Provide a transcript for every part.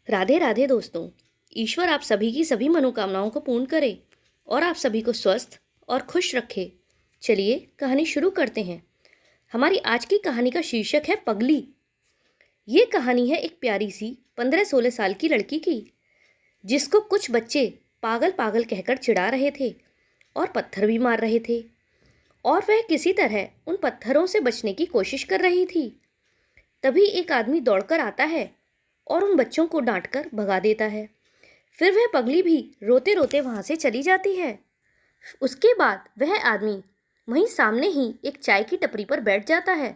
राधे राधे दोस्तों। ईश्वर आप सभी की सभी मनोकामनाओं को पूर्ण करे और आप सभी को स्वस्थ और खुश रखे। चलिए कहानी शुरू करते हैं। हमारी आज की कहानी का शीर्षक है पगली। ये कहानी है एक प्यारी सी 15-16 साल की लड़की की, जिसको कुछ बच्चे पागल पागल कहकर चिढ़ा रहे थे और पत्थर भी मार रहे थे, और वह किसी तरह उन पत्थरों से बचने की कोशिश कर रही थी। तभी एक आदमी दौड़कर आता है और उन बच्चों को डांटकर भगा देता है। फिर वह पगली भी रोते रोते वहां से चली जाती है। उसके बाद वह आदमी वहीं सामने ही एक चाय की टपरी पर बैठ जाता है।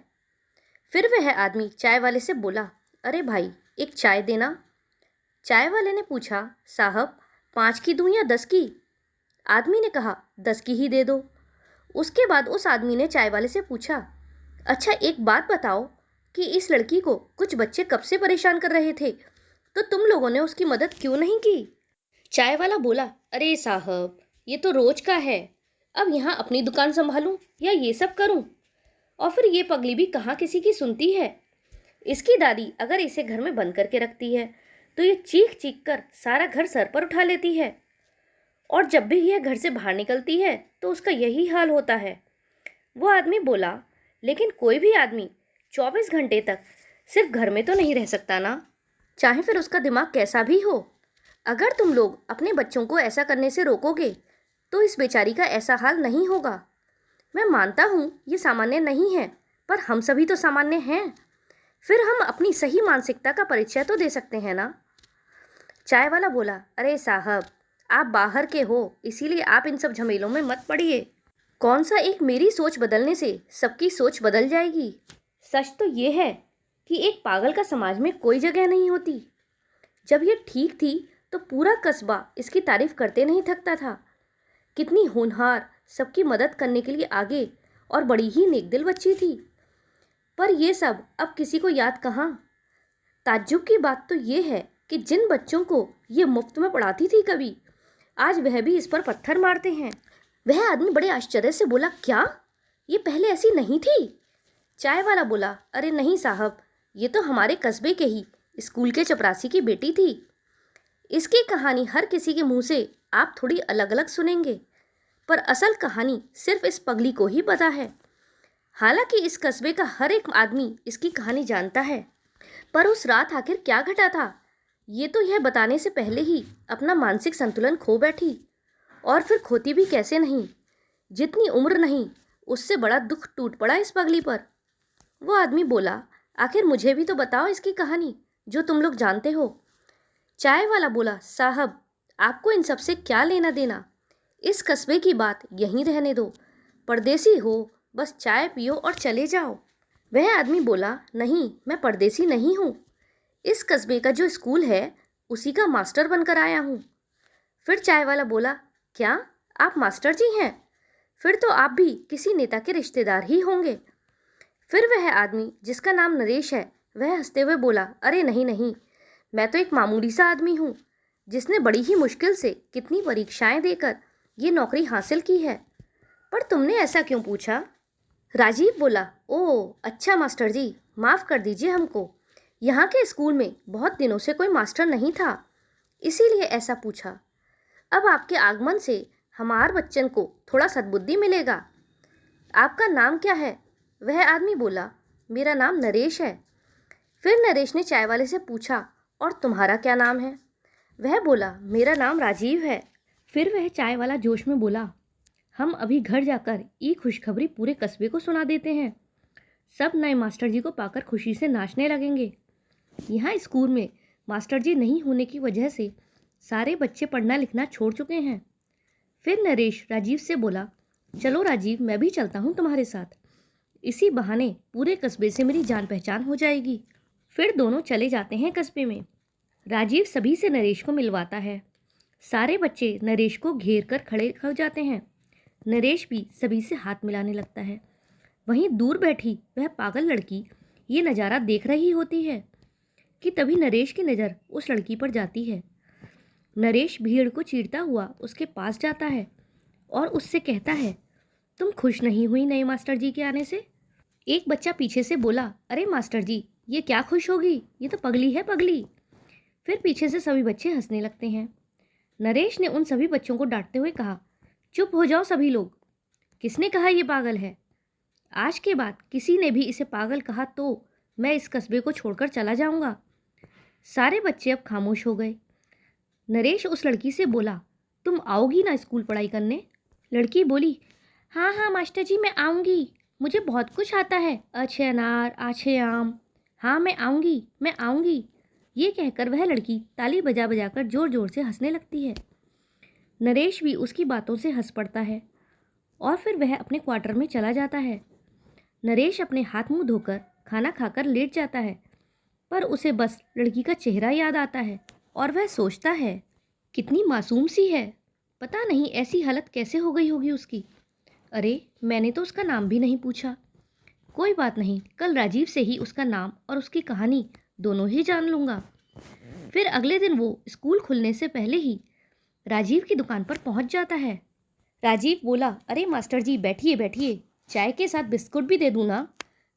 फिर वह आदमी चाय वाले से बोला, अरे भाई, एक चाय देना। चाय वाले ने पूछा, साहब 5 की दूं या 10 की? आदमी ने कहा, 10 की ही दे दो। उसके बाद उस आदमी ने चाय वाले से पूछा, अच्छा एक बात बताओ कि इस लड़की को कुछ बच्चे कब से परेशान कर रहे थे, तो तुम लोगों ने उसकी मदद क्यों नहीं की? चाय वाला बोला, अरे साहब, ये तो रोज का है। अब यहाँ अपनी दुकान संभालूं या ये सब करूं? और फिर ये पगली भी कहाँ किसी की सुनती है। इसकी दादी अगर इसे घर में बंद करके रखती है तो ये चीख चीख कर सारा घर सर पर उठा लेती है, और जब भी यह घर से बाहर निकलती है तो उसका यही हाल होता है। वो आदमी बोला, लेकिन कोई भी आदमी 24 घंटे तक सिर्फ घर में तो नहीं रह सकता ना, चाहे फिर उसका दिमाग कैसा भी हो। अगर तुम लोग अपने बच्चों को ऐसा करने से रोकोगे तो इस बेचारी का ऐसा हाल नहीं होगा। मैं मानता हूँ ये सामान्य नहीं है, पर हम सभी तो सामान्य हैं। फिर हम अपनी सही मानसिकता का परिचय तो दे सकते हैं ना। चाय वाला बोला, अरे साहब, आप बाहर के हो, इसीलिए आप इन सब झमेलों में मत पड़िए। कौन सा एक मेरी सोच बदलने से सबकी सोच बदल जाएगी। सच तो ये है कि एक पागल का समाज में कोई जगह नहीं होती। जब ये ठीक थी तो पूरा कस्बा इसकी तारीफ करते नहीं थकता था। कितनी होनहार, सबकी मदद करने के लिए आगे और बड़ी ही नेकदिल बच्ची थी। पर ये सब अब किसी को याद कहाँ। ताज्जुब की बात तो ये है कि जिन बच्चों को ये मुफ्त में पढ़ाती थी कभी, आज वह भी इस पर पत्थर मारते हैं। वह आदमी बड़े आश्चर्य से बोला, क्या ये पहले ऐसी नहीं थी? चाय वाला बोला, अरे नहीं साहब, ये तो हमारे कस्बे के ही स्कूल के चपरासी की बेटी थी। इसकी कहानी हर किसी के मुंह से आप थोड़ी अलग अलग सुनेंगे, पर असल कहानी सिर्फ इस पगली को ही पता है। हालांकि इस कस्बे का हर एक आदमी इसकी कहानी जानता है, पर उस रात आखिर क्या घटा था, ये तो यह बताने से पहले ही अपना मानसिक संतुलन खो बैठी, और फिर खोती भी कैसे नहीं। जितनी उम्र नहीं, उससे बड़ा दुख टूट पड़ा इस पगली पर। वो आदमी बोला, आखिर मुझे भी तो बताओ इसकी कहानी, जो तुम लोग जानते हो। चाय वाला बोला, साहब आपको इन सब से क्या लेना देना, इस कस्बे की बात यहीं रहने दो। परदेसी हो, बस चाय पियो और चले जाओ। वह आदमी बोला, नहीं, मैं परदेसी नहीं हूँ। इस कस्बे का जो स्कूल है उसी का मास्टर बनकर आया हूँ। फिर चाय वाला बोला, क्या आप मास्टर जी हैं? फिर तो आप भी किसी नेता के रिश्तेदार ही होंगे। फिर वह आदमी जिसका नाम नरेश है, वह हंसते हुए बोला, अरे नहीं नहीं, मैं तो एक मामूली सा आदमी हूँ, जिसने बड़ी ही मुश्किल से कितनी परीक्षाएं देकर ये नौकरी हासिल की है। पर तुमने ऐसा क्यों पूछा? राजीव बोला, ओह अच्छा मास्टर जी, माफ़ कर दीजिए हमको। यहाँ के स्कूल में बहुत दिनों से कोई मास्टर नहीं था, इसीलिए ऐसा पूछा। अब आपके आगमन से हमार बच्चन को थोड़ा सद्बुद्धि मिलेगा। आपका नाम क्या है? वह आदमी बोला, मेरा नाम नरेश है। फिर नरेश ने चाय वाले से पूछा, और तुम्हारा क्या नाम है? वह बोला, मेरा नाम राजीव है। फिर वह चाय वाला जोश में बोला, हम अभी घर जाकर ये खुशखबरी पूरे कस्बे को सुना देते हैं। सब नए मास्टर जी को पाकर खुशी से नाचने लगेंगे। यहाँ स्कूल में मास्टर जी नहीं होने की वजह से सारे बच्चे पढ़ना लिखना छोड़ चुके हैं। फिर नरेश राजीव से बोला, चलो राजीव, मैं भी चलता हूँ तुम्हारे साथ। इसी बहाने पूरे कस्बे से मेरी जान पहचान हो जाएगी। फिर दोनों चले जाते हैं कस्बे में। राजीव सभी से नरेश को मिलवाता है। सारे बच्चे नरेश को घेर कर खड़े हो जाते हैं। नरेश भी सभी से हाथ मिलाने लगता है। वहीं दूर बैठी वह पागल लड़की ये नज़ारा देख रही होती है कि तभी नरेश की नज़र उस लड़की पर जाती है। नरेश भीड़ को चीरता हुआ उसके पास जाता है और उससे कहता है, तुम खुश नहीं हुई नए मास्टर जी के आने से? एक बच्चा पीछे से बोला, अरे मास्टर जी, ये क्या खुश होगी, ये तो पगली है, पगली। फिर पीछे से सभी बच्चे हंसने लगते हैं। नरेश ने उन सभी बच्चों को डांटते हुए कहा, चुप हो जाओ सभी लोग। किसने कहा ये पागल है? आज के बाद किसी ने भी इसे पागल कहा तो मैं इस कस्बे को छोड़कर चला जाऊंगा। सारे बच्चे अब खामोश हो गए। नरेश उस लड़की से बोला, तुम आओगी ना स्कूल पढ़ाई करने? लड़की बोली, हाँ हाँ मास्टर जी मैं आऊँगी, मुझे बहुत कुछ आता है, अच्छे अनार आछे आम, हाँ मैं आऊँगी। ये कहकर वह लड़की ताली बजा बजाकर ज़ोर ज़ोर से हंसने लगती है। नरेश भी उसकी बातों से हंस पड़ता है और फिर वह अपने क्वार्टर में चला जाता है। नरेश अपने हाथ मुंह धोकर खाना खाकर लेट जाता है, पर उसे बस लड़की का चेहरा याद आता है और वह सोचता है, कितनी मासूम सी है, पता नहीं ऐसी हालत कैसे हो गई होगी उसकी। अरे मैंने तो उसका नाम भी नहीं पूछा। कोई बात नहीं, कल राजीव से ही उसका नाम और उसकी कहानी दोनों ही जान लूँगा। फिर अगले दिन वो स्कूल खुलने से पहले ही राजीव की दुकान पर पहुंच जाता है। राजीव बोला, अरे मास्टर जी बैठिए बैठिए, चाय के साथ बिस्कुट भी दे दूँ ना?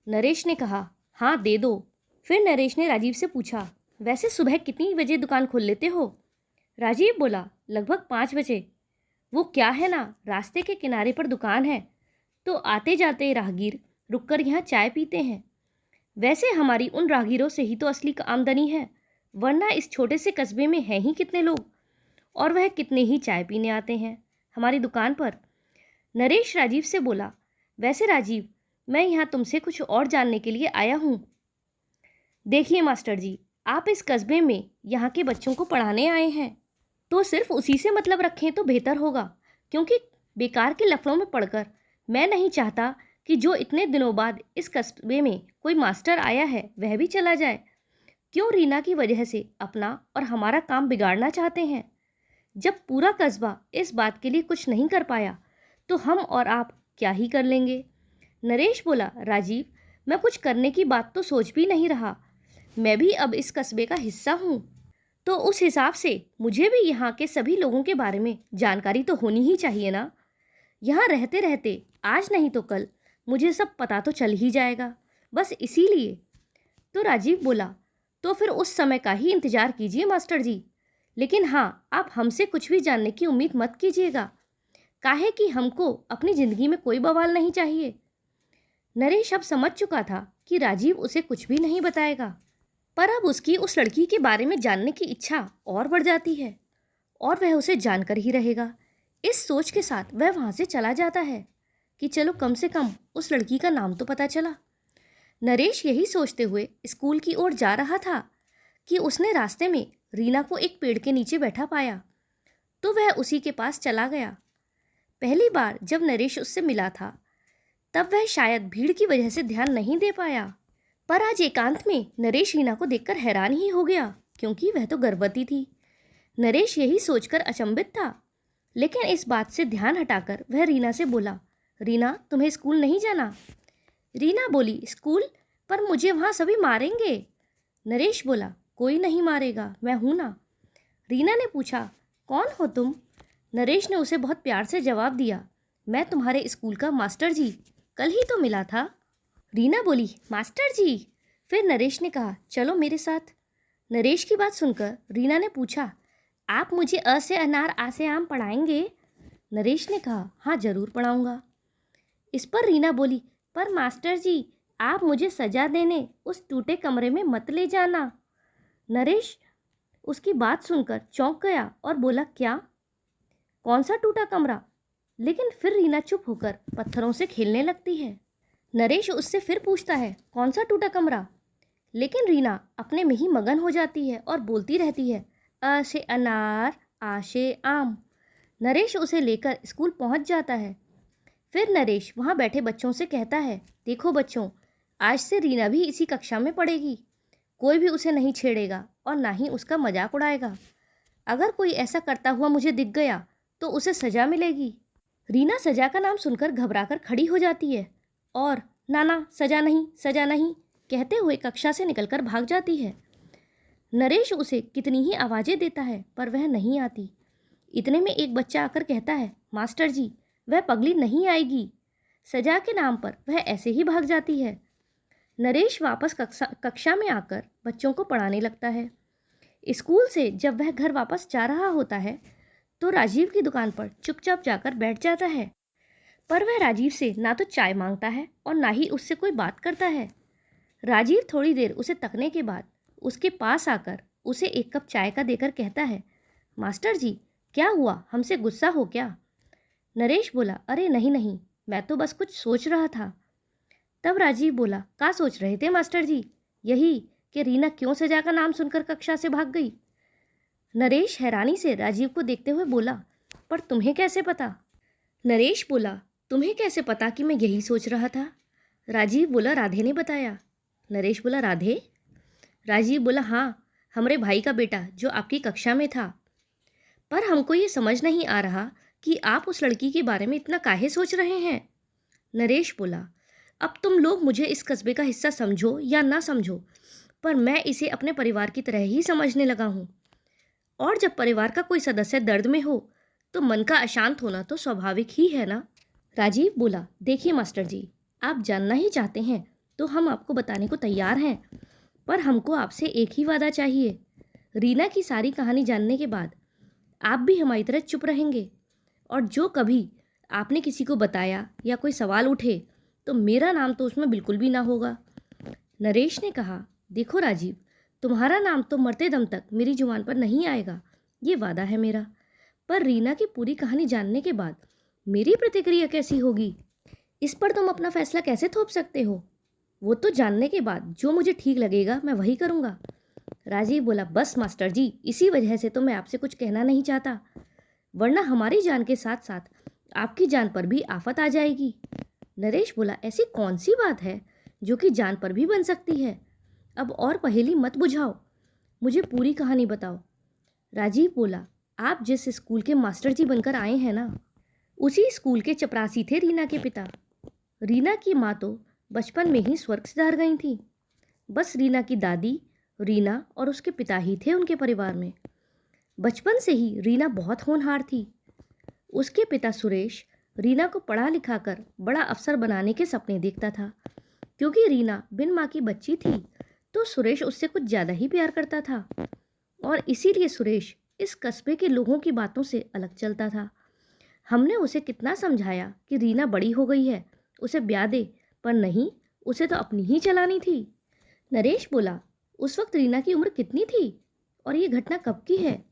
नरेश ने कहा, हाँ दे दो। फिर नरेश ने राजीव से पूछा, वैसे सुबह कितनी बजे दुकान खोल लेते हो? राजीव बोला, लगभग 5 बजे। वो क्या है ना, रास्ते के किनारे पर दुकान है तो आते जाते राहगीर रुककर यहाँ चाय पीते हैं। वैसे हमारी उन राहगीरों से ही तो असली आमदनी है, वरना इस छोटे से कस्बे में हैं ही कितने लोग, और वह कितने ही चाय पीने आते हैं हमारी दुकान पर। नरेश राजीव से बोला, वैसे राजीव मैं यहाँ तुमसे कुछ और जानने के लिए आया हूँ। देखिए मास्टर जी, आप इस कस्बे में यहाँ के बच्चों को पढ़ाने आए हैं तो सिर्फ उसी से मतलब रखें तो बेहतर होगा, क्योंकि बेकार के लफड़ों में पढ़कर मैं नहीं चाहता कि जो इतने दिनों बाद इस कस्बे में कोई मास्टर आया है वह भी चला जाए। क्यों रीना की वजह से अपना और हमारा काम बिगाड़ना चाहते हैं? जब पूरा कस्बा इस बात के लिए कुछ नहीं कर पाया तो हम और आप क्या ही कर लेंगे? नरेश बोला, राजीव मैं कुछ करने की बात तो सोच भी नहीं रहा, मैं भी अब इस कस्बे का हिस्सा हूँ, तो उस हिसाब से मुझे भी यहाँ के सभी लोगों के बारे में जानकारी तो होनी ही चाहिए ना। यहाँ रहते रहते आज नहीं तो कल मुझे सब पता तो चल ही जाएगा, बस इसीलिए। तो राजीव बोला, तो फिर उस समय का ही इंतजार कीजिए मास्टर जी, लेकिन हाँ आप हमसे कुछ भी जानने की उम्मीद मत कीजिएगा, काहे कि हमको अपनी ज़िंदगी में कोई बवाल नहीं चाहिए। नरेश अब समझ चुका था कि राजीव उसे कुछ भी नहीं बताएगा, पर अब उसकी उस लड़की के बारे में जानने की इच्छा और बढ़ जाती है और वह उसे जानकर ही रहेगा। इस सोच के साथ वह वहाँ से चला जाता है कि चलो कम से कम उस लड़की का नाम तो पता चला। नरेश यही सोचते हुए स्कूल की ओर जा रहा था कि उसने रास्ते में रीना को एक पेड़ के नीचे बैठा पाया, तो वह उसी के पास चला गया। पहली बार जब नरेश उससे मिला था तब वह शायद भीड़ की वजह से ध्यान नहीं दे पाया, पर आज एकांत में नरेश रीना को देखकर हैरान ही हो गया, क्योंकि वह तो गर्भवती थी। नरेश यही सोचकर अचंभित था, लेकिन इस बात से ध्यान हटाकर वह रीना से बोला, रीना तुम्हें स्कूल नहीं जाना? रीना बोली, स्कूल? पर मुझे वहाँ सभी मारेंगे। नरेश बोला, कोई नहीं मारेगा, मैं हूँ ना। रीना ने पूछा, कौन हो तुम? नरेश ने उसे बहुत प्यार से जवाब दिया, मैं तुम्हारे स्कूल का मास्टर जी, कल ही तो मिला था। रीना बोली, मास्टर जी? फिर नरेश ने कहा, चलो मेरे साथ। नरेश की बात सुनकर रीना ने पूछा, आप मुझे अ से अनार आ से आम पढ़ाएंगे? नरेश ने कहा, हाँ ज़रूर पढ़ाऊँगा। इस पर रीना बोली, पर मास्टर जी आप मुझे सजा देने उस टूटे कमरे में मत ले जाना। नरेश उसकी बात सुनकर चौंक गया और बोला, क्या? कौन सा टूटा कमरा? लेकिन फिर रीना चुप होकर पत्थरों से खेलने लगती है। नरेश उससे फिर पूछता है, कौन सा टूटा कमरा? लेकिन रीना अपने में ही मगन हो जाती है और बोलती रहती है, अ से अनार आ से आम। नरेश उसे लेकर स्कूल पहुंच जाता है। फिर नरेश वहां बैठे बच्चों से कहता है, देखो बच्चों, आज से रीना भी इसी कक्षा में पढ़ेगी, कोई भी उसे नहीं छेड़ेगा और ना ही उसका मजाक उड़ाएगा। अगर कोई ऐसा करता हुआ मुझे दिख गया तो उसे सजा मिलेगी। रीना सजा का नाम सुनकर घबराकर खड़ी हो जाती है और नाना सजा नहीं कहते हुए कक्षा से निकलकर भाग जाती है। नरेश उसे कितनी ही आवाज़ें देता है पर वह नहीं आती। इतने में एक बच्चा आकर कहता है, मास्टर जी वह पगली नहीं आएगी। सजा के नाम पर वह ऐसे ही भाग जाती है। नरेश वापस कक्षा में आकर बच्चों को पढ़ाने लगता है। स्कूल से जब वह घर वापस जा रहा होता है तो राजीव की दुकान पर चुपचाप जाकर बैठ जाता है, पर वह राजीव से ना तो चाय मांगता है और ना ही उससे कोई बात करता है। राजीव थोड़ी देर उसे तकने के बाद उसके पास आकर उसे एक कप चाय का देकर कहता है, मास्टर जी क्या हुआ, हमसे गुस्सा हो क्या? नरेश बोला, अरे नहीं नहीं, मैं तो बस कुछ सोच रहा था। तब राजीव बोला, क्या सोच रहे थे मास्टर जी? यही कि रीना क्यों सजा का नाम सुनकर कक्षा से भाग गई। नरेश हैरानी से राजीव को देखते हुए बोला, पर तुम्हें कैसे पता? नरेश बोला, तुम्हें कैसे पता कि मैं यही सोच रहा था? राजीव बोला, राधे ने बताया। नरेश बोला, राधे? राजीव बोला, हाँ, हमारे भाई का बेटा जो आपकी कक्षा में था। पर हमको ये समझ नहीं आ रहा कि आप उस लड़की के बारे में इतना काहे सोच रहे हैं। नरेश बोला, अब तुम लोग मुझे इस कस्बे का हिस्सा समझो या ना समझो, पर मैं इसे अपने परिवार की तरह ही समझने लगा हूँ। और जब परिवार का कोई सदस्य दर्द में हो तो मन का अशांत होना तो स्वाभाविक ही है ना। राजीव बोला, देखिए मास्टर जी, आप जानना ही चाहते हैं तो हम आपको बताने को तैयार हैं, पर हमको आपसे एक ही वादा चाहिए। रीना की सारी कहानी जानने के बाद आप भी हमारी तरह चुप रहेंगे, और जो कभी आपने किसी को बताया या कोई सवाल उठे तो मेरा नाम तो उसमें बिल्कुल भी ना होगा। नरेश ने कहा, देखो राजीव, तुम्हारा नाम तो मरते दम तक मेरी जुबान पर नहीं आएगा, ये वादा है मेरा। पर रीना की पूरी कहानी जानने के बाद मेरी प्रतिक्रिया कैसी होगी, इस पर तुम अपना फैसला कैसे थोप सकते हो? वो तो जानने के बाद जो मुझे ठीक लगेगा मैं वही करूँगा। राजीव बोला, बस मास्टर जी, इसी वजह से तो मैं आपसे कुछ कहना नहीं चाहता, वरना हमारी जान के साथ साथ आपकी जान पर भी आफत आ जाएगी। नरेश बोला, ऐसी कौन सी बात है जो कि जान पर भी बन सकती है? अब और पहेली मत बुझाओ, मुझे पूरी कहानी बताओ। राजीव बोला, आप जिस स्कूल के मास्टर जी बनकर आए हैं ना, उसी स्कूल के चपरासी थे रीना के पिता। रीना की माँ तो बचपन में ही स्वर्ग सिधार गई थी। बस रीना की दादी, रीना और उसके पिता ही थे उनके परिवार में। बचपन से ही रीना बहुत होनहार थी। उसके पिता सुरेश रीना को पढ़ा लिखा कर बड़ा अफसर बनाने के सपने देखता था। क्योंकि रीना बिन माँ की बच्ची थी तो सुरेश उससे कुछ ज़्यादा ही प्यार करता था, और इसीलिए सुरेश इस कस्बे के लोगों की बातों से अलग चलता था। हमने उसे कितना समझाया कि रीना बड़ी हो गई है, उसे ब्याह दे, पर नहीं, उसे तो अपनी ही चलानी थी। नरेश बोला, उस वक्त रीना की उम्र कितनी थी और ये घटना कब की है?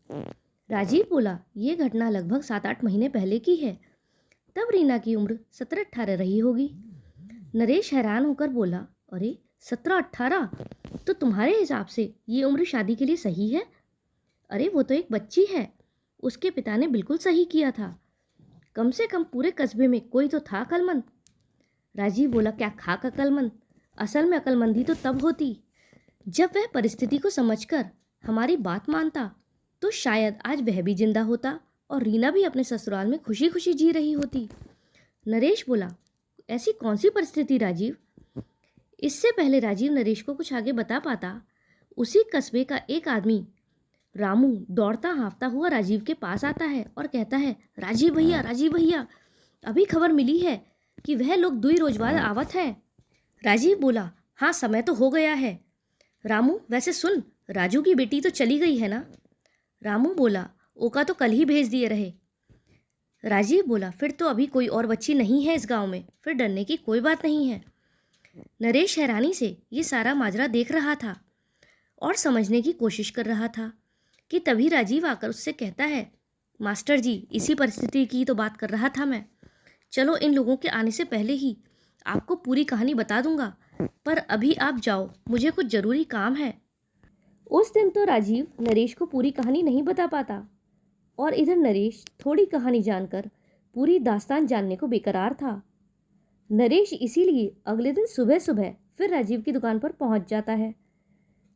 राजीव बोला, ये घटना लगभग 7-8 महीने पहले की है। तब रीना की उम्र 17-18 रही होगी। नरेश हैरान होकर बोला, अरे 17-18, तो तुम्हारे हिसाब से ये उम्र शादी के लिए सही है? अरे वो तो एक बच्ची है, उसके पिता ने बिल्कुल सही किया था। कम से कम पूरे कस्बे में कोई तो था अक्लमंद। राजीव बोला, क्या खाक अक्लमंद? असल में अक्लमंदी तो तब होती जब वह परिस्थिति को समझकर हमारी बात मानता, तो शायद आज वह भी जिंदा होता और रीना भी अपने ससुराल में खुशी खुशी जी रही होती। नरेश बोला, ऐसी कौन सी परिस्थिति राजीव? इससे पहले राजीव नरेश को कुछ आगे बता पाता, उसी कस्बे का एक आदमी रामू दौड़ता हाँफता हुआ राजीव के पास आता है और कहता है, राजीव भैया, अभी खबर मिली है कि वह लोग 2 रोज बाद आवत हैं। राजीव बोला, हाँ, समय तो हो गया है। रामू, वैसे सुन, राजू की बेटी तो चली गई है ना? रामू बोला, ओका तो कल ही भेज दिए रहे। राजीव बोला, फिर तो अभी कोई और बच्ची नहीं है इस गांव में, फिर डरने की कोई बात नहीं है। नरेश हैरानी से ये सारा माजरा देख रहा था और समझने की कोशिश कर रहा था कि तभी राजीव आकर उससे कहता है, मास्टर जी, इसी परिस्थिति की तो बात कर रहा था मैं। चलो इन लोगों के आने से पहले ही आपको पूरी कहानी बता दूंगा, पर अभी आप जाओ, मुझे कुछ ज़रूरी काम है। उस दिन तो राजीव नरेश को पूरी कहानी नहीं बता पाता, और इधर नरेश थोड़ी कहानी जानकर पूरी दास्तान जानने को बेकरार था। नरेश इसीलिए अगले दिन सुबह सुबह फिर राजीव की दुकान पर पहुंच जाता है।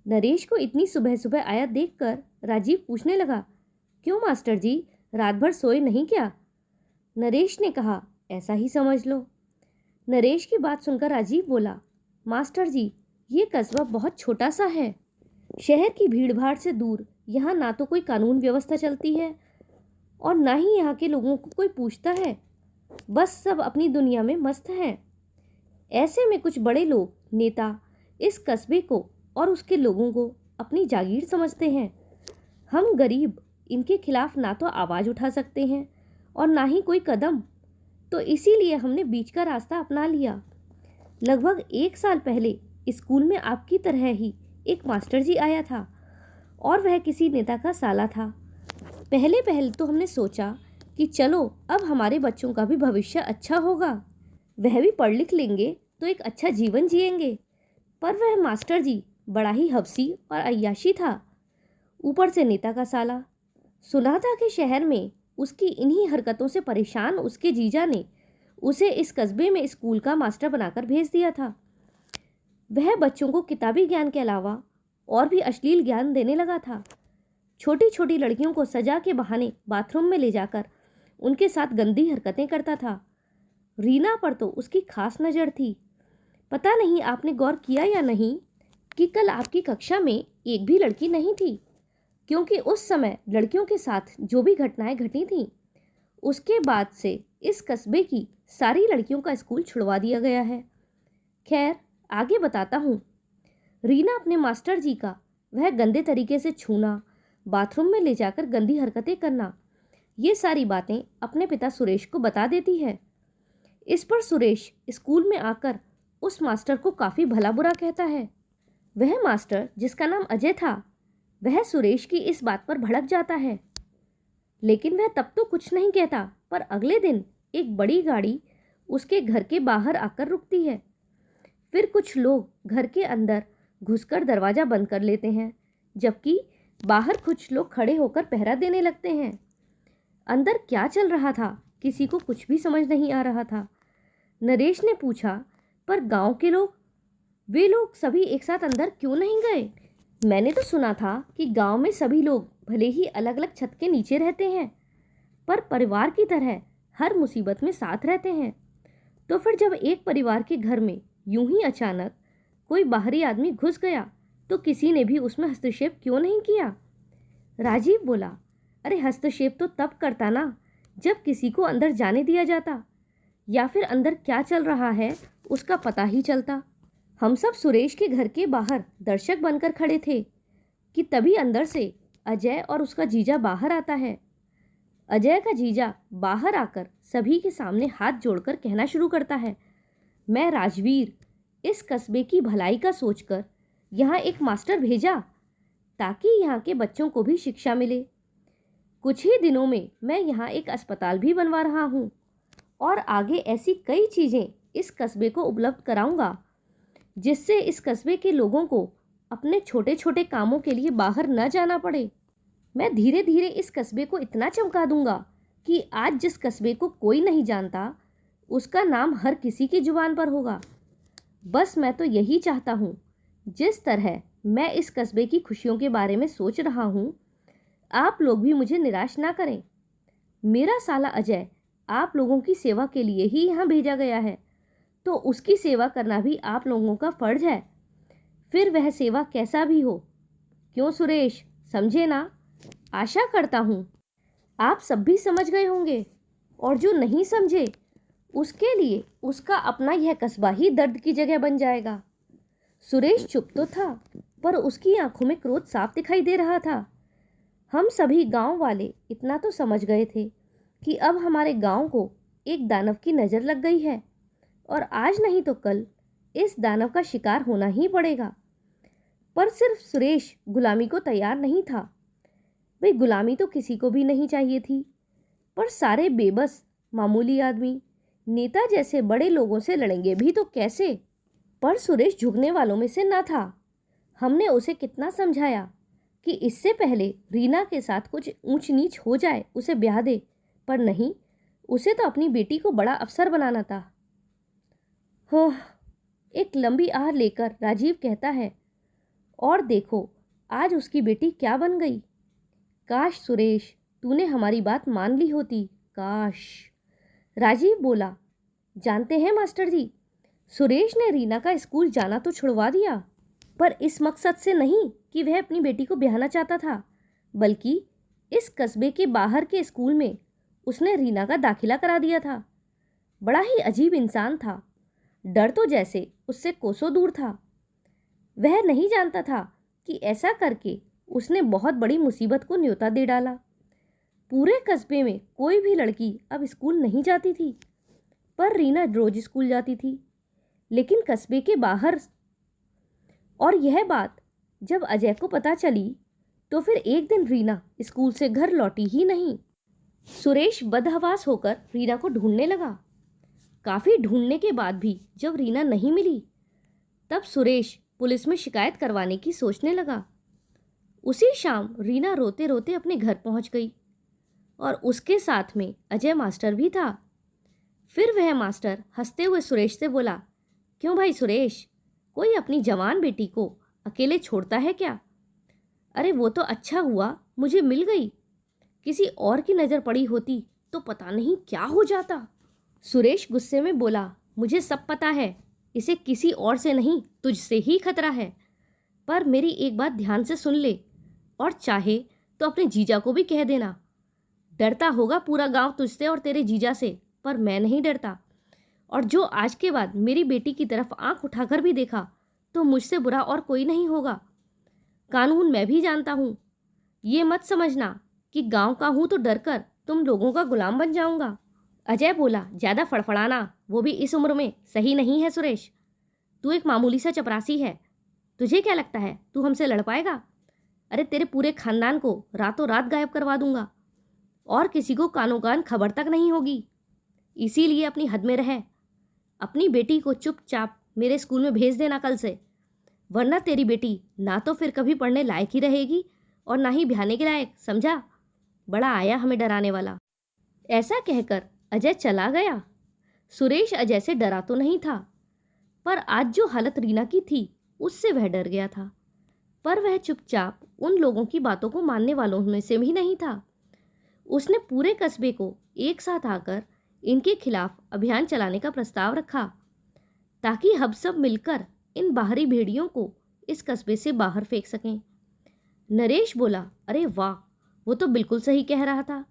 नरेश को इतनी सुबह सुबह आया देखकर राजीव पूछने लगा, क्यों मास्टर जी, रात भर सोए नहीं क्या? नरेश ने कहा, ऐसा ही समझ लो। नरेश की बात सुनकर राजीव बोला, मास्टर जी, ये कस्बा बहुत छोटा सा है। शहर की भीड़ भाड़ से दूर यहाँ ना तो कोई कानून व्यवस्था चलती है और ना ही यहाँ के लोगों को कोई पूछता है। बस सब अपनी दुनिया में मस्त हैं। ऐसे में कुछ बड़े लोग, नेता, इस कस्बे को और उसके लोगों को अपनी जागीर समझते हैं हम गरीब इनके खिलाफ ना तो आवाज़ उठा सकते हैं और ना ही कोई कदम, तो इसीलिए हमने बीच का रास्ता अपना लिया। लगभग 1 साल पहले स्कूल में आपकी तरह ही एक मास्टर जी आया था और वह किसी नेता का साला था। पहले पहले तो हमने सोचा कि चलो अब हमारे बच्चों का भी भविष्य अच्छा होगा, वह भी पढ़ लिख लेंगे तो एक अच्छा जीवन जिएंगे। पर वह मास्टर जी बड़ा ही हवसी और अय्याशी था, ऊपर से नेता का साला। सुना था कि शहर में उसकी इन्हीं हरकतों से परेशान उसके जीजा ने उसे इस कस्बे में स्कूल का मास्टर बनाकर भेज दिया था। वह बच्चों को किताबी ज्ञान के अलावा और भी अश्लील ज्ञान देने लगा था। छोटी छोटी लड़कियों को सजा के बहाने बाथरूम में ले जाकर उनके साथ गंदी हरकतें करता था। रीना पर तो उसकी खास नज़र थी। पता नहीं आपने गौर किया या नहीं कि कल आपकी कक्षा में एक भी लड़की नहीं थी, क्योंकि उस समय लड़कियों के साथ जो भी घटनाएं घटी थीं, उसके बाद से इस कस्बे की सारी लड़कियों का स्कूल छुड़वा दिया गया है। खैर, आगे बताता हूँ। रीना अपने मास्टर जी का वह गंदे तरीके से छूना, बाथरूम में ले जाकर गंदी हरकतें करना, ये सारी बातें अपने पिता सुरेश को बता देती है। इस पर सुरेश स्कूल में आकर उस मास्टर को काफ़ी भला बुरा कहता है। वह मास्टर जिसका नाम अजय था, वह सुरेश की इस बात पर भड़क जाता है, लेकिन वह तब तो कुछ नहीं कहता। पर अगले दिन एक बड़ी गाड़ी उसके घर के बाहर आकर रुकती है। फिर कुछ लोग घर के अंदर घुसकर दरवाज़ा बंद कर लेते हैं, जबकि बाहर कुछ लोग खड़े होकर पहरा देने लगते हैं। अंदर क्या चल रहा था किसी को कुछ भी समझ नहीं आ रहा था। नरेश ने पूछा, पर गांव के लोग, वे लोग सभी एक साथ अंदर क्यों नहीं गए? मैंने तो सुना था कि गांव में सभी लोग भले ही अलग अलग छत के नीचे रहते हैं, पर परिवार की तरह हर मुसीबत में साथ रहते हैं। तो फिर जब एक परिवार के घर में यूं ही अचानक कोई बाहरी आदमी घुस गया, तो किसी ने भी उसमें हस्तक्षेप क्यों नहीं किया? राजीव बोला, अरे हस्तक्षेप तो तब करता ना जब किसी को अंदर जाने दिया जाता, या फिर अंदर क्या चल रहा है उसका पता ही चलता। हम सब सुरेश के घर के बाहर दर्शक बनकर खड़े थे कि तभी अंदर से अजय और उसका जीजा बाहर आता है। अजय का जीजा बाहर आकर सभी के सामने हाथ जोड़कर कहना शुरू करता है, मैं राजवीर इस कस्बे की भलाई का सोचकर यहाँ एक मास्टर भेजा ताकि यहाँ के बच्चों को भी शिक्षा मिले। कुछ ही दिनों में मैं यहाँ एक अस्पताल भी बनवा रहा हूँ और आगे ऐसी कई चीज़ें इस कस्बे को उपलब्ध कराऊंगा, जिससे इस कस्बे के लोगों को अपने छोटे छोटे कामों के लिए बाहर न जाना पड़े। मैं धीरे धीरे इस कस्बे को इतना चमका दूंगा कि आज जिस कस्बे को कोई नहीं जानता, उसका नाम हर किसी की जुबान पर होगा। बस मैं तो यही चाहता हूँ, जिस तरह मैं इस कस्बे की खुशियों के बारे में सोच रहा हूँ, आप लोग भी मुझे निराश ना करें। मेरा साला अजय आप लोगों की सेवा के लिए ही यहाँ भेजा गया है, तो उसकी सेवा करना भी आप लोगों का फर्ज है, फिर वह सेवा कैसा भी हो। क्यों सुरेश, समझे ना? आशा करता हूँ आप सब भी समझ गए होंगे, और जो नहीं समझे उसके लिए उसका अपना यह कस्बा ही दर्द की जगह बन जाएगा। सुरेश चुप तो था, पर उसकी आंखों में क्रोध साफ दिखाई दे रहा था। हम सभी गांव वाले इतना तो समझ गए थे कि अब हमारे गांव को एक दानव की नज़र लग गई है, और आज नहीं तो कल इस दानव का शिकार होना ही पड़ेगा। पर सिर्फ सुरेश गुलामी को तैयार नहीं था। भाई, गुलामी तो किसी को भी नहीं चाहिए थी, पर सारे बेबस मामूली आदमी नेता जैसे बड़े लोगों से लड़ेंगे भी तो कैसे? पर सुरेश झुकने वालों में से न था। हमने उसे कितना समझाया कि इससे पहले रीना के साथ कुछ ऊंच नीच हो जाए उसे ब्याह दे, पर नहीं, उसे तो अपनी बेटी को बड़ा अफसर बनाना था। हो, एक लंबी आह लेकर राजीव कहता है, और देखो आज उसकी बेटी क्या बन गई। काश सुरेश, तूने हमारी बात मान ली होती, काश। राजीव बोला, जानते हैं मास्टर जी, सुरेश ने रीना का स्कूल जाना तो छुड़वा दिया, पर इस मकसद से नहीं कि वह अपनी बेटी को ब्याहना चाहता था, बल्कि इस कस्बे के बाहर के स्कूल में उसने रीना का दाखिला करा दिया था। बड़ा ही अजीब इंसान था, डर तो जैसे उससे कोसों दूर था। वह नहीं जानता था कि ऐसा करके उसने बहुत बड़ी मुसीबत को न्योता दे डाला। पूरे कस्बे में कोई भी लड़की अब स्कूल नहीं जाती थी, पर रीना रोज स्कूल जाती थी, लेकिन कस्बे के बाहर। और यह बात जब अजय को पता चली तो फिर एक दिन रीना स्कूल से घर लौटी ही नहीं। सुरेश बदहवास होकर रीना को ढूंढने लगा। काफी ढूंढने के बाद भी जब रीना नहीं मिली, तब सुरेश पुलिस में शिकायत करवाने की सोचने लगा। उसी शाम रीना रोते रोते अपने घर पहुंच गई और उसके साथ में अजय मास्टर भी था। फिर वह मास्टर हंसते हुए सुरेश से बोला, क्यों भाई सुरेश, कोई अपनी जवान बेटी को अकेले छोड़ता है क्या? अरे वो तो अच्छा हुआ मुझे मिल गई, किसी और की नज़र पड़ी होती तो पता नहीं क्या हो जाता। सुरेश गुस्से में बोला, मुझे सब पता है, इसे किसी और से नहीं तुझसे ही खतरा है। पर मेरी एक बात ध्यान से सुन ले, और चाहे तो अपने जीजा को भी कह देना। डरता होगा पूरा गांव तुझसे और तेरे जीजा से, पर मैं नहीं डरता। और जो आज के बाद मेरी बेटी की तरफ आंख उठाकर भी देखा तो मुझसे बुरा और कोई नहीं होगा। कानून मैं भी जानता हूँ। ये मत समझना कि गांव का हूँ तो डरकर तुम लोगों का गुलाम बन जाऊंगा। अजय बोला, ज़्यादा फड़फड़ाना, वो भी इस उम्र में, सही नहीं है सुरेश। तू एक मामूली सा चपरासी है, तुझे क्या लगता है तू हमसे लड़ पाएगा? अरे तेरे पूरे खानदान को रातों रात गायब करवा दूंगा और किसी को कानों कान खबर तक नहीं होगी। इसीलिए अपनी हद में रह। अपनी बेटी को चुपचाप मेरे स्कूल में भेज देना कल से, वरना तेरी बेटी ना तो फिर कभी पढ़ने लायक ही रहेगी और ना ही ब्याहने के लायक, समझा? बड़ा आया हमें डराने वाला। ऐसा कहकर अजय चला गया। सुरेश अजय से डरा तो नहीं था, पर आज जो हालत रीना की थी उससे वह डर गया था। पर वह चुपचाप उन लोगों की बातों को मानने वालों में से भी नहीं था। उसने पूरे कस्बे को एक साथ आकर इनके खिलाफ अभियान चलाने का प्रस्ताव रखा, ताकि हम सब मिलकर इन बाहरी भेड़ियों को इस कस्बे से बाहर फेंक सकें। नरेश बोला, अरे वाह, वो तो बिल्कुल सही कह रहा था।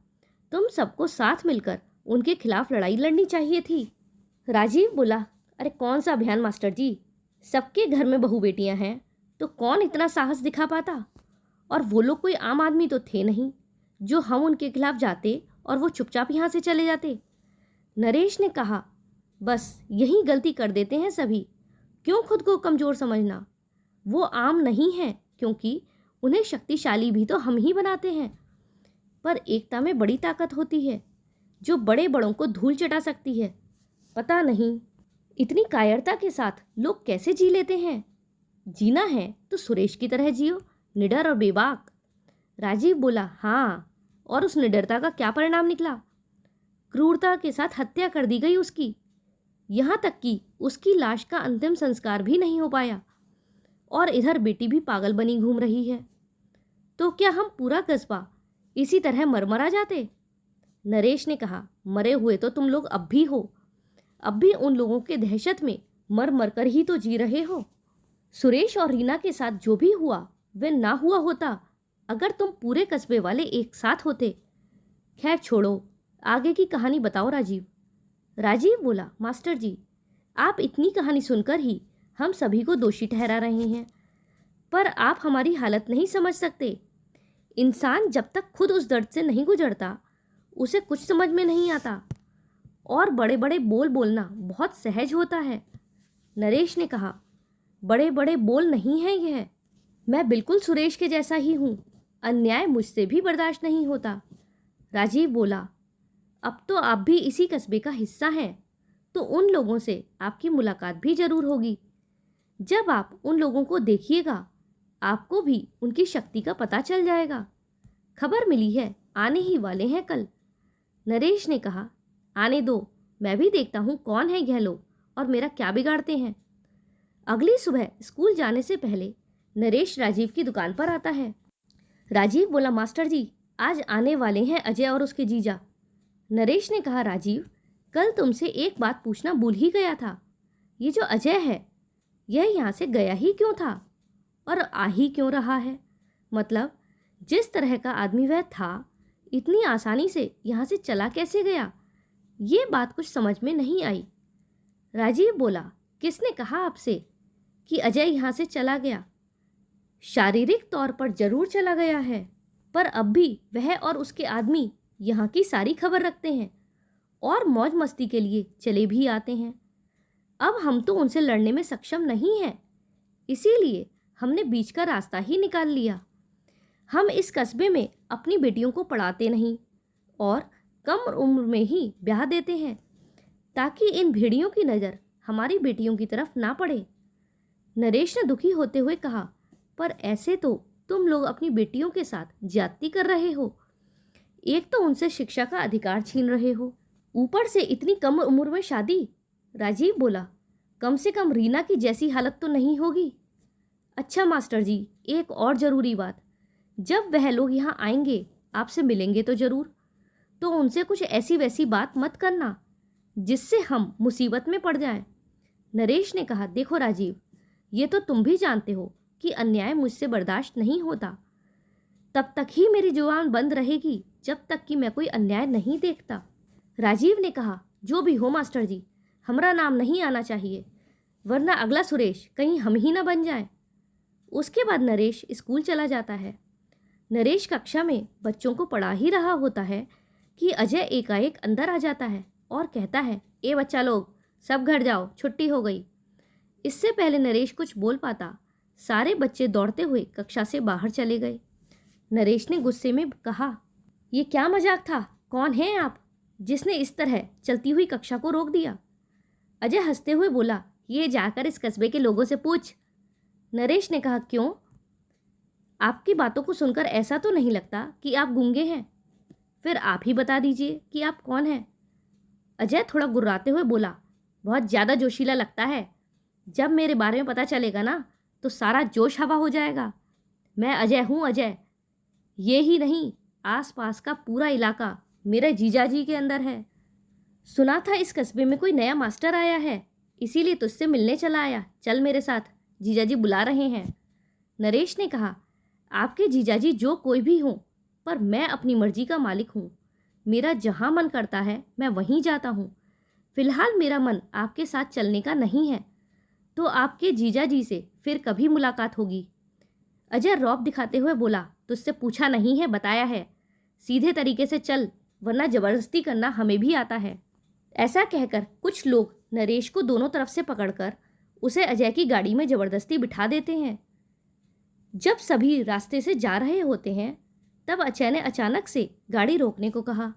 तुम सबको साथ मिलकर उनके खिलाफ लड़ाई लड़नी चाहिए थी। राजीव बोला, अरे कौन सा अभियान मास्टर जी, सबके घर में बहू बेटियां हैं तो कौन इतना साहस दिखा पाता? और वो लोग कोई आम आदमी तो थे नहीं जो हम उनके खिलाफ जाते और वो चुपचाप यहाँ से चले जाते। नरेश ने कहा, बस यही गलती कर देते हैं सभी। क्यों खुद को कमज़ोर समझना? वो आम नहीं है, क्योंकि उन्हें शक्तिशाली भी तो हम ही बनाते हैं। पर एकता में बड़ी ताकत होती है जो बड़े बड़ों को धूल चटा सकती है। पता नहीं इतनी कायरता के साथ लोग कैसे जी लेते हैं। जीना है तो सुरेश की तरह जियो, निडर और बेबाक। राजीव बोला, हाँ, और उस निडरता का क्या परिणाम निकला? क्रूरता के साथ हत्या कर दी गई उसकी। यहाँ तक कि उसकी लाश का अंतिम संस्कार भी नहीं हो पाया। और इधर बेटी भी पागल बनी घूम रही है। तो क्या हम पूरा कस्बा इसी तरह मरमरा जाते? नरेश ने कहा, मरे हुए तो तुम लोग अब भी हो। अब भी उन लोगों के दहशत में मर मर कर ही तो जी रहे हो। सुरेश और रीना के साथ जो भी हुआ वह ना हुआ होता अगर तुम पूरे कस्बे वाले एक साथ होते। खैर छोड़ो, आगे की कहानी बताओ राजीव। राजीव बोला, मास्टर जी, आप इतनी कहानी सुनकर ही हम सभी को दोषी ठहरा रहे हैं, पर आप हमारी हालत नहीं समझ सकते। इंसान जब तक खुद उस दर्द से नहीं गुजरता उसे कुछ समझ में नहीं आता। और बड़े बड़े बोल बोलना बहुत सहज होता है। नरेश ने कहा, बड़े बड़े बोल नहीं है यह। मैं बिल्कुल सुरेश के जैसा ही हूँ। अन्याय मुझसे भी बर्दाश्त नहीं होता। राजीव बोला, अब तो आप भी इसी कस्बे का हिस्सा हैं, तो उन लोगों से आपकी मुलाकात भी जरूर होगी। जब आप उन लोगों को देखिएगा आपको भी उनकी शक्ति का पता चल जाएगा। खबर मिली है आने ही वाले हैं कल। नरेश ने कहा, आने दो, मैं भी देखता हूँ कौन है यह लोग और मेरा क्या बिगाड़ते हैं। अगली सुबह स्कूल जाने से पहले नरेश राजीव की दुकान पर आता है। राजीव बोला, मास्टर जी, आज आने वाले हैं अजय और उसके जीजा। नरेश ने कहा, राजीव, कल तुमसे एक बात पूछना भूल ही गया था। ये जो अजय है यह यहाँ से गया ही क्यों था और आ ही क्यों रहा है? मतलब जिस तरह का आदमी वह था, इतनी आसानी से यहाँ से चला कैसे गया? ये बात कुछ समझ में नहीं आई। राजीव बोला, किसने कहा आपसे कि अजय यहाँ से चला गया? शारीरिक तौर पर जरूर चला गया है, पर अब भी वह और उसके आदमी यहाँ की सारी खबर रखते हैं और मौज मस्ती के लिए चले भी आते हैं। अब हम तो उनसे लड़ने में सक्षम नहीं हैं, इसीलिए हमने बीच का रास्ता ही निकाल लिया। हम इस कस्बे में अपनी बेटियों को पढ़ाते नहीं और कम उम्र में ही ब्याह देते हैं, ताकि इन भेड़ियों की नज़र हमारी बेटियों की तरफ ना पड़े। नरेश ने दुखी होते हुए कहा, पर ऐसे तो तुम लोग अपनी बेटियों के साथ ज्यादती कर रहे हो। एक तो उनसे शिक्षा का अधिकार छीन रहे हो, ऊपर से इतनी कम उम्र में शादी। राजीव बोला, कम से कम रीना की जैसी हालत तो नहीं होगी। अच्छा मास्टर जी, एक और ज़रूरी बात, जब वह लोग यहाँ आएंगे आपसे मिलेंगे तो ज़रूर, तो उनसे कुछ ऐसी वैसी बात मत करना जिससे हम मुसीबत में पड़ जाएं। नरेश ने कहा, देखो राजीव, ये तो तुम भी जानते हो कि अन्याय मुझसे बर्दाश्त नहीं होता। तब तक ही मेरी जुबान बंद रहेगी जब तक कि मैं कोई अन्याय नहीं देखता। राजीव ने कहा, जो भी हो मास्टर जी, हमारा नाम नहीं आना चाहिए, वरना अगला सुरेश कहीं हम ही ना बन जाएं। उसके बाद नरेश स्कूल चला जाता है। नरेश कक्षा में बच्चों को पढ़ा ही रहा होता है कि अजय एकाएक अंदर आ जाता है और कहता है, ए बच्चा लोग, सब घर जाओ, छुट्टी हो गई। इससे पहले नरेश कुछ बोल पाता, सारे बच्चे दौड़ते हुए कक्षा से बाहर चले गए। नरेश ने गुस्से में कहा, ये क्या मजाक था? कौन हैं आप जिसने इस तरह चलती हुई कक्षा को रोक दिया? अजय हंसते हुए बोला, ये जाकर इस कस्बे के लोगों से पूछ। नरेश ने कहा, क्यों? आपकी बातों को सुनकर ऐसा तो नहीं लगता कि आप गूंगे हैं। फिर आप ही बता दीजिए कि आप कौन हैं। अजय थोड़ा गुर्राते हुए बोला, बहुत ज़्यादा जोशीला लगता है। जब मेरे बारे में पता चलेगा ना तो सारा जोश हवा हो जाएगा। मैं अजय हूँ, अजय। ये ही नहीं, आसपास का पूरा इलाका मेरे जीजाजी के अंदर है। सुना था इस कस्बे में कोई नया मास्टर आया है, इसीलिए तुझसे मिलने चला आया। चल मेरे साथ, जीजाजी बुला रहे हैं। नरेश ने कहा, आपके जीजाजी जो कोई भी हों, पर मैं अपनी मर्जी का मालिक हूँ। मेरा जहाँ मन करता है मैं वहीं जाता हूँ। फिलहाल मेरा मन आपके साथ चलने का नहीं है, तो आपके जीजाजी से फिर कभी मुलाकात होगी। अजय रौब दिखाते हुए बोला, तुझसे पूछा नहीं है, बताया है। सीधे तरीके से चल, वरना जबरदस्ती करना हमें भी आता है। ऐसा कहकर कुछ लोग नरेश को दोनों तरफ से पकड़कर उसे अजय की गाड़ी में जबरदस्ती बिठा देते हैं। जब सभी रास्ते से जा रहे होते हैं, तब अजय ने अचानक से गाड़ी रोकने को कहा।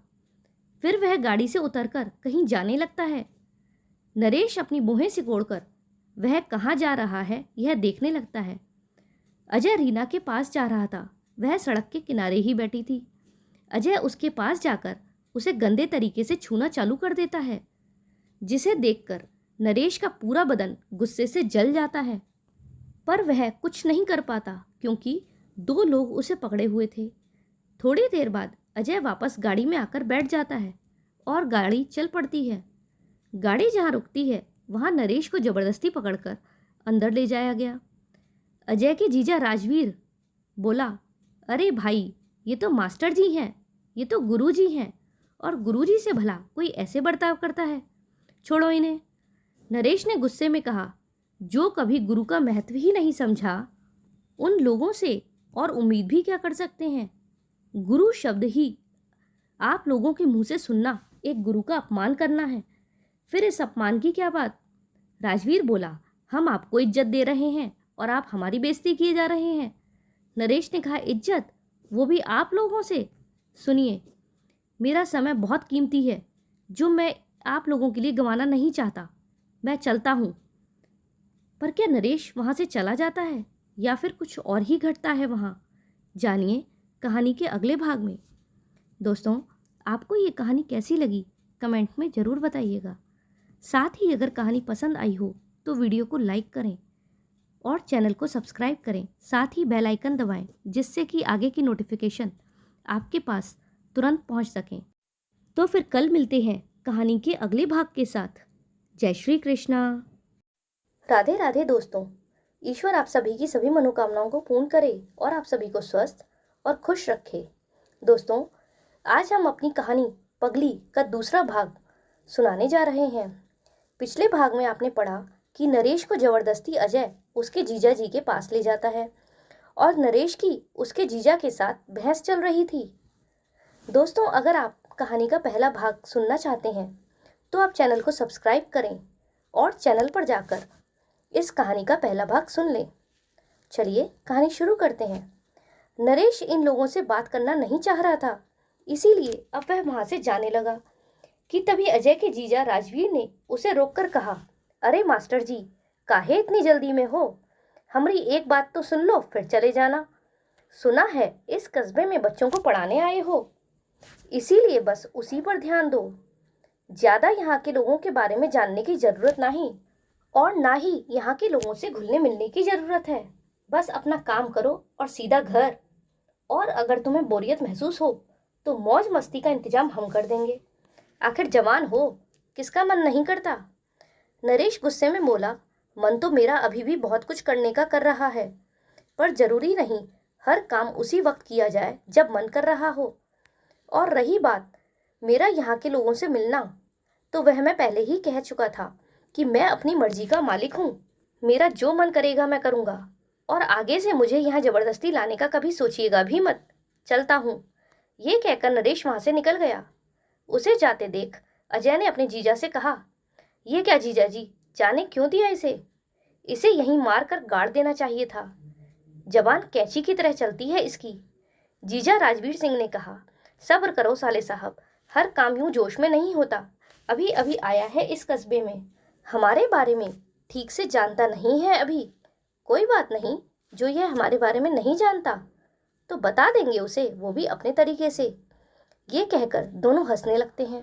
फिर वह गाड़ी से उतरकर कहीं जाने लगता है। नरेश अपनी भौहें सिकोड़कर वह कहाँ जा रहा है यह देखने लगता है। अजय रीना के पास जा रहा था। वह सड़क के किनारे ही बैठी थी। अजय उसके पास जाकर उसे गंदे तरीके से छूना चालू कर देता है, जिसे देखकर नरेश का पूरा बदन गुस्से से जल जाता है। पर वह कुछ नहीं कर पाता क्योंकि दो लोग उसे पकड़े हुए थे। थोड़ी देर बाद अजय वापस गाड़ी में आकर बैठ जाता है और गाड़ी चल पड़ती है। गाड़ी जहाँ रुकती है वहाँ नरेश को जबरदस्ती पकड़कर अंदर ले जाया गया। अजय के जीजा राजवीर बोला, अरे भाई, ये तो मास्टर जी हैं, ये तो गुरु जी हैं, और गुरु जी से भला कोई ऐसे बर्ताव करता है? छोड़ो इन्हें। नरेश ने गुस्से में कहा, जो कभी गुरु का महत्व ही नहीं समझा, उन लोगों से और उम्मीद भी क्या कर सकते हैं? गुरु शब्द ही आप लोगों के मुंह से सुनना एक गुरु का अपमान करना है। फिर इस अपमान की क्या बात? राजवीर बोला, हम आपको इज्जत दे रहे हैं और आप हमारी बेइज्जती किए जा रहे हैं। नरेश ने कहा, इज्जत? वो भी आप लोगों से? सुनिए, मेरा समय बहुत कीमती है जो मैं आप लोगों के लिए गंवाना नहीं चाहता। मैं चलता हूँ। पर क्या नरेश वहाँ से चला जाता है या फिर कुछ और ही घटता है वहाँ? जानिए कहानी के अगले भाग में। दोस्तों, आपको ये कहानी कैसी लगी कमेंट में ज़रूर बताइएगा। साथ ही अगर कहानी पसंद आई हो तो वीडियो को लाइक करें और चैनल को सब्सक्राइब करें। साथ ही बेल आइकन दबाएं, जिससे कि आगे की नोटिफिकेशन आपके पास तुरंत पहुंच सकें। तो फिर कल मिलते हैं कहानी के अगले भाग के साथ। जय श्री कृष्णा। राधे राधे दोस्तों, ईश्वर आप सभी की सभी मनोकामनाओं को पूर्ण करे और आप सभी को स्वस्थ और खुश रखे। दोस्तों, आज हम अपनी कहानी पगली का दूसरा भाग सुनाने जा रहे हैं। पिछले भाग में आपने पढ़ा कि नरेश को जबरदस्ती अजय उसके जीजा जी के पास ले जाता है और नरेश की उसके जीजा के साथ बहस चल रही थी। दोस्तों, अगर आप कहानी का पहला भाग सुनना चाहते हैं तो आप चैनल को सब्सक्राइब करें और चैनल पर जाकर इस कहानी का पहला भाग सुन लें। चलिए कहानी शुरू करते हैं। नरेश इन लोगों से बात करना नहीं चाह रहा था, इसीलिए अब वह वहां से जाने लगा कि तभी अजय के जीजा राजवीर ने उसे रोककर कहा, अरे मास्टर जी, काहे इतनी जल्दी में हो? हमारी एक बात तो सुन लो, फिर चले जाना। सुना है इस कस्बे में बच्चों को पढ़ाने आए हो, इसीलिए बस उसी पर ध्यान दो। ज्यादा यहाँ के लोगों के बारे में जानने की जरूरत नहीं और ना ही यहाँ के लोगों से घुलने मिलने की जरूरत है। बस अपना काम करो और सीधा घर। और अगर तुम्हें बोरियत महसूस हो तो मौज मस्ती का इंतजाम हम कर देंगे। आखिर जवान हो, किसका मन नहीं करता? नरेश गुस्से में बोला, मन तो मेरा अभी भी बहुत कुछ करने का कर रहा है, पर जरूरी नहीं हर काम उसी वक्त किया जाए जब मन कर रहा हो। और रही बात मेरा यहाँ के लोगों से मिलना, तो वह मैं पहले ही कह चुका था कि मैं अपनी मर्जी का मालिक हूँ। मेरा जो मन करेगा मैं करूँगा और आगे से मुझे यहाँ जबरदस्ती लाने का कभी सोचिएगा भी मत। चलता हूँ। ये कहकर नरेश वहां से निकल गया। उसे जाते देख अजय ने अपने जीजा से कहा, ये क्या जीजा जी, जाने क्यों दिया इसे? इसे यहीं मार कर गाड़ देना चाहिए था। जबान कैंची की तरह चलती है इसकी। जीजा राजवीर सिंह ने कहा, सब्र करो साले साहब, हर काम यूं जोश में नहीं होता। अभी अभी आया है इस कस्बे में, हमारे बारे में ठीक से जानता नहीं है अभी। कोई बात नहीं, जो यह हमारे बारे में नहीं जानता तो बता देंगे उसे, वो भी अपने तरीके से। ये कहकर दोनों हंसने लगते हैं।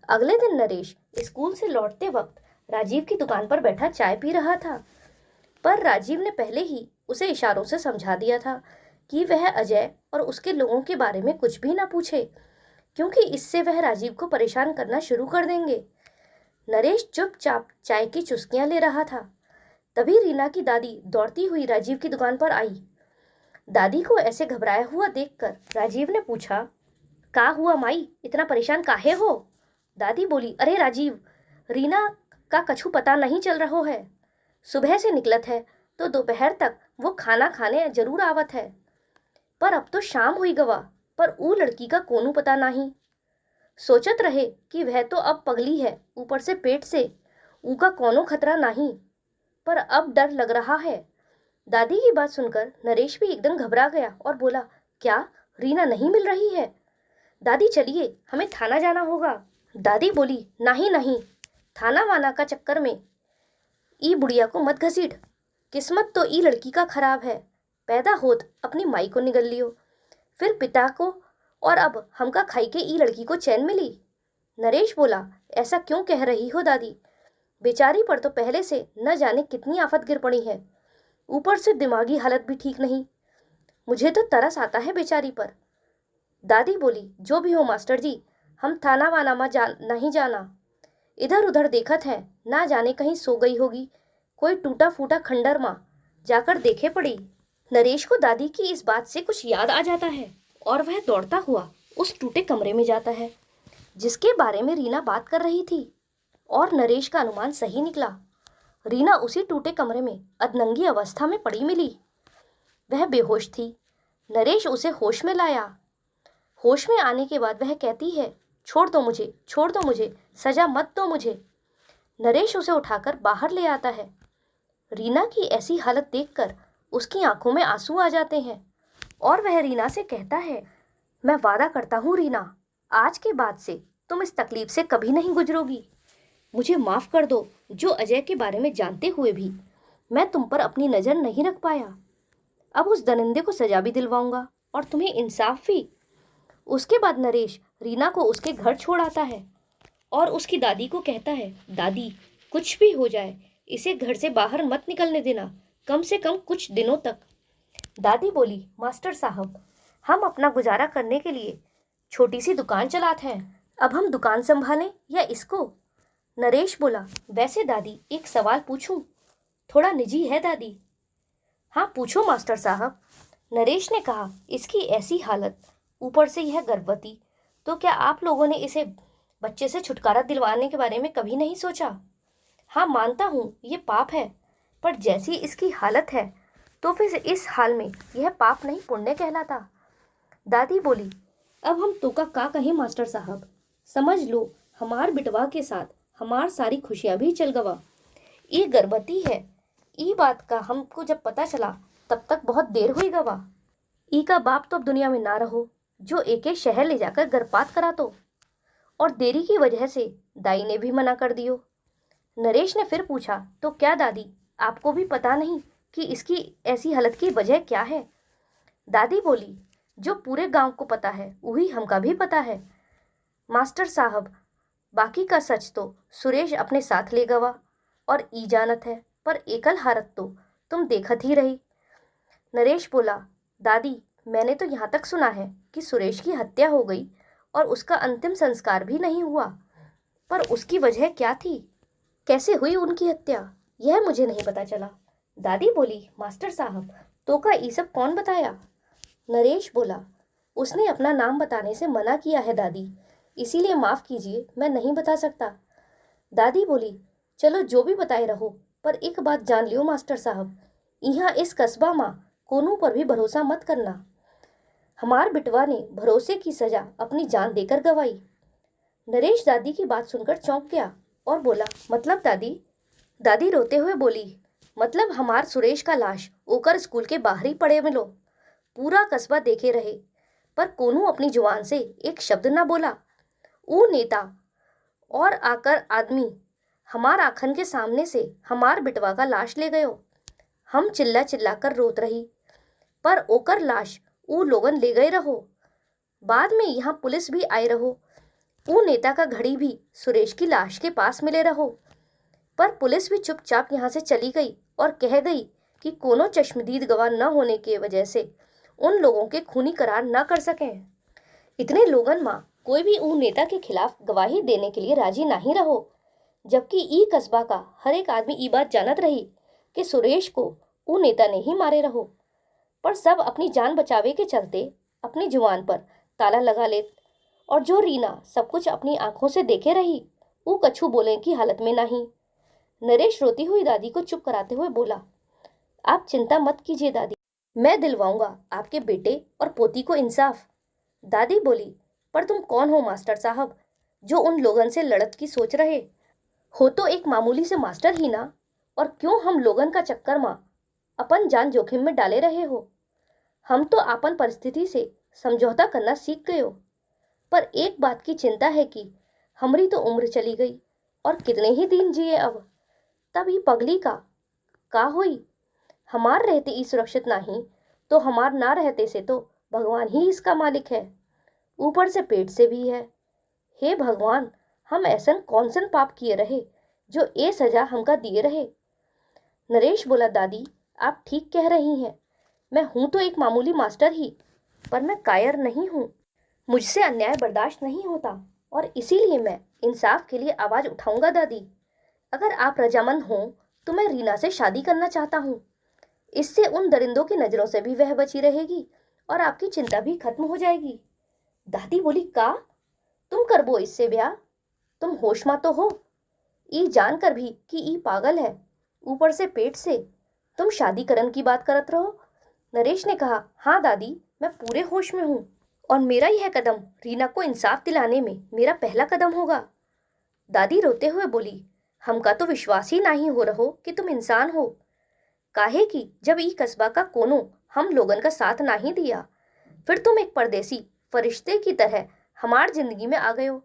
अगले दिन नरेश स्कूल से लौटते वक्त राजीव की दुकान पर बैठा चाय पी रहा था, पर राजीव ने पहले ही उसे इशारों से समझा दिया था कि वह अजय और उसके लोगों के बारे में कुछ भी ना पूछे, क्योंकि इससे वह राजीव को परेशान करना शुरू कर देंगे। नरेश चुपचाप चाय की चुस्कियां ले रहा था। तभी रीना की दादी दौड़ती हुई राजीव की दुकान पर आई। दादी को ऐसे घबराया हुआ देखकर राजीव ने पूछा, का हुआ माई, इतना परेशान काहे हो? दादी बोली, अरे राजीव, रीना का कछु पता नहीं चल रहा है। सुबह से निकलत है तो दोपहर तक वो खाना खाने जरूर आवत है, पर अब तो शाम हुई गवा, पर ऊ लड़की का कोनू पता नहीं। सोचत रहे कि वह तो अब पगली है, ऊपर से पेट से ऊ का कोनो खतरा नहीं, पर अब डर लग रहा है। दादी की बात सुनकर नरेश भी एकदम घबरा गया और बोला, क्या रीना नहीं मिल रही है? दादी चलिए, हमें थाना जाना होगा। दादी बोली, नहीं नहीं, थाना वाना का चक्कर में ई बुढ़िया को मत घसीट। किस्मत तो ई लड़की का खराब है, पैदा होत अपनी माई को निगल लियो, फिर पिता को, और अब हमका खाई के ई लड़की को चैन मिली। नरेश बोला, ऐसा क्यों कह रही हो दादी? बेचारी पर तो पहले से न जाने कितनी आफत गिर पड़ी है, ऊपर से दिमागी हालत भी ठीक नहीं। मुझे तो तरस आता है बेचारी पर। दादी बोली, जो भी हो मास्टर जी, हम थाना वाना में नहीं जाना। इधर उधर देखत है, ना जाने कहीं सो गई होगी, कोई टूटा फूटा खंडर माँ, जाकर देखे पड़ी। नरेश को दादी की इस बात से कुछ याद आ जाता है और वह दौड़ता हुआ उस टूटे कमरे में जाता है जिसके बारे में रीना बात कर रही थी। और नरेश का अनुमान सही निकला। रीना उसी टूटे कमरे में अधनंगी अवस्था में पड़ी मिली। वह बेहोश थी। नरेश उसे होश में लाया। होश में आने के बाद वह कहती है, छोड़ दो मुझे, छोड़ दो मुझे, सजा मत दो मुझे। नरेश उसे उठाकर बाहर ले आता है। रीना की ऐसी हालत देखकर उसकी आंखों में आंसू आ जाते हैं और वह रीना से कहता है, मैं वादा करता हूँ रीना, आज के बाद से तुम इस तकलीफ से कभी नहीं गुजरोगी। मुझे माफ कर दो, जो अजय के बारे में जानते हुए भी मैं तुम पर अपनी नजर नहीं रख पाया। अब उस दरिंदे को सजा भी दिलवाऊंगा और तुम्हें इंसाफ भी। उसके बाद नरेश रीना को उसके घर छोड़ आता है और उसकी दादी को कहता है, दादी, कुछ भी हो जाए इसे घर से बाहर मत निकलने देना, कम से कम कुछ दिनों तक। दादी बोली, मास्टर साहब, हम अपना गुजारा करने के लिए छोटी सी दुकान चलाते हैं, अब हम दुकान संभालें या इसको? नरेश बोला, वैसे दादी एक सवाल पूछूं? थोड़ा निजी है दादी। हाँ पूछो मास्टर साहब। नरेश ने कहा, इसकी ऐसी हालत, ऊपर से यह गर्भवती, तो क्या आप लोगों ने इसे बच्चे से छुटकारा दिलवाने के बारे में कभी नहीं सोचा? हाँ मानता हूँ ये पाप है, पर जैसी इसकी हालत है तो फिर इस हाल में यह पाप नहीं पुण्य कहलाता। दादी बोली, अब हम तो का कहें मास्टर साहब, समझ लो हमार बिटवा के साथ हमार सारी खुशियां भी चल गवा। ये गर्भवती है, ई बात का हमको जब पता चला तब तक बहुत देर हुई गवा। ई का बाप तो अब दुनिया में ना रहो, जो एक एक शहर ले जाकर गर्भपात करा तो, और देरी की वजह से दाई ने भी मना कर दियो। नरेश ने फिर पूछा, तो क्या दादी आपको भी पता नहीं कि इसकी ऐसी हालत की वजह क्या है? दादी बोली, जो पूरे गांव को पता है वही हमका भी पता है मास्टर साहब। बाकी का सच तो सुरेश अपने साथ ले गवा और ई जानत है, पर एकल हारत तो तुम देखत ही रही। नरेश बोला, दादी मैंने तो यहाँ तक सुना है कि सुरेश की हत्या हो गई और उसका अंतिम संस्कार भी नहीं हुआ, पर उसकी वजह क्या थी, कैसे हुई उनकी हत्या, यह मुझे नहीं पता चला। दादी बोली, मास्टर साहब तो का ये सब कौन बताया? नरेश बोला, उसने अपना नाम बताने से मना किया है दादी, इसीलिए माफ कीजिए मैं नहीं बता सकता। दादी बोली, चलो जो भी बताए रहो, पर एक बात जान लियो मास्टर साहब, यहाँ इस कस्बा माँ कोनो पर भी भरोसा मत करना। हमार बिटवा ने भरोसे की सजा अपनी जान देकर गवाई। नरेश दादी की बात सुनकर चौंक गया और बोला, मतलब दादी? दादी रोते हुए बोली, मतलब हमार सुरेश का लाश ओकर स्कूल के बाहर ही पड़े मिलो। पूरा कस्बा देखे रहे, पर कोनो अपनी जुबान से एक शब्द ना बोला। वो नेता और आकर आदमी हमार आखन के सामने से हमार बिटवा का लाश ले गयो। हम चिल्ला चिल्ला कर रोत रही, पर ओकर लाश वो लोगन ले गए रहो। बाद में यहाँ पुलिस भी आए रहो। वो नेता का घड़ी भी सुरेश की लाश के पास मिले रहो, पर पुलिस भी चुपचाप यहाँ से चली गई और कह गई कि कोनो चश्मदीद गवाह न होने की वजह से उन लोगों के खूनी करार न कर सकें। इतने लोगन माँ कोई भी ऊ नेता के खिलाफ गवाही देने के लिए राजी नहीं रहो, जबकि ई कस्बा का हर एक आदमी ई बात जानत रही कि सुरेश को ऊ नेता ने ही मारे रहो, पर सब अपनी जान बचावे के चलते अपनी जुबान पर ताला लगा ले, और जो रीना सब कुछ अपनी आंखों से देखे रही वो कछु बोले की हालत में नहीं। नरेश रोती हुई दादी को चुप कराते हुए बोला, आप चिंता मत कीजिए दादी, मैं दिलवाऊंगा आपके बेटे और पोती को इंसाफ। दादी बोली, पर तुम कौन हो मास्टर साहब, जो उन लोगन से लड़त की सोच रहे हो? तो एक मामूली से मास्टर ही ना, और क्यों हम लोगन का चक्कर माँ अपन जान जोखिम में डाले रहे हो? हम तो अपन परिस्थिति से समझौता करना सीख गए हो, पर एक बात की चिंता है कि हमारी तो उम्र चली गई और कितने ही दिन जिए अब। तब ये पगली का हुई, हमार रहते ही सुरक्षित नहीं, तो हमार ना रहते से तो भगवान ही इसका मालिक है, ऊपर से पेट से भी है। हे भगवान, हम ऐसा कौन सन पाप किए रहे जो ये सजा हमका दिए रहे? नरेश बोला, दादी आप ठीक कह रही हैं, मैं हूं तो एक मामूली मास्टर ही, पर मैं कायर नहीं हूँ। मुझसे अन्याय बर्दाश्त नहीं होता और इसीलिए मैं इंसाफ के लिए आवाज उठाऊंगा। दादी, अगर आप रजामंद हो तो मैं रीना से शादी करना चाहता हूँ, इससे उन दरिंदों की नजरों से भी वह बची रहेगी और आपकी चिंता भी खत्म हो जाएगी। दादी बोली, का तुम करबो इससे ब्याह? तुम होश में तो हो? ई जानकर भी कि ई पागल है, ऊपर से पेट से तुम शादी करन की बात करत रहो। नरेश ने कहा, हाँ दादी मैं पूरे होश में हूँ, और मेरा यह कदम रीना को इंसाफ दिलाने में मेरा पहला कदम होगा। दादी रोते हुए बोली, हमका तो विश्वास ही नहीं हो रहो कि तुम इंसान हो। काहे कि जब ई कस्बा का कोनो हम लोगन का साथ नहीं दिया, फिर तुम एक परदेसी फरिश्ते की तरह हमार जिंदगी में आ गए हो।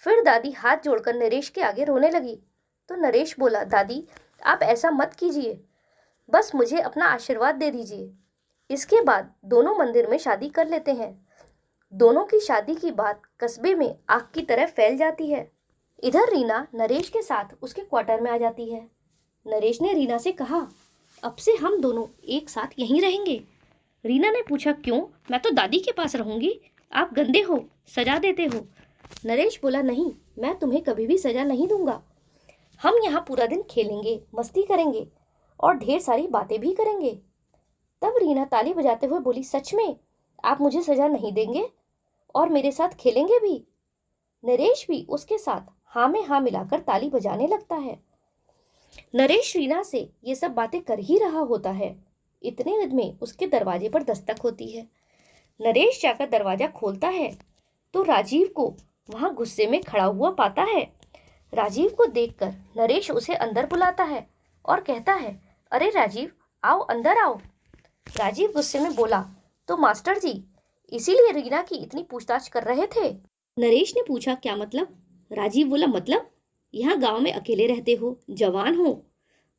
फिर दादी हाथ जोड़कर नरेश के आगे रोने लगी, तो नरेश बोला, दादी आप ऐसा मत कीजिए, बस मुझे अपना आशीर्वाद दे दीजिए, इसके बाद दोनों मंदिर में शादी कर लेते हैं। दोनों की शादी की बात कस्बे में आग की तरह फैल जाती है। इधर रीना नरेश के साथ उसके क्वार्टर में आ जाती है। नरेश ने रीना से कहा, अब से हम दोनों एक साथ यहीं रहेंगे। रीना ने पूछा, क्यों? मैं तो दादी के पास रहूंगी, आप गंदे हो, सजा देते हो। नरेश बोला, नहीं, मैं तुम्हें कभी भी सजा नहीं दूंगा। हम यहाँ पूरा दिन खेलेंगे, मस्ती करेंगे और ढेर सारी बातें भी करेंगे। तब रीना ताली बजाते हुए बोली, सच में आप मुझे सजा नहीं देंगे और मेरे साथ खेलेंगे भी? नरेश भी उसके साथ हाँ में हाँ मिलाकर ताली बजाने लगता है। नरेश रीना से ये सब बातें कर ही रहा होता है इतने में उसके दरवाजे पर दस्तक होती है। नरेश जाकर दरवाजा खोलता है तो राजीव को वहां गुस्से में खड़ा हुआ पाता है। राजीव को देखकर नरेश उसे अंदर बुलाता है और कहता है, अरे राजीव, आओ अंदर आओ। राजीव गुस्से में बोला, तो मास्टर जी, इसीलिए रीना की इतनी पूछताछ कर रहे थे? नरेश ने पूछा, क्या मतलब? राजीव बोला, मतलब यहाँ गांव में अकेले रहते हो, जवान हो,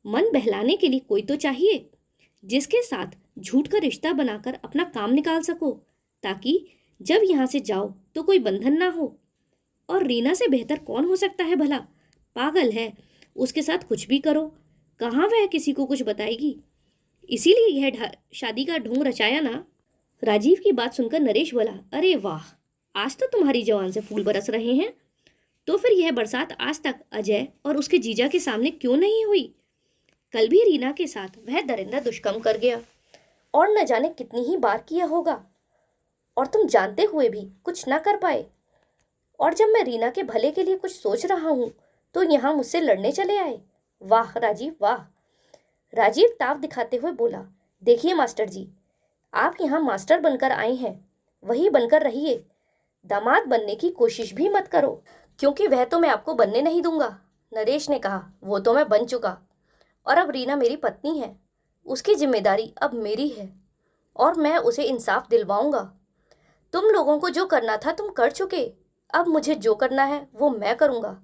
मन बहलाने के लिए कोई तो चाहिए जिसके साथ झूठ का रिश्ता बनाकर अपना काम निकाल सको, ताकि जब यहाँ से जाओ तो कोई बंधन ना हो। और रीना से बेहतर कौन हो सकता है भला? पागल है, उसके साथ कुछ भी करो, कहाँ वह किसी को कुछ बताएगी। इसीलिए यह शादी का ढोंग रचाया ना। राजीव की बात सुनकर नरेश बोला, अरे वाह, आज तो तुम्हारी जवान से फूल बरस रहे हैं। तो फिर यह बरसात आज तक अजय और उसके जीजा के सामने क्यों नहीं हुई? कल भी रीना के साथ वह दरिंदा दुष्कर्म कर गया और न जाने कितनी ही बार किया होगा, और तुम जानते हुए भी कुछ न कर पाए। और जब मैं रीना के भले के लिए कुछ सोच रहा हूँ तो यहाँ मुझसे लड़ने चले आए। वाह राजीव, वाह। राजीव ताव दिखाते हुए बोला, देखिए मास्टर जी, आप यहाँ मास्टर बनकर आए हैं, वही बनकर रहिए। दामाद बनने की कोशिश भी मत करो, क्योंकि वह तो मैं आपको बनने नहीं दूंगा। नरेश ने कहा, वो तो मैं बन चुका, और अब रीना मेरी पत्नी है, उसकी जिम्मेदारी अब मेरी है और मैं उसे इंसाफ दिलवाऊंगा। तुम लोगों को जो करना था तुम कर चुके, अब मुझे जो करना है वो मैं करूंगा।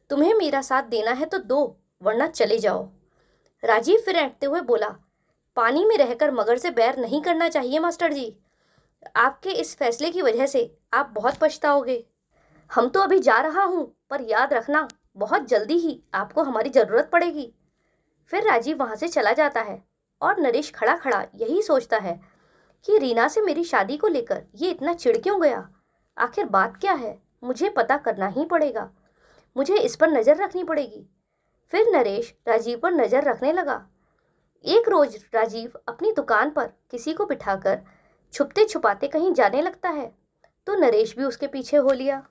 तुम्हें मेरा साथ देना है तो दो, वरना चले जाओ। राजीव फिर ऐंठते हुए बोला, पानी में रहकर मगर से बैर नहीं करना चाहिए मास्टर जी। आपके इस फैसले की वजह से आप बहुत पछताओगे। हम तो अभी जा रहा हूँ, पर याद रखना, बहुत जल्दी ही आपको हमारी ज़रूरत पड़ेगी। फिर राजीव वहाँ से चला जाता है और नरेश खड़ा खड़ा यही सोचता है कि रीना से मेरी शादी को लेकर ये इतना चिढ़ क्यों गया। आखिर बात क्या है, मुझे पता करना ही पड़ेगा, मुझे इस पर नज़र रखनी पड़ेगी। फिर नरेश राजीव पर नज़र रखने लगा। एक रोज राजीव अपनी दुकान पर किसी को बिठाकर छुपते छुपाते कहीं जाने लगता है, तो नरेश भी उसके पीछे हो लिया।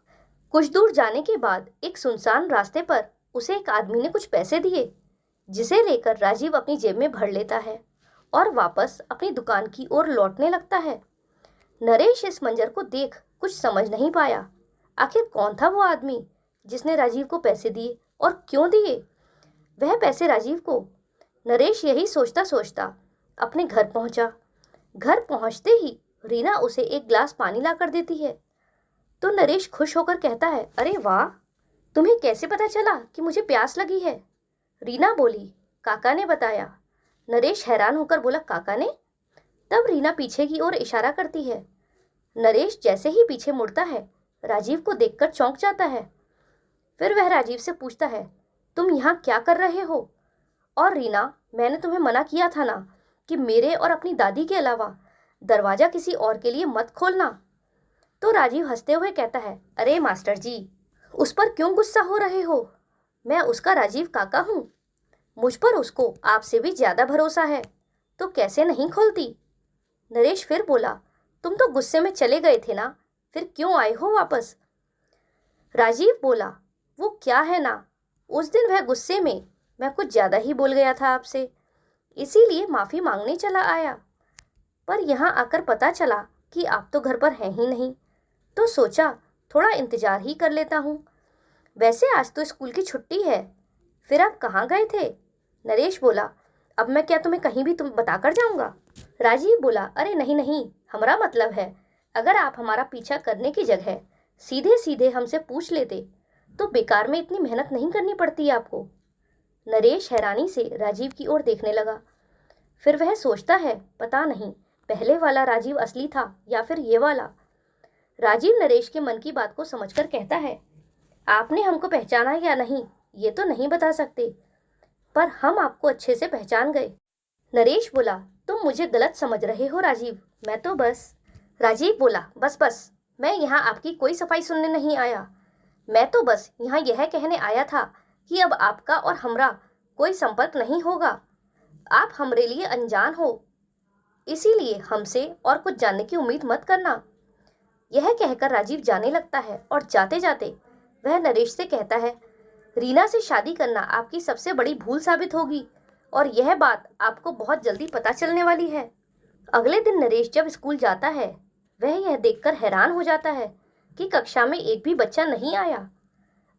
कुछ दूर जाने के बाद एक सुनसान रास्ते पर उसे एक आदमी ने कुछ पैसे दिए, जिसे लेकर राजीव अपनी जेब में भर लेता है और वापस अपनी दुकान की ओर लौटने लगता है। नरेश इस मंजर को देख कुछ समझ नहीं पाया। आखिर कौन था वो आदमी जिसने राजीव को पैसे दिए और क्यों दिए वह पैसे राजीव को? नरेश यही सोचता सोचता अपने घर पहुंचा। घर पहुंचते ही रीना उसे एक गिलास पानी लाकर देती है, तो नरेश खुश होकर कहता है, अरे वाह, तुम्हें कैसे पता चला कि मुझे प्यास लगी है? रीना बोली, काका ने बताया। नरेश हैरान होकर बोला, काका ने? तब रीना पीछे की ओर इशारा करती है। नरेश जैसे ही पीछे मुड़ता है, राजीव को देखकर चौंक जाता है। फिर वह राजीव से पूछता है, तुम यहाँ क्या कर रहे हो? और रीना, मैंने तुम्हें मना किया था ना कि मेरे और अपनी दादी के अलावा दरवाजा किसी और के लिए मत खोलना। तो राजीव हंसते हुए कहता है, अरे मास्टर जी, उस पर क्यों गुस्सा हो रहे हो? मैं उसका राजीव काका हूँ, मुझ पर उसको आपसे भी ज्यादा भरोसा है, तो कैसे नहीं खोलती। नरेश फिर बोला, तुम तो गुस्से में चले गए थे ना, फिर क्यों आए हो वापस? राजीव बोला, वो क्या है ना, उस दिन वह गुस्से में मैं कुछ ज्यादा ही बोल गया था आपसे, इसीलिए माफी मांगने चला आया। पर यहाँ आकर पता चला कि आप तो घर पर हैं ही नहीं, तो सोचा थोड़ा इंतजार ही कर लेता हूँ। वैसे आज तो स्कूल की छुट्टी है। फिर आप कहाँ गए थे? नरेश बोला, अब मैं क्या तुम्हें कहीं भी तुम बताकर जाऊंगा? राजीव बोला, अरे नहीं नहीं, हमारा मतलब है, अगर आप हमारा पीछा करने की जगह सीधे सीधे हमसे पूछ लेते तो बेकार में इतनी मेहनत नहीं करनी पड़ती आपको। नरेश हैरानी से राजीव की ओर देखने लगा। फिर वह सोचता है, पता नहीं पहले वाला राजीव असली था या फिर ये वाला। राजीव नरेश के मन की बात को समझकर कहता है, आपने हमको पहचाना या नहीं ये तो नहीं बता सकते, पर हम आपको अच्छे से पहचान गए। नरेश बोला, तुम मुझे गलत समझ रहे हो राजीव, मैं तो बस। राजीव बोला, बस बस, मैं यहाँ आपकी कोई सफाई सुनने नहीं आया, मैं तो बस यहाँ यह कहने आया था कि अब आपका और हमरा कोई संपर्क नहीं होगा। आप हमरे लिए अनजान हो, इसीलिए हमसे और कुछ जानने की उम्मीद मत करना। यह कहकर राजीव जाने लगता है और जाते जाते वह नरेश से कहता है, रीना से शादी करना आपकी सबसे बड़ी भूल साबित होगी और यह बात आपको बहुत जल्दी पता चलने वाली है। अगले दिन नरेश जब स्कूल जाता है, वह यह देखकर हैरान हो जाता है कि कक्षा में एक भी बच्चा नहीं आया।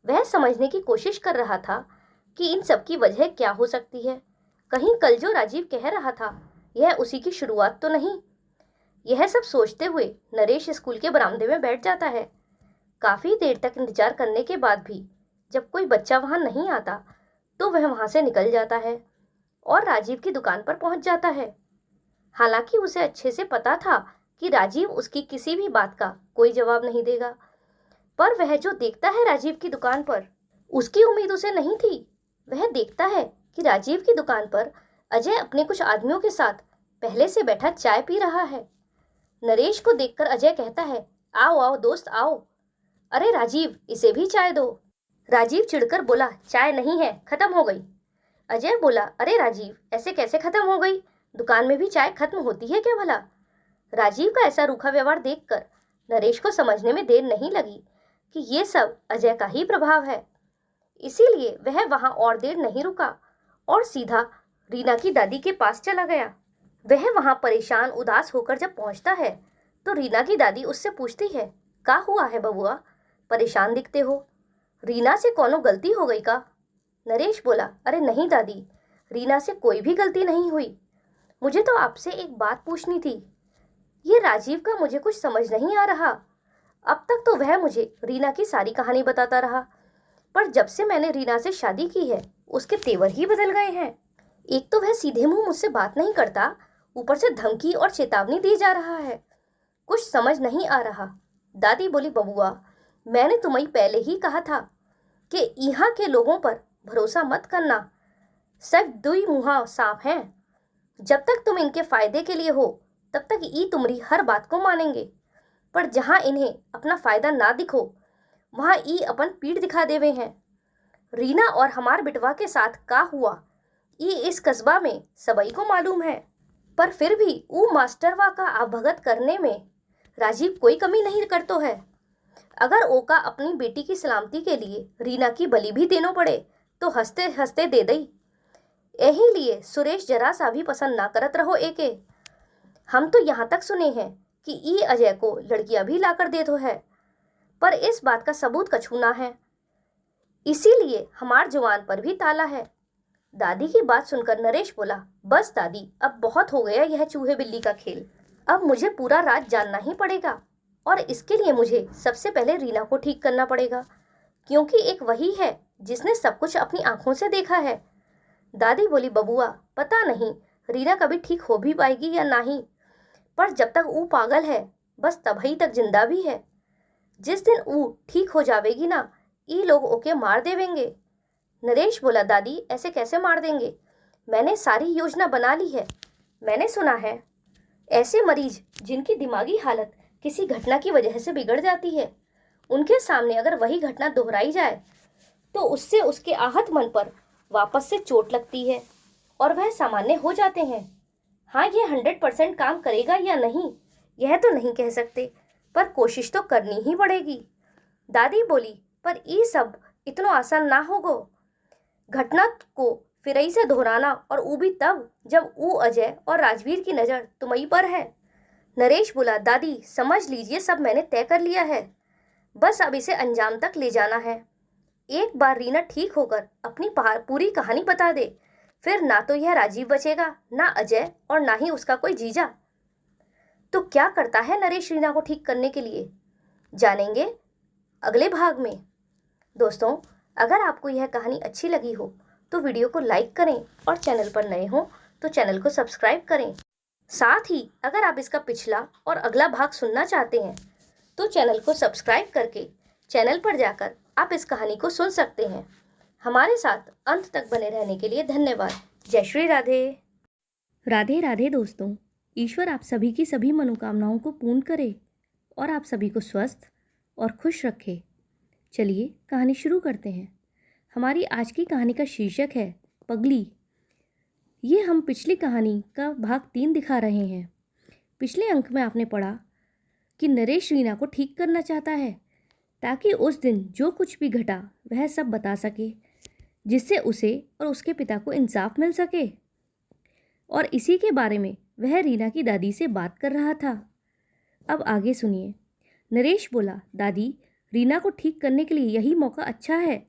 वह समझने की कोशिश कर रहा था कि इन सब की वजह क्या हो सकती है। कहीं कल जो राजीव कह रहा था, यह उसी की शुरुआत तो नहीं। यह सब सोचते हुए नरेश स्कूल के बरामदे में बैठ जाता है। काफी देर तक इंतजार करने के बाद भी जब कोई बच्चा वहां नहीं आता, तो वह वहां से निकल जाता है और राजीव की दुकान पर पहुंच जाता है। हालांकि उसे अच्छे से पता था कि राजीव उसकी किसी भी बात का कोई जवाब नहीं देगा, पर वह जो देखता है राजीव की दुकान पर, उसकी उम्मीद उसे नहीं थी। वह देखता है कि राजीव की दुकान पर अजय अपने कुछ आदमियों के साथ पहले से बैठा चाय पी रहा है। नरेश को देखकर अजय कहता है, आओ आओ दोस्त आओ। अरे राजीव, इसे भी चाय दो। राजीव चिढ़कर बोला, चाय नहीं है, खत्म हो गई। अजय बोला, अरे राजीव, ऐसे कैसे खत्म हो गई? दुकान में भी चाय खत्म होती है क्या भला? राजीव का ऐसा रूखा व्यवहार देखकर नरेश को समझने में देर नहीं लगी कि ये सब अजय का ही प्रभाव है। इसीलिए वह वहां और देर नहीं रुका और सीधा रीना की दादी के पास चला गया। वह वहां परेशान उदास होकर जब पहुंचता है, तो रीना की दादी उससे पूछती है, क्या हुआ है बबुआ, परेशान दिखते हो? रीना से कोनो गलती हो गई का? नरेश बोला, अरे नहीं दादी, रीना से कोई भी गलती नहीं हुई। मुझे तो आपसे एक बात पूछनी थी। ये राजीव का मुझे कुछ समझ नहीं आ रहा। अब तक तो वह मुझे रीना की सारी कहानी बताता रहा, पर जब से मैंने रीना से शादी की है, उसके तेवर ही बदल गए हैं। एक तो वह सीधे मुंह मुझसे बात नहीं करता, ऊपर से धमकी और चेतावनी दी जा रहा है। कुछ समझ नहीं आ रहा। दादी बोली, बबुआ, मैंने तुम्हें पहले ही कहा था कि यहाँ के लोगों पर भरोसा मत करना, सब दुई मुहा सांप हैं। जब तक तुम इनके फायदे के लिए हो, तब तक ई तुम्हारी हर बात को मानेंगे, पर जहां इन्हें अपना फायदा ना दिखो, वहां ई अपन पीठ दिखा देवे हैं। रीना और हमार बिटवा के साथ का हुआ, ई इस कस्बा में सबई को मालूम है, पर फिर भी ऊ मास्टरवा का अवगत करने में राजीव कोई कमी नहीं करतो है। अगर ओका अपनी बेटी की सलामती के लिए रीना की बलि भी देनो पड़े, तो हंसते हंसते दे दई। यही लिए सुरेश जरा सा भी पसंद ना करत रहो एके। हम तो यहाँ तक सुने हैं कि ई अजय को लड़कियां भी लाकर दे दो है, पर इस बात का सबूत कछु ना है। इसीलिए हमार जुबान पर भी ताला है। दादी की बात सुनकर नरेश बोला, बस दादी, अब बहुत हो गया यह चूहे बिल्ली का खेल। अब मुझे पूरा राज जानना ही पड़ेगा, और इसके लिए मुझे सबसे पहले रीना को ठीक करना पड़ेगा, क्योंकि एक वही है जिसने सब कुछ अपनी आंखों से देखा है। दादी बोली, बबुआ, पता नहीं रीना कभी ठीक हो भी पाएगी या नहीं, पर जब तक ऊ पागल है, बस तभी तक जिंदा भी है। जिस दिन ऊ ठीक हो जावेगी ना, ई लोग ओके मार देवेंगे। नरेश बोला, दादी, ऐसे कैसे मार देंगे? मैंने सारी योजना बना ली है। मैंने सुना है ऐसे मरीज जिनकी दिमागी हालत किसी घटना की वजह से बिगड़ जाती है, उनके सामने अगर वही घटना दोहराई जाए, तो उससे उसके आहत मन पर वापस से चोट लगती है और वह सामान्य हो जाते हैं। हाँ, ये 100% काम करेगा या नहीं, यह तो नहीं कह सकते, पर कोशिश तो करनी ही पड़ेगी। दादी बोली, पर ये सब इतना आसान ना होगो। घटना को फिरई से दोहराना, और वो भी तब जब ऊ अजय और राजवीर की नज़र तुम्हीं पर है। नरेश बोला, दादी समझ लीजिए, सब मैंने तय कर लिया है, बस अब इसे अंजाम तक ले जाना है। एक बार रीना ठीक होकर अपनी पूरी कहानी बता दे, फिर ना तो यह राजीव बचेगा, ना अजय, और ना ही उसका कोई जीजा। तो क्या करता है नरेश रीना को ठीक करने के लिए, जानेंगे अगले भाग में। दोस्तों, अगर आपको यह कहानी अच्छी लगी हो तो वीडियो को लाइक करें, और चैनल पर नए हो तो चैनल को सब्सक्राइब करें। साथ ही अगर आप इसका पिछला और अगला भाग सुनना चाहते हैं, तो चैनल को सब्सक्राइब करके चैनल पर जाकर आप इस कहानी को सुन सकते हैं। हमारे साथ अंत तक बने रहने के लिए धन्यवाद। जय श्री राधे। राधे राधे दोस्तों, ईश्वर आप सभी की सभी मनोकामनाओं को पूर्ण करे और आप सभी को स्वस्थ और खुश रखे। चलिए कहानी शुरू करते हैं। हमारी आज की कहानी का शीर्षक है पगली। ये हम पिछली कहानी का भाग 3 दिखा रहे हैं। पिछले अंक में आपने पढ़ा कि नरेश रीना को ठीक करना चाहता है, ताकि उस दिन जो कुछ भी घटा वह सब बता सके। जिससे उसे और उसके पिता को इंसाफ मिल सके। और इसी के बारे में वह रीना की दादी से बात कर रहा था। अब आगे सुनिए। नरेश बोला, दादी, रीना को ठीक करने के लिए यही मौका अच्छा है।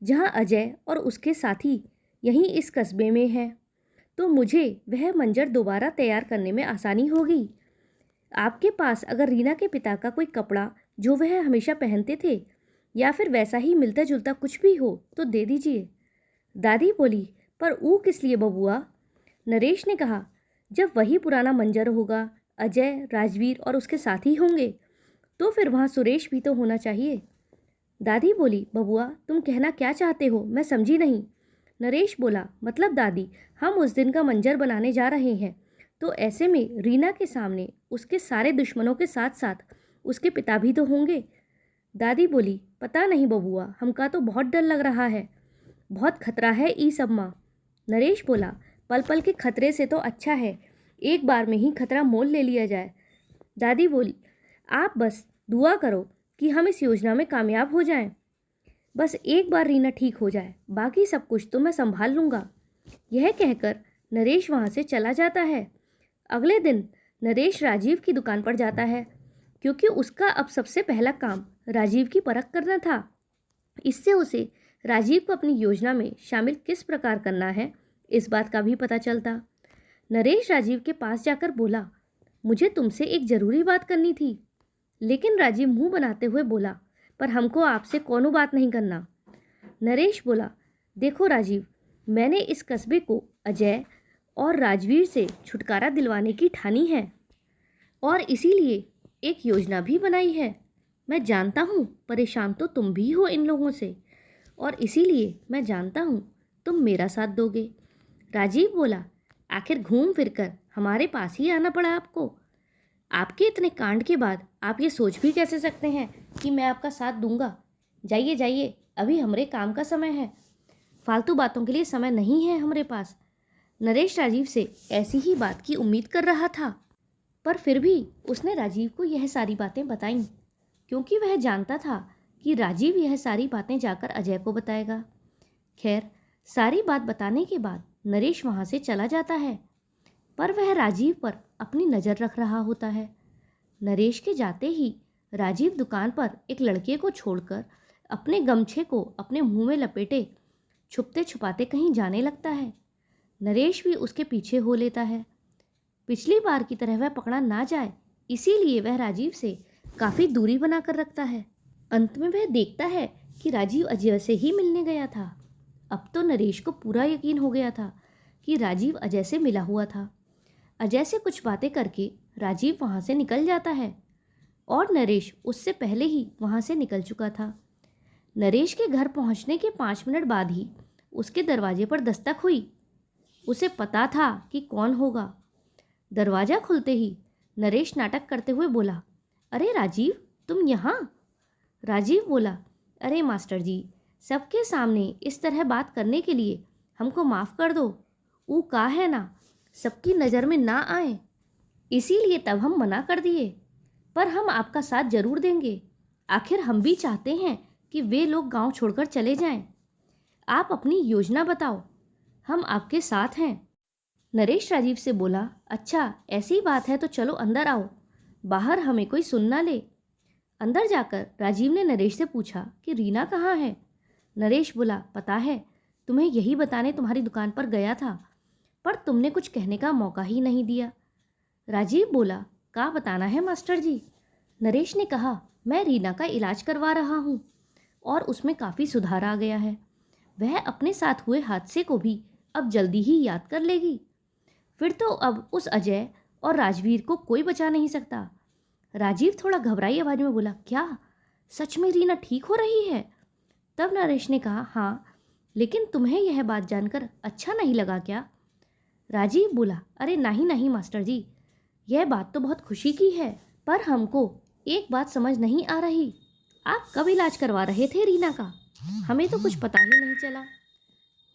जहां अजय और उसके साथी यहीं इस कस्बे में हैं, तो मुझे वह मंजर दोबारा तैयार करने में आसानी होगी। आपके पास अगर रीना के पिता का कोई कपड़ा जो वह हमेशा पहनते थे या फिर वैसा ही मिलता जुलता कुछ भी हो तो दे दीजिए। दादी बोली, पर ऊ किस लिए बबुआ? नरेश ने कहा, जब वही पुराना मंजर होगा, अजय, राजवीर और उसके साथी होंगे, तो फिर वहाँ सुरेश भी तो होना चाहिए। दादी बोली, बबुआ तुम कहना क्या चाहते हो, मैं समझी नहीं। नरेश बोला, मतलब दादी, हम उस दिन का मंजर बनाने जा रहे हैं, तो ऐसे में रीना के सामने उसके सारे दुश्मनों के साथ साथ उसके पिता भी तो होंगे। दादी बोली, पता नहीं बबुआ, हमका तो बहुत डर लग रहा है, बहुत खतरा है ई सब माँ। नरेश बोला, पल पल के खतरे से तो अच्छा है एक बार में ही खतरा मोल ले लिया जाए। दादी बोली, आप बस दुआ करो कि हम इस योजना में कामयाब हो जाएं। बस एक बार रीना ठीक हो जाए, बाकी सब कुछ तो मैं संभाल लूँगा। यह कहकर नरेश वहाँ से चला जाता है। अगले दिन नरेश राजीव की दुकान पर जाता है, क्योंकि उसका अब सबसे पहला काम राजीव की परख करना था। इससे उसे राजीव को अपनी योजना में शामिल किस प्रकार करना है, इस बात का भी पता चलता। नरेश राजीव के पास जाकर बोला, मुझे तुमसे एक ज़रूरी बात करनी थी। लेकिन राजीव मुंह बनाते हुए बोला, पर हमको आपसे कोनो बात नहीं करना। नरेश बोला, देखो राजीव, मैंने इस कस्बे को अजय और राजवीर से छुटकारा दिलवाने की ठानी है और इसीलिए एक योजना भी बनाई है। मैं जानता हूँ परेशान तो तुम भी हो इन लोगों से, और इसीलिए मैं जानता हूँ तुम मेरा साथ दोगे। राजीव बोला, आखिर घूम फिर कर हमारे पास ही आना पड़ा आपको। आपके इतने कांड के बाद आप ये सोच भी कैसे सकते हैं कि मैं आपका साथ दूंगा? जाइए जाइए, अभी हमारे काम का समय है, फालतू बातों के लिए समय नहीं है हमारे पास। नरेश राजीव से ऐसी ही बात की उम्मीद कर रहा था, पर फिर भी उसने राजीव को यह सारी बातें बताईं, क्योंकि वह जानता था कि राजीव यह सारी बातें जाकर अजय को बताएगा। खैर, सारी बात बताने के बाद नरेश वहाँ से चला जाता है, पर वह राजीव पर अपनी नज़र रख रहा होता है। नरेश के जाते ही राजीव दुकान पर एक लड़के को छोड़कर अपने गमछे को अपने मुंह में लपेटे छुपते छुपाते कहीं जाने लगता है। नरेश भी उसके पीछे हो लेता है। पिछली बार की तरह वह पकड़ा ना जाए, इसीलिए वह राजीव से काफ़ी दूरी बनाकर रखता है। अंत में वह देखता है कि राजीव अजय से ही मिलने गया था। अब तो नरेश को पूरा यकीन हो गया था कि राजीव अजय से मिला हुआ था। अजय से कुछ बातें करके राजीव वहाँ से निकल जाता है और नरेश उससे पहले ही वहाँ से निकल चुका था। नरेश के घर पहुँचने के 5 मिनट बाद ही उसके दरवाजे पर दस्तक हुई। उसे पता था कि कौन होगा। दरवाज़ा खुलते ही नरेश नाटक करते हुए बोला, अरे राजीव, तुम यहाँ? राजीव बोला, अरे मास्टर जी, सबके सामने इस तरह बात करने के लिए हमको माफ़ कर दो। वो का है ना, सबकी नज़र में ना आए, इसीलिए तब हम मना कर दिए, पर हम आपका साथ जरूर देंगे। आखिर हम भी चाहते हैं कि वे लोग गांव छोड़कर चले जाएं। आप अपनी योजना बताओ, हम आपके साथ हैं। नरेश राजीव से बोला, अच्छा ऐसी बात है तो चलो अंदर आओ, बाहर हमें कोई सुन ना ले। अंदर जाकर राजीव ने नरेश से पूछा कि रीना कहाँ है। नरेश बोला, पता है, तुम्हें यही बताने तुम्हारी दुकान पर गया था, पर तुमने कुछ कहने का मौका ही नहीं दिया। राजीव बोला, क्या बताना है मास्टर जी? नरेश ने कहा, मैं रीना का इलाज करवा रहा हूँ और उसमें काफ़ी सुधार आ गया है। वह अपने साथ हुए हादसे को भी अब जल्दी ही याद कर लेगी। फिर तो अब उस अजय और राजवीर को कोई बचा नहीं सकता। राजीव थोड़ा घबराई आवाज़ में बोला, क्या सच में रीना ठीक हो रही है? तब नरेश ने कहा, हाँ, लेकिन तुम्हें यह बात जानकर अच्छा नहीं लगा क्या? राजीव बोला, अरे नहीं नहीं मास्टर जी, यह बात तो बहुत खुशी की है, पर हमको एक बात समझ नहीं आ रही। आप कब इलाज करवा रहे थे रीना का? हमें तो कुछ पता ही नहीं चला।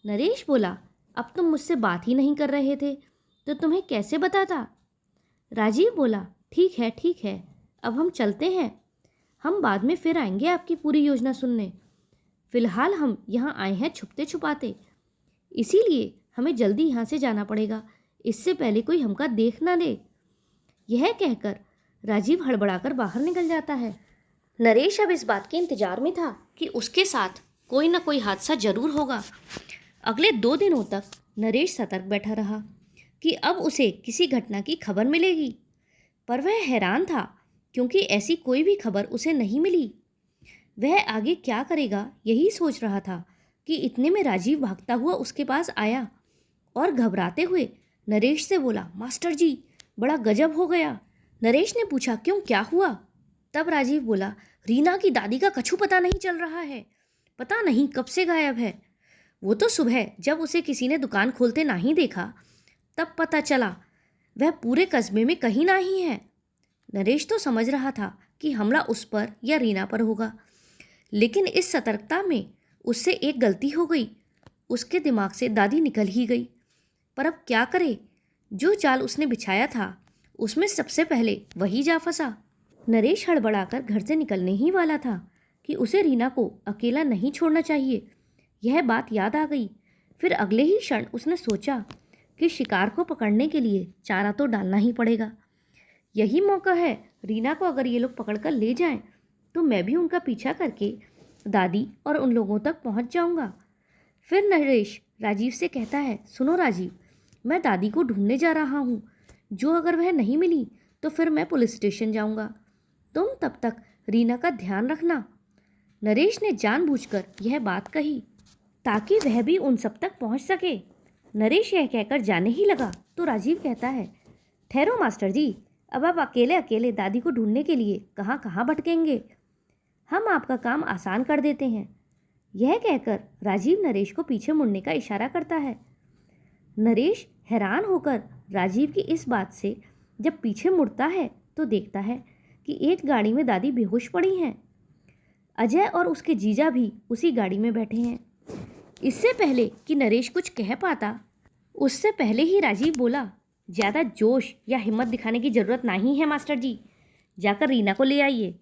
नरेश बोला, अब तुम मुझसे बात ही नहीं कर रहे थे तो तुम्हें कैसे बताता? राजीव बोला, ठीक है, अब हम चलते हैं, हम बाद में फिर आएंगे आपकी पूरी योजना सुनने। फिलहाल हम यहाँ आए हैं छुपते छुपाते, इसीलिए हमें जल्दी यहाँ से जाना पड़ेगा, इससे पहले कोई हमका देख ना ले। यह कहकर राजीव हड़बड़ाकर बाहर निकल जाता है। नरेश अब इस बात के इंतजार में था कि उसके साथ कोई ना कोई हादसा जरूर होगा। अगले 2 दिनों तक नरेश सतर्क बैठा रहा कि अब उसे किसी घटना की खबर मिलेगी, पर वह हैरान था क्योंकि ऐसी कोई भी खबर उसे नहीं मिली। वह आगे क्या करेगा यही सोच रहा था कि इतने में राजीव भागता हुआ उसके पास आया और घबराते हुए नरेश से बोला, मास्टर जी, बड़ा गजब हो गया। नरेश ने पूछा, क्यों, क्या हुआ? तब राजीव बोला, रीना की दादी का कछु पता नहीं चल रहा है, पता नहीं कब से गायब है। वो तो सुबह जब उसे किसी ने दुकान खोलते नहीं देखा तब पता चला, वह पूरे कस्बे में कहीं ना ही है। नरेश तो समझ रहा था कि हमला उस पर या रीना पर होगा, लेकिन इस सतर्कता में उससे एक गलती हो गई। उसके दिमाग से दादी निकल ही गई। पर अब क्या करे? जो जाल उसने बिछाया था उसमें सबसे पहले वही जा फंसा। नरेश हड़बड़ाकर घर से निकलने ही वाला था कि उसे रीना को अकेला नहीं छोड़ना चाहिए। यह बात याद आ गई। फिर अगले ही क्षण उसने सोचा कि शिकार को पकड़ने के लिए चारा तो डालना ही पड़ेगा। यही मौका है। रीना को अगर ये लोग पकड़कर ले जाएं तो मैं भी उनका पीछा करके दादी और उन लोगों तक पहुंच जाऊंगा। फिर नरेश राजीव से कहता है, सुनो राजीव, मैं दादी को ढूंढने जा रहा हूँ। जो अगर वह नहीं मिली तो फिर मैं पुलिस स्टेशन जाऊंगा। तुम तब तक रीना का ध्यान रखना। नरेश ने जानबूझकर यह बात कही ताकि वह भी उन सब तक पहुंच सके। नरेश यह कहकर जाने ही लगा तो राजीव कहता है, ठहरो मास्टर जी, अब आप अकेले अकेले दादी को ढूंढने के लिए कहाँ कहाँ भटकेंगे, हम आपका काम आसान कर देते हैं। यह कहकर राजीव नरेश को पीछे मुड़ने का इशारा करता है। नरेश हैरान होकर राजीव की इस बात से जब पीछे मुड़ता है तो देखता है कि एक गाड़ी में दादी बेहोश पड़ी हैं। अजय और उसके जीजा भी उसी गाड़ी में बैठे हैं। इससे पहले कि नरेश कुछ कह पाता, उससे पहले ही राजीव बोला, ज़्यादा जोश या हिम्मत दिखाने की ज़रूरत नहीं है मास्टर जी, जाकर रीना को ले आइए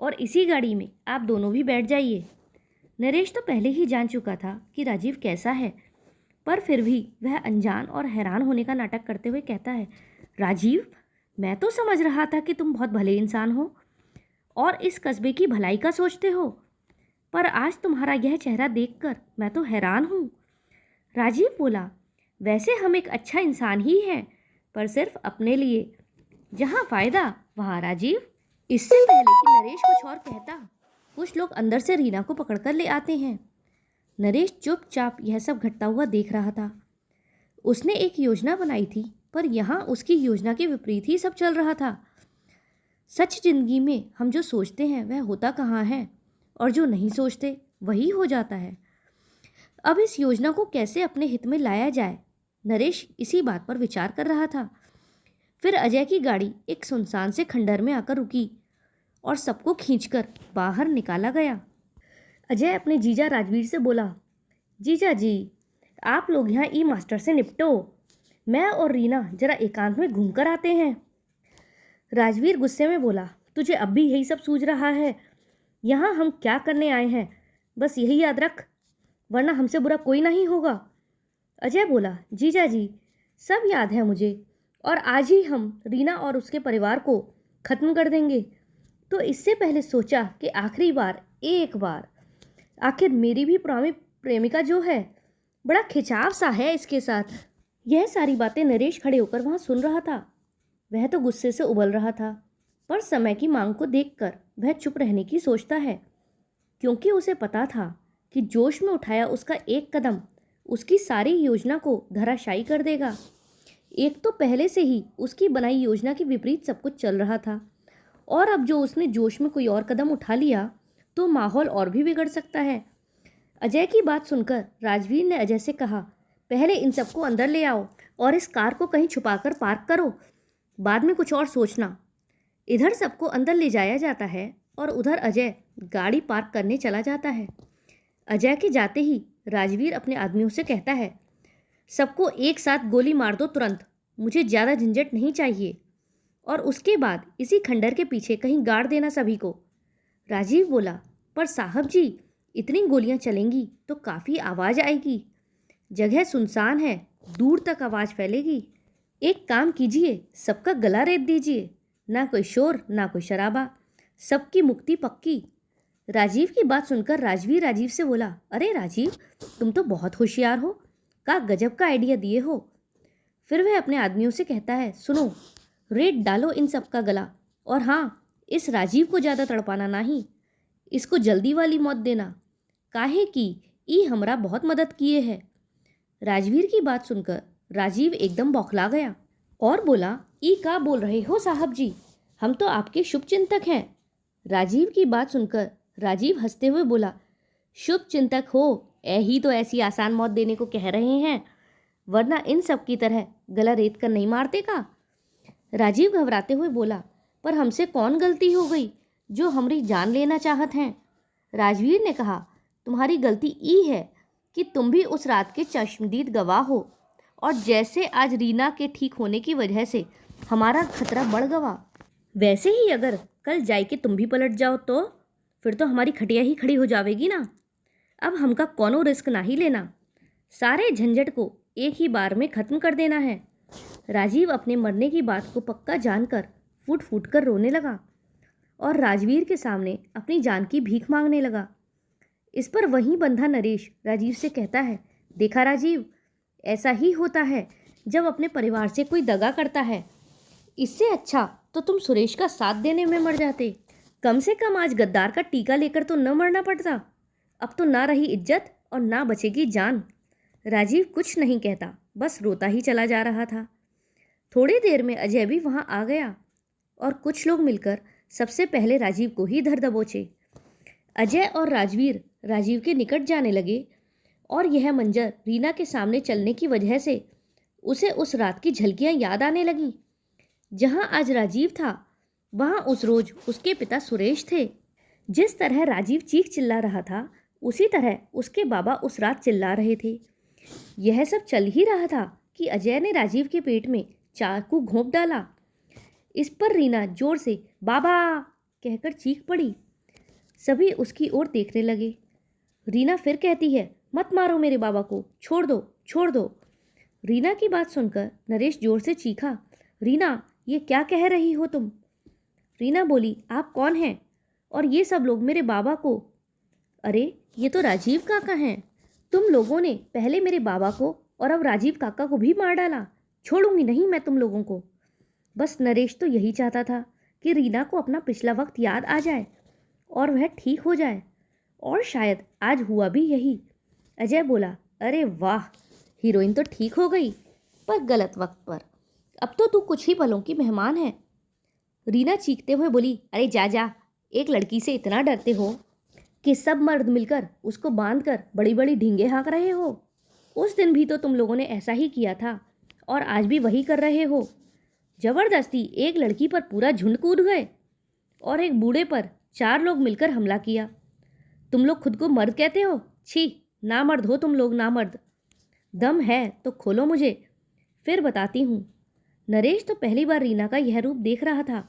और इसी गाड़ी में आप दोनों भी बैठ जाइए। नरेश तो पहले ही जान चुका था कि राजीव कैसा है, पर फिर भी वह अनजान और हैरान होने का नाटक करते हुए कहता है, राजीव, मैं तो समझ रहा था कि तुम बहुत भले इंसान हो और इस कस्बे की भलाई का सोचते हो, पर आज तुम्हारा यह चेहरा देखकर मैं तो हैरान हूँ। राजीव बोला, वैसे हम एक अच्छा इंसान ही हैं, पर सिर्फ अपने लिए, जहाँ फ़ायदा वहाँ राजीव। इससे पहले कि नरेश कुछ और कहता, कुछ लोग अंदर से रीना को पकड़कर ले आते हैं। नरेश चुपचाप यह सब घटता हुआ देख रहा था। उसने एक योजना बनाई थी, पर यहाँ उसकी योजना के विपरीत ही सब चल रहा था। सच जिंदगी में हम जो सोचते हैं वह होता कहाँ है, और जो नहीं सोचते वही हो जाता है। अब इस योजना को कैसे अपने हित में लाया जाए, नरेश इसी बात पर विचार कर रहा था। फिर अजय की गाड़ी एक सुनसान से खंडर में आकर रुकी और सबको खींचकर बाहर निकाला गया। अजय अपने जीजा राजवीर से बोला, जीजा जी, आप लोग यहाँ ई मास्टर से निपटो, मैं और रीना जरा एकांत में घूम कर आते हैं। राजवीर गुस्से में बोला, तुझे अब भी यही सब सूझ रहा है? यहाँ हम क्या करने आए हैं, बस यही याद रख, वरना हमसे बुरा कोई नहीं होगा। अजय बोला, जीजा जी, सब याद है मुझे, और आज ही हम रीना और उसके परिवार को ख़त्म कर देंगे। तो इससे पहले सोचा कि आखिरी बार, एक बार, आखिर मेरी भी पुरानी प्रेमिका जो है, बड़ा खिंचाव सा है इसके साथ। यह सारी बातें नरेश खड़े होकर वहाँ सुन रहा था। वह तो गुस्से से उबल रहा था, पर समय की मांग को देखकर वह चुप रहने की सोचता है, क्योंकि उसे पता था कि जोश में उठाया उसका एक कदम उसकी सारी योजना को धराशायी कर देगा। एक तो पहले से ही उसकी बनाई योजना के विपरीत सब कुछ चल रहा था, और अब जो उसने जोश में कोई और कदम उठा लिया तो माहौल और भी बिगड़ सकता है। अजय की बात सुनकर राजवीर ने अजय से कहा, पहले इन सबको अंदर ले आओ और इस कार को कहीं छुपाकर पार्क करो, बाद में कुछ और सोचना। इधर सबको अंदर ले जाया जाता है और उधर अजय गाड़ी पार्क करने चला जाता है। अजय के जाते ही राजवीर अपने आदमियों से कहता है, सबको एक साथ गोली मार दो तुरंत, मुझे ज़्यादा झंझट नहीं चाहिए, और उसके बाद इसी खंडर के पीछे कहीं गाड़ देना सभी को। राजीव बोला, पर साहब जी, इतनी गोलियां चलेंगी तो काफ़ी आवाज़ आएगी। जगह सुनसान है, दूर तक आवाज़ फैलेगी। एक काम कीजिए, सबका गला रेत दीजिए। ना कोई शोर, ना कोई शराबा, सबकी मुक्ति पक्की। राजीव की बात सुनकर राजवीर राजीव से बोला, अरे राजीव, तुम तो बहुत होशियार हो, का गजब का आइडिया दिए हो। फिर वह अपने आदमियों से कहता है, सुनो, रेत डालो इन सब का गला, और हाँ, इस राजीव को ज़्यादा तड़पाना नहीं, इसको जल्दी वाली मौत देना, काहे कि ई हमरा बहुत मदद किए है। राजवीर की बात सुनकर राजीव एकदम बौखला गया और बोला, ई का बोल रहे हो साहब जी, हम तो आपके शुभ चिंतक हैं। राजीव की बात सुनकर राजीव हंसते हुए बोला, शुभ चिंतक हो, ही तो ऐसी आसान मौत देने को कह रहे हैं, वरना इन सब की तरह गला रेत कर नहीं मारते का। राजीव घबराते हुए बोला, पर हमसे कौन गलती हो गई जो हमारी जान लेना चाहत हैं। राजवीर ने कहा, तुम्हारी गलती ई है कि तुम भी उस रात के चश्मदीद गवाह हो, और जैसे आज रीना के ठीक होने की वजह से हमारा खतरा बढ़ गवा, वैसे ही अगर कल जाए के तुम भी पलट जाओ तो फिर तो हमारी खटिया ही खड़ी हो जावेगी ना। अब हमका कोनो रिस्क ना ही लेना, सारे झंझट को एक ही बार में ख़त्म कर देना है। राजीव अपने मरने की बात को पक्का जानकर फूट फूट कर रोने लगा और राजवीर के सामने अपनी जान की भीख मांगने लगा। इस पर वहीं बंधा नरेश राजीव से कहता है, देखा राजीव, ऐसा ही होता है जब अपने परिवार से कोई दगा करता है। इससे अच्छा तो तुम सुरेश का साथ देने में मर जाते। कम से कम आज गद्दार का टीका लेकर तो न मरना पड़ता। अब तो ना रही इज्जत और ना बचेगी जान। राजीव कुछ नहीं कहता, बस रोता ही चला जा रहा था। थोड़ी देर में अजय भी वहां आ गया और कुछ लोग मिलकर सबसे पहले राजीव को ही धर दबोचे। अजय और राजवीर राजीव के निकट जाने लगे और यह मंजर रीना के सामने चलने की वजह से उसे उस रात की झलकियां याद आने लगीं। जहां आज राजीव था, वहां उस रोज उसके पिता सुरेश थे। जिस तरह राजीव चीख चिल्ला रहा था, उसी तरह उसके बाबा उस रात चिल्ला रहे थे। यह सब चल ही रहा था कि अजय ने राजीव के पेट में चाकू घोंप डाला। इस पर रीना जोर से बाबा कहकर चीख पड़ी। सभी उसकी ओर देखने लगे। रीना फिर कहती है, मत मारो मेरे बाबा को, छोड़ दो, छोड़ दो। रीना की बात सुनकर नरेश जोर से चीखा, रीना, ये क्या कह रही हो तुम? रीना बोली, आप कौन हैं? और ये सब लोग मेरे बाबा को? अरे, ये तो राजीव काका हैं। तुम लोगों ने पहले मेरे बाबा को और अब राजीव काका को भी मार डाला। छोड़ूंगी नहीं मैं तुम लोगों को। बस नरेश तो यही चाहता था कि रीना को अपना पिछला वक्त याद आ जाए और वह ठीक हो जाए, और शायद आज हुआ भी यही। अजय बोला, अरे वाह, हीरोइन तो ठीक हो गई, पर गलत वक्त पर। अब तो तू कुछ ही पलों की मेहमान है। रीना चीखते हुए बोली, अरे जा जा, एक लड़की से इतना डरते हो कि सब मर्द मिलकर उसको बांधकर बड़ी बड़ी ढींगे हाँक रहे हो। उस दिन भी तो तुम लोगों ने ऐसा ही किया था और आज भी वही कर रहे हो। जबरदस्ती एक लड़की पर पूरा झुंड कूद गए और एक बूढ़े पर 4 लोग मिलकर हमला किया। तुम लोग खुद को मर्द कहते हो? छी, ना मर्द हो तुम लोग, ना मर्द। दम है तो खोलो मुझे, फिर बताती हूँ। नरेश तो पहली बार रीना का यह रूप देख रहा था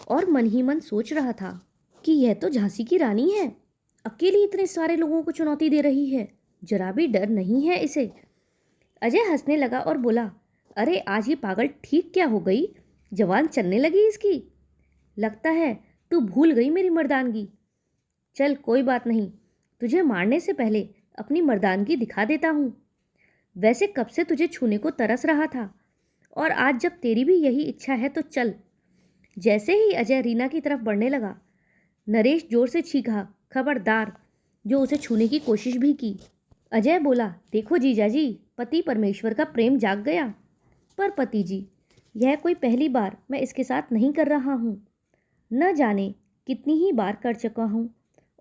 और मन ही मन सोच रहा था कि यह तो झांसी की रानी है, अकेली इतने सारे लोगों को चुनौती दे रही है, जरा भी डर नहीं है इसे। अजय हंसने लगा और बोला, अरे आज ये पागल ठीक क्या हो गई, जवान चलने लगी इसकी। लगता है तू भूल गई मेरी मर्दानगी। चल कोई बात नहीं, तुझे मारने से पहले अपनी मर्दानगी दिखा देता हूँ। वैसे कब से तुझे छूने को तरस रहा था, और आज जब तेरी भी यही इच्छा है तो चल। जैसे ही अजय रीना की तरफ बढ़ने लगा, नरेश जोर से चीखा, खबरदार, जो उसे छूने की कोशिश भी की। अजय बोला, देखो जीजाजी, पति परमेश्वर का प्रेम जाग गया। पर पति जी, यह कोई पहली बार मैं इसके साथ नहीं कर रहा हूँ। न जाने कितनी ही बार कर चुका हूँ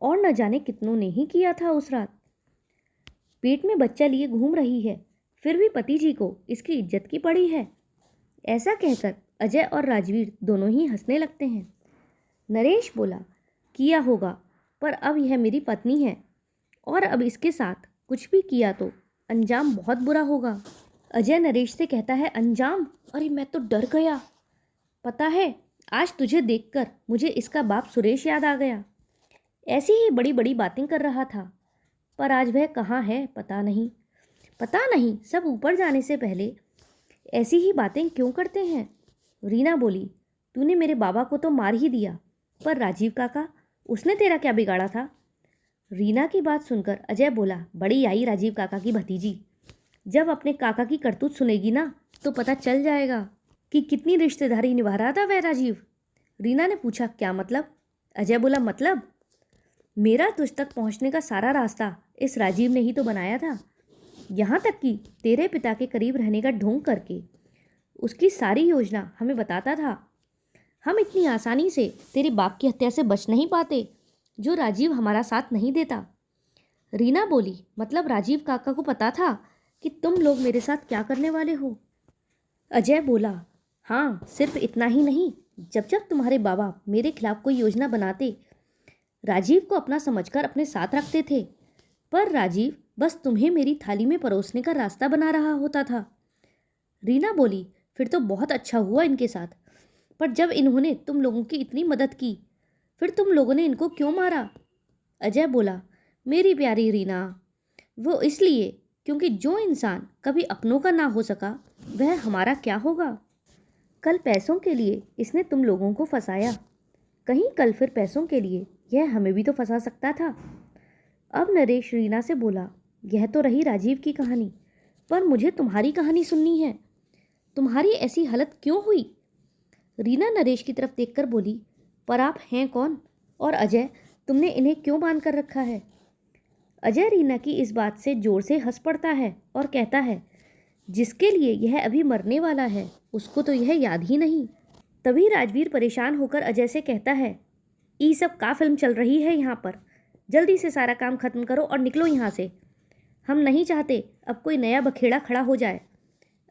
और न जाने कितनों ने ही किया था उस रात। पेट में बच्चा लिए घूम रही है, फिर भी पति जी को इसकी इज्जत की पड़ी है। ऐसा कहकर अजय और राजवीर दोनों ही हंसने लगते हैं। नरेश बोला, किया होगा, पर अब यह मेरी पत्नी है और अब इसके साथ कुछ भी किया तो अंजाम बहुत बुरा होगा। अजय नरेश से कहता है, अंजाम? अरे मैं तो डर गया। पता है, आज तुझे देखकर मुझे इसका बाप सुरेश याद आ गया। ऐसी ही बड़ी बड़ी बातें कर रहा था। पर आज वह कहाँ है पता नहीं। पता नहीं सब ऊपर जाने से पहले ऐसी ही बातें क्यों करते हैं। रीना बोली, तूने मेरे बाबा को तो मार ही दिया, पर राजीव काका, उसने तेरा क्या बिगाड़ा था? रीना की बात सुनकर अजय बोला, बड़ी आई राजीव काका की भतीजी। जब अपने काका की करतूत सुनेगी ना तो पता चल जाएगा कि कितनी रिश्तेदारी निभा रहा था वह राजीव। रीना ने पूछा, क्या मतलब? अजय बोला, मतलब मेरा तुझ तक पहुंचने का सारा रास्ता इस राजीव ने ही तो बनाया था। यहाँ तक कि तेरे पिता के करीब रहने का ढोंग करके उसकी सारी योजना हमें बताता था। हम इतनी आसानी से तेरे बाप की हत्या से बच नहीं पाते जो राजीव हमारा साथ नहीं देता। रीना बोली, मतलब राजीव काका को पता था कि तुम लोग मेरे साथ क्या करने वाले हो? अजय बोला, हाँ, सिर्फ इतना ही नहीं, जब जब तुम्हारे बाबा मेरे खिलाफ कोई योजना बनाते राजीव को अपना समझकर अपने साथ रखते थे, पर राजीव बस तुम्हें मेरी थाली में परोसने का रास्ता बना रहा होता था। रीना बोली, फिर तो बहुत अच्छा हुआ इनके साथ, पर जब इन्होंने तुम लोगों की इतनी मदद की फिर तुम लोगों ने इनको क्यों मारा? अजय बोला, मेरी प्यारी रीना, वो इसलिए क्योंकि जो इंसान कभी अपनों का ना हो सका वह हमारा क्या होगा। कल पैसों के लिए इसने तुम लोगों को फंसाया, कहीं कल फिर पैसों के लिए यह हमें भी तो फंसा सकता था। अब नरेश रीना से बोला, यह तो रही राजीव की कहानी, पर मुझे तुम्हारी कहानी सुननी है। तुम्हारी ऐसी हालत क्यों हुई? रीना नरेश की तरफ देखकर बोली, पर आप हैं कौन? और अजय, तुमने इन्हें क्यों बांध कर रखा है? अजय रीना की इस बात से जोर से हंस पड़ता है और कहता है, जिसके लिए यह अभी मरने वाला है उसको तो यह याद ही नहीं। तभी राजवीर परेशान होकर अजय से कहता है, ई सब का फिल्म चल रही है यहाँ पर, जल्दी से सारा काम खत्म करो और निकलो यहाँ से। हम नहीं चाहते अब कोई नया बखेड़ा खड़ा हो जाए।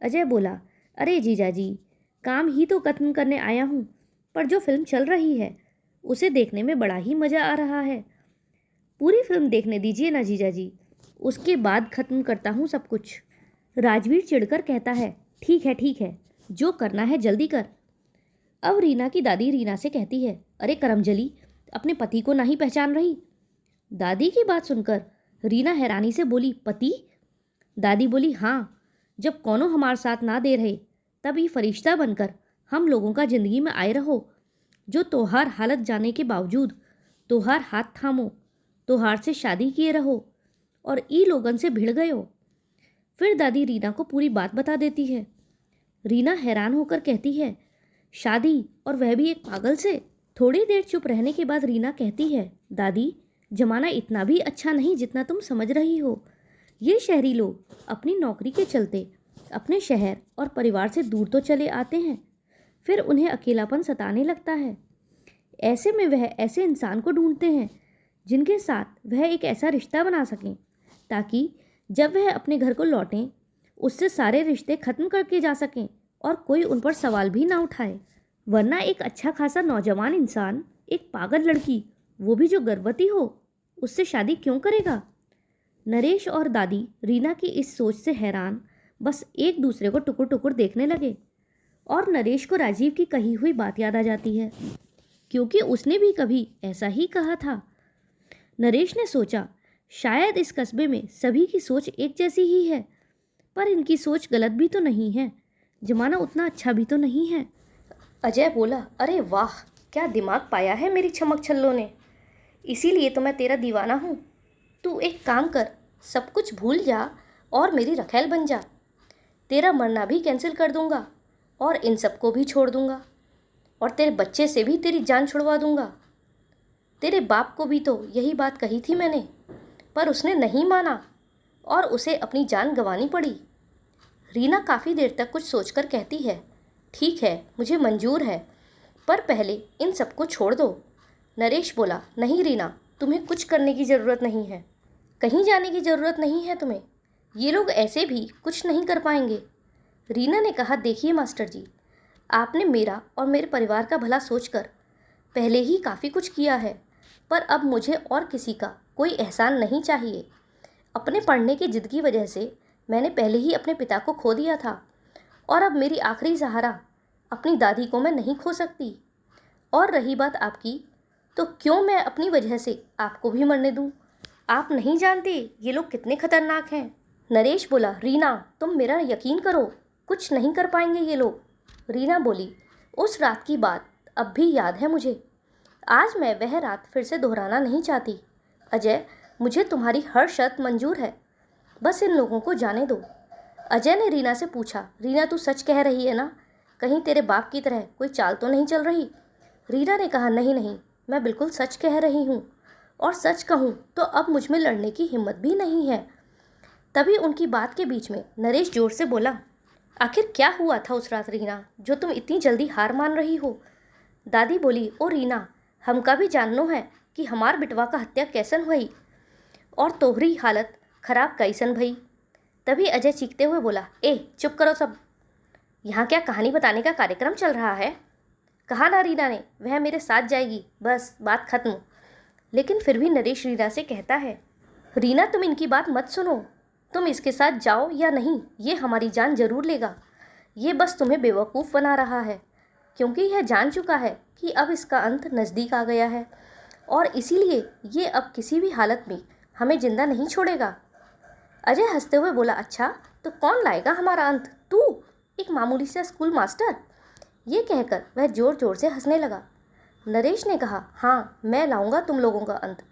अजय बोला, अरे जीजाजी, काम ही तो खत्म करने आया हूँ, पर जो फिल्म चल रही है उसे देखने में बड़ा ही मज़ा आ रहा है। पूरी फिल्म देखने दीजिए ना जीजाजी, उसके बाद खत्म करता हूँ सब कुछ। राजवीर चिढ़कर कहता है, ठीक है, जो करना है जल्दी कर। अब रीना की दादी रीना से कहती है, अरे करमजली, अपने पति को नहीं पहचान रही? दादी की बात सुनकर रीना हैरानी से बोली, पति? दादी बोली, हाँ, जब कौनो हमारे साथ ना दे रहे तब ये फरिश्ता बनकर हम लोगों का जिंदगी में आए रहो, जो तोहार हालत जाने के बावजूद तोहार हाथ थामो, तोहार से शादी किए रहो और ई लोगन से भिड़ गए हो। फिर दादी रीना को पूरी बात बता देती है। रीना हैरान होकर कहती है, शादी, और वह भी एक पागल से? थोड़ी देर चुप रहने के बाद रीना कहती है, दादी, जमाना इतना भी अच्छा नहीं जितना तुम समझ रही हो। ये शहरी लोग अपनी नौकरी के चलते अपने शहर और परिवार से दूर तो चले आते हैं, फिर उन्हें अकेलापन सताने लगता है। ऐसे में वह ऐसे इंसान को ढूंढते हैं जिनके साथ वह एक ऐसा रिश्ता बना सकें ताकि जब वह अपने घर को लौटें उससे सारे रिश्ते खत्म करके जा सकें और कोई उन पर सवाल भी ना उठाए। वरना एक अच्छा खासा नौजवान इंसान एक पागल लड़की, वो भी जो गर्भवती हो, उससे शादी क्यों करेगा? नरेश और दादी रीना की इस सोच से हैरान बस एक दूसरे को टुकुर टुकुर देखने लगे और नरेश को राजीव की कही हुई बात याद आ जाती है, क्योंकि उसने भी कभी ऐसा ही कहा था। नरेश ने सोचा, शायद इस कस्बे में सभी की सोच एक जैसी ही है, पर इनकी सोच गलत भी तो नहीं है, जमाना उतना अच्छा भी तो नहीं है। अजय बोला, अरे वाह, क्या दिमाग पाया है मेरी छमक छल्लों ने, इसीलिए तो मैं तेरा दीवाना हूँ। तू एक काम कर, सब कुछ भूल जा और मेरी रखैल बन जा। तेरा मरना भी कैंसिल कर दूंगा और इन सबको भी छोड़ दूंगा और तेरे बच्चे से भी तेरी जान छुड़वा दूंगा। तेरे बाप को भी तो यही बात कही थी मैंने, पर उसने नहीं माना और उसे अपनी जान गंवानी पड़ी। रीना काफ़ी देर तक कुछ सोचकर कहती है, ठीक है, मुझे मंजूर है, पर पहले इन सबको छोड़ दो। नरेश बोला, नहीं रीना, तुम्हें कुछ करने की ज़रूरत नहीं है, कहीं जाने की ज़रूरत नहीं है तुम्हें, ये लोग ऐसे भी कुछ नहीं कर पाएंगे। रीना ने कहा, देखिए मास्टर जी, आपने मेरा और मेरे परिवार का भला सोचकर पहले ही काफ़ी कुछ किया है, पर अब मुझे और किसी का कोई एहसान नहीं चाहिए। अपने पढ़ने की जिद की वजह से मैंने पहले ही अपने पिता को खो दिया था और अब मेरी आखिरी सहारा अपनी दादी को मैं नहीं खो सकती। और रही बात आपकी, तो क्यों मैं अपनी वजह से आपको भी मरने दूं? आप नहीं जानते ये लोग कितने खतरनाक हैं। नरेश बोला, रीना तुम मेरा यकीन करो, कुछ नहीं कर पाएंगे ये लोग। रीना बोली, उस रात की बात अब भी याद है मुझे। आज मैं वह रात फिर से दोहराना नहीं चाहती। अजय, मुझे तुम्हारी हर शर्त मंजूर है, बस इन लोगों को जाने दो। अजय ने रीना से पूछा, रीना तू सच कह रही है ना? कहीं तेरे बाप की तरह कोई चाल तो नहीं चल रही? रीना ने कहा, नहीं नहीं, मैं बिल्कुल सच कह रही हूँ, और सच कहूँ तो अब मुझ में लड़ने की हिम्मत भी नहीं है। तभी उनकी बात के बीच में नरेश जोर से बोला, आखिर क्या हुआ था उस रात रीना, जो तुम इतनी जल्दी हार मान रही हो? दादी बोली, ओ रीना, हमका भी जाननो है कि हमार बिटवा का हत्या कैसन हुई और तोहरी हालत खराब कैसन भई। तभी अजय चीखते हुए बोला, ए चुप करो सब, यहाँ क्या कहानी बताने का कार्यक्रम चल रहा है? कहा ना रीना ने, वह मेरे साथ जाएगी, बस बात खत्म। लेकिन फिर भी नरेश रीना से कहता है, रीना तुम इनकी बात मत सुनो, तुम इसके साथ जाओ या नहीं, ये हमारी जान जरूर लेगा। ये बस तुम्हें बेवकूफ़ बना रहा है, क्योंकि यह जान चुका है कि अब इसका अंत नज़दीक आ गया है, और इसीलिए ये अब किसी भी हालत में हमें जिंदा नहीं छोड़ेगा। अजय हंसते हुए बोला, अच्छा तो कौन लाएगा हमारा अंत? तू, एक मामूली सा स्कूल मास्टर? ये कहकर वह ज़ोर ज़ोर से हंसने लगा। नरेश ने कहा, हाँ मैं लाऊंगा तुम लोगों का अंत।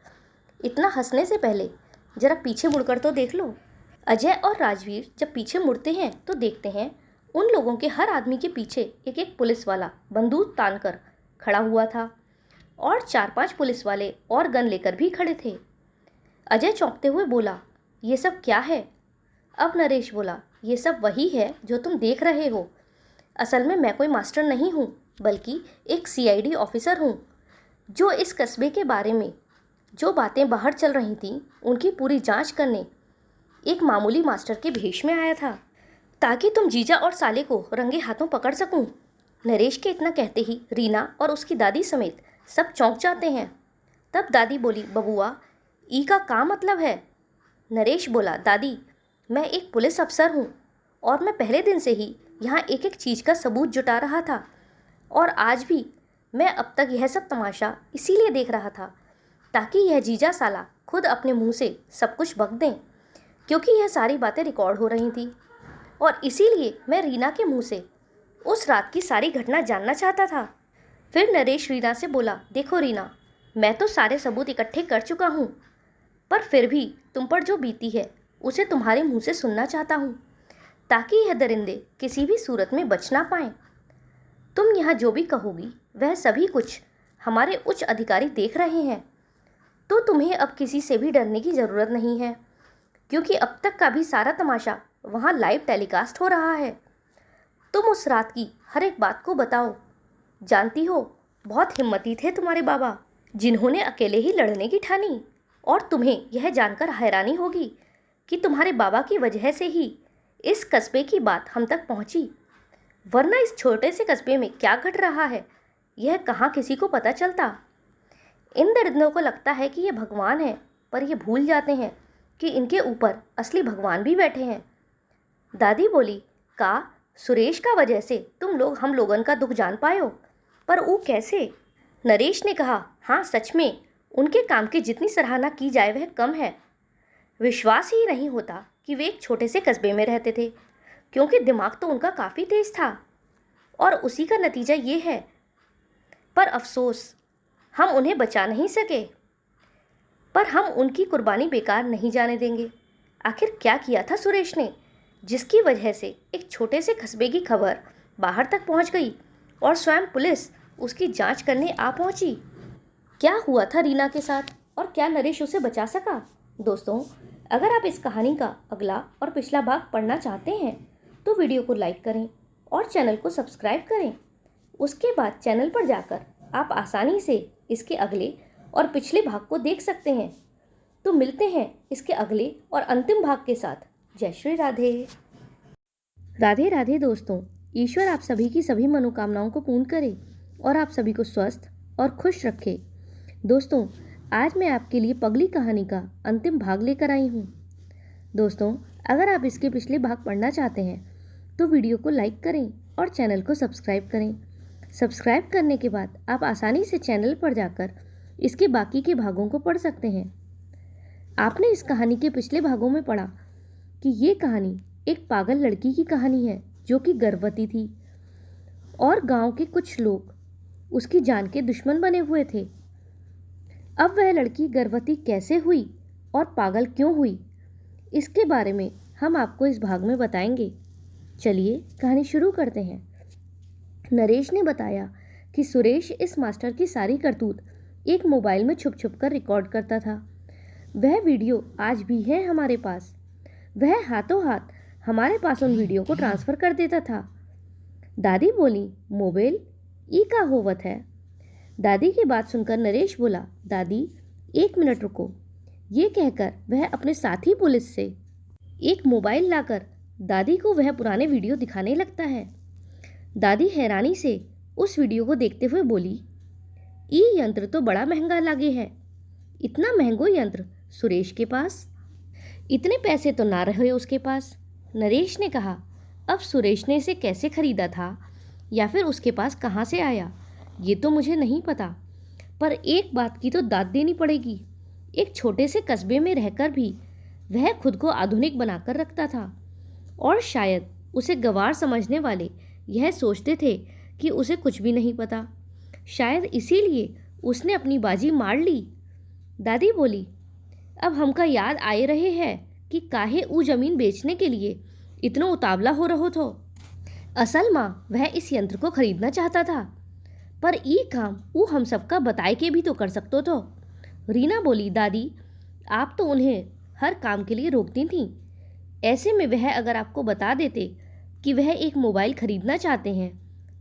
इतना हंसने से पहले जरा पीछे मुड़कर तो देख लो। अजय और राजवीर जब पीछे मुड़ते हैं तो देखते हैं उन लोगों के हर आदमी के पीछे एक एक पुलिस वाला बंदूक तानकर खड़ा हुआ था, और 4-5 पुलिस वाले और गन लेकर भी खड़े थे। अजय चौंकते हुए बोला, ये सब क्या है? अब नरेश बोला, ये सब वही है जो तुम देख रहे हो। असल में मैं कोई मास्टर नहीं हूँ, बल्कि एक CID ऑफिसर हूँ, जो इस कस्बे के बारे में जो बातें बाहर चल रही थीं उनकी पूरी जांच करने एक मामूली मास्टर के भेष में आया था, ताकि तुम जीजा और साले को रंगे हाथों पकड़ सकूं। नरेश के इतना कहते ही रीना और उसकी दादी समेत सब चौंक जाते हैं। तब दादी बोली, बबुआ ई का क्या मतलब है? नरेश बोला, दादी मैं एक पुलिस अफसर हूँ, और मैं पहले दिन से ही यहाँ एक एक चीज़ का सबूत जुटा रहा था, और आज भी मैं अब तक यह सब तमाशा इसीलिए देख रहा था ताकि यह जीजा साला खुद अपने मुंह से सब कुछ बक दें, क्योंकि यह सारी बातें रिकॉर्ड हो रही थी, और इसीलिए मैं रीना के मुंह से उस रात की सारी घटना जानना चाहता था। फिर नरेश रीना से बोला, देखो रीना, मैं तो सारे सबूत इकट्ठे कर चुका हूँ, पर फिर भी तुम पर जो बीती है उसे तुम्हारे मुंह से सुनना चाहता हूँ, ताकि यह दरिंदे किसी भी सूरत में बच ना पाएं। तुम यहाँ जो भी कहोगी वह सभी कुछ हमारे उच्च अधिकारी देख रहे हैं, तो तुम्हें अब किसी से भी डरने की ज़रूरत नहीं है, क्योंकि अब तक का भी सारा तमाशा वहाँ लाइव टेलीकास्ट हो रहा है। तुम उस रात की हर एक बात को बताओ। जानती हो, बहुत हिम्मती थे तुम्हारे बाबा, जिन्होंने अकेले ही लड़ने की ठानी, और तुम्हें यह जानकर हैरानी होगी कि तुम्हारे बाबा की वजह से ही इस कस्बे की बात हम तक पहुंची, वरना इस छोटे से कस्बे में क्या घट रहा है यह कहाँ किसी को पता चलता। इन दरिंदों को लगता है कि ये भगवान है, पर ये भूल जाते हैं कि इनके ऊपर असली भगवान भी बैठे हैं। दादी बोली, का सुरेश का वजह से तुम लोग हम लोगन का दुख जान पायो, पर वो कैसे? नरेश ने कहा, हाँ सच में उनके काम की जितनी सराहना की जाए वह कम है। विश्वास ही नहीं होता कि वे एक छोटे से कस्बे में रहते थे, क्योंकि दिमाग तो उनका काफ़ी तेज था, और उसी का नतीजा ये है। पर अफसोस हम उन्हें बचा नहीं सके, पर हम उनकी कुर्बानी बेकार नहीं जाने देंगे। आखिर क्या किया था सुरेश ने, जिसकी वजह से एक छोटे से कस्बे की खबर बाहर तक पहुंच गई और स्वयं पुलिस उसकी जांच करने आ पहुंची? क्या हुआ था रीना के साथ, और क्या नरेश उसे बचा सका? दोस्तों, अगर आप इस कहानी का अगला और पिछला भाग पढ़ना चाहते हैं तो वीडियो को लाइक करें और चैनल को सब्सक्राइब करें। उसके बाद चैनल पर जाकर आप आसानी से इसके अगले और पिछले भाग को देख सकते हैं। तो मिलते हैं इसके अगले और अंतिम भाग के साथ। जय श्री राधे। राधे राधे दोस्तों, ईश्वर आप सभी की सभी मनोकामनाओं को पूर्ण करे और आप सभी को स्वस्थ और खुश रखे। दोस्तों, आज मैं आपके लिए पगली कहानी का अंतिम भाग लेकर आई हूँ। दोस्तों, अगर आप इसके पिछले भाग पढ़ना चाहते हैं तो वीडियो को लाइक करें और चैनल को सब्सक्राइब करें। सब्सक्राइब करने के बाद आप आसानी से चैनल पर जाकर इसके बाकी के भागों को पढ़ सकते हैं। आपने इस कहानी के पिछले भागों में पढ़ा कि ये कहानी एक पागल लड़की की कहानी है जो कि गर्भवती थी और गांव के कुछ लोग उसकी जान के दुश्मन बने हुए थे। अब वह लड़की गर्भवती कैसे हुई और पागल क्यों हुई, इसके बारे में हम आपको इस भाग में बताएंगे। चलिए कहानी शुरू करते हैं। नरेश ने बताया कि सुरेश इस मास्टर की सारी करतूत एक मोबाइल में छुप छुप कर रिकॉर्ड करता था। वह वीडियो आज भी है हमारे पास। वह हाथों हाथ हमारे पास उन वीडियो को ट्रांसफ़र कर देता था। दादी बोली, मोबाइल ई का होवत है। दादी की बात सुनकर नरेश बोला, दादी 1 मिनट रुको। ये कहकर वह अपने साथी पुलिस से एक मोबाइल लाकर दादी को वह पुराने वीडियो दिखाने लगता है। दादी हैरानी से उस वीडियो को देखते हुए बोली, ई यंत्र तो बड़ा महंगा लागे है। इतना महंगो यंत्र सुरेश के पास? इतने पैसे तो ना रहे उसके पास। नरेश ने कहा, अब सुरेश ने इसे कैसे खरीदा था या फिर उसके पास कहाँ से आया ये तो मुझे नहीं पता, पर एक बात की तो दाद देनी पड़ेगी। एक छोटे से कस्बे में रहकर भी वह खुद को आधुनिक बनाकर रखता था और शायद उसे गंवार समझने वाले यह सोचते थे कि उसे कुछ भी नहीं पता। शायद इसीलिए उसने अपनी बाजी मार ली। दादी बोली, अब हमका याद आए रहे है कि काहे ऊ जमीन बेचने के लिए इतना उतावला हो रहो थो। असल माँ वह इस यंत्र को खरीदना चाहता था, पर ई काम वो हम सबका बताए के भी तो कर सकते तो। रीना बोली, दादी आप तो उन्हें हर काम के लिए रोकती थीं। ऐसे में वह अगर आपको बता देते कि वह एक मोबाइल खरीदना चाहते हैं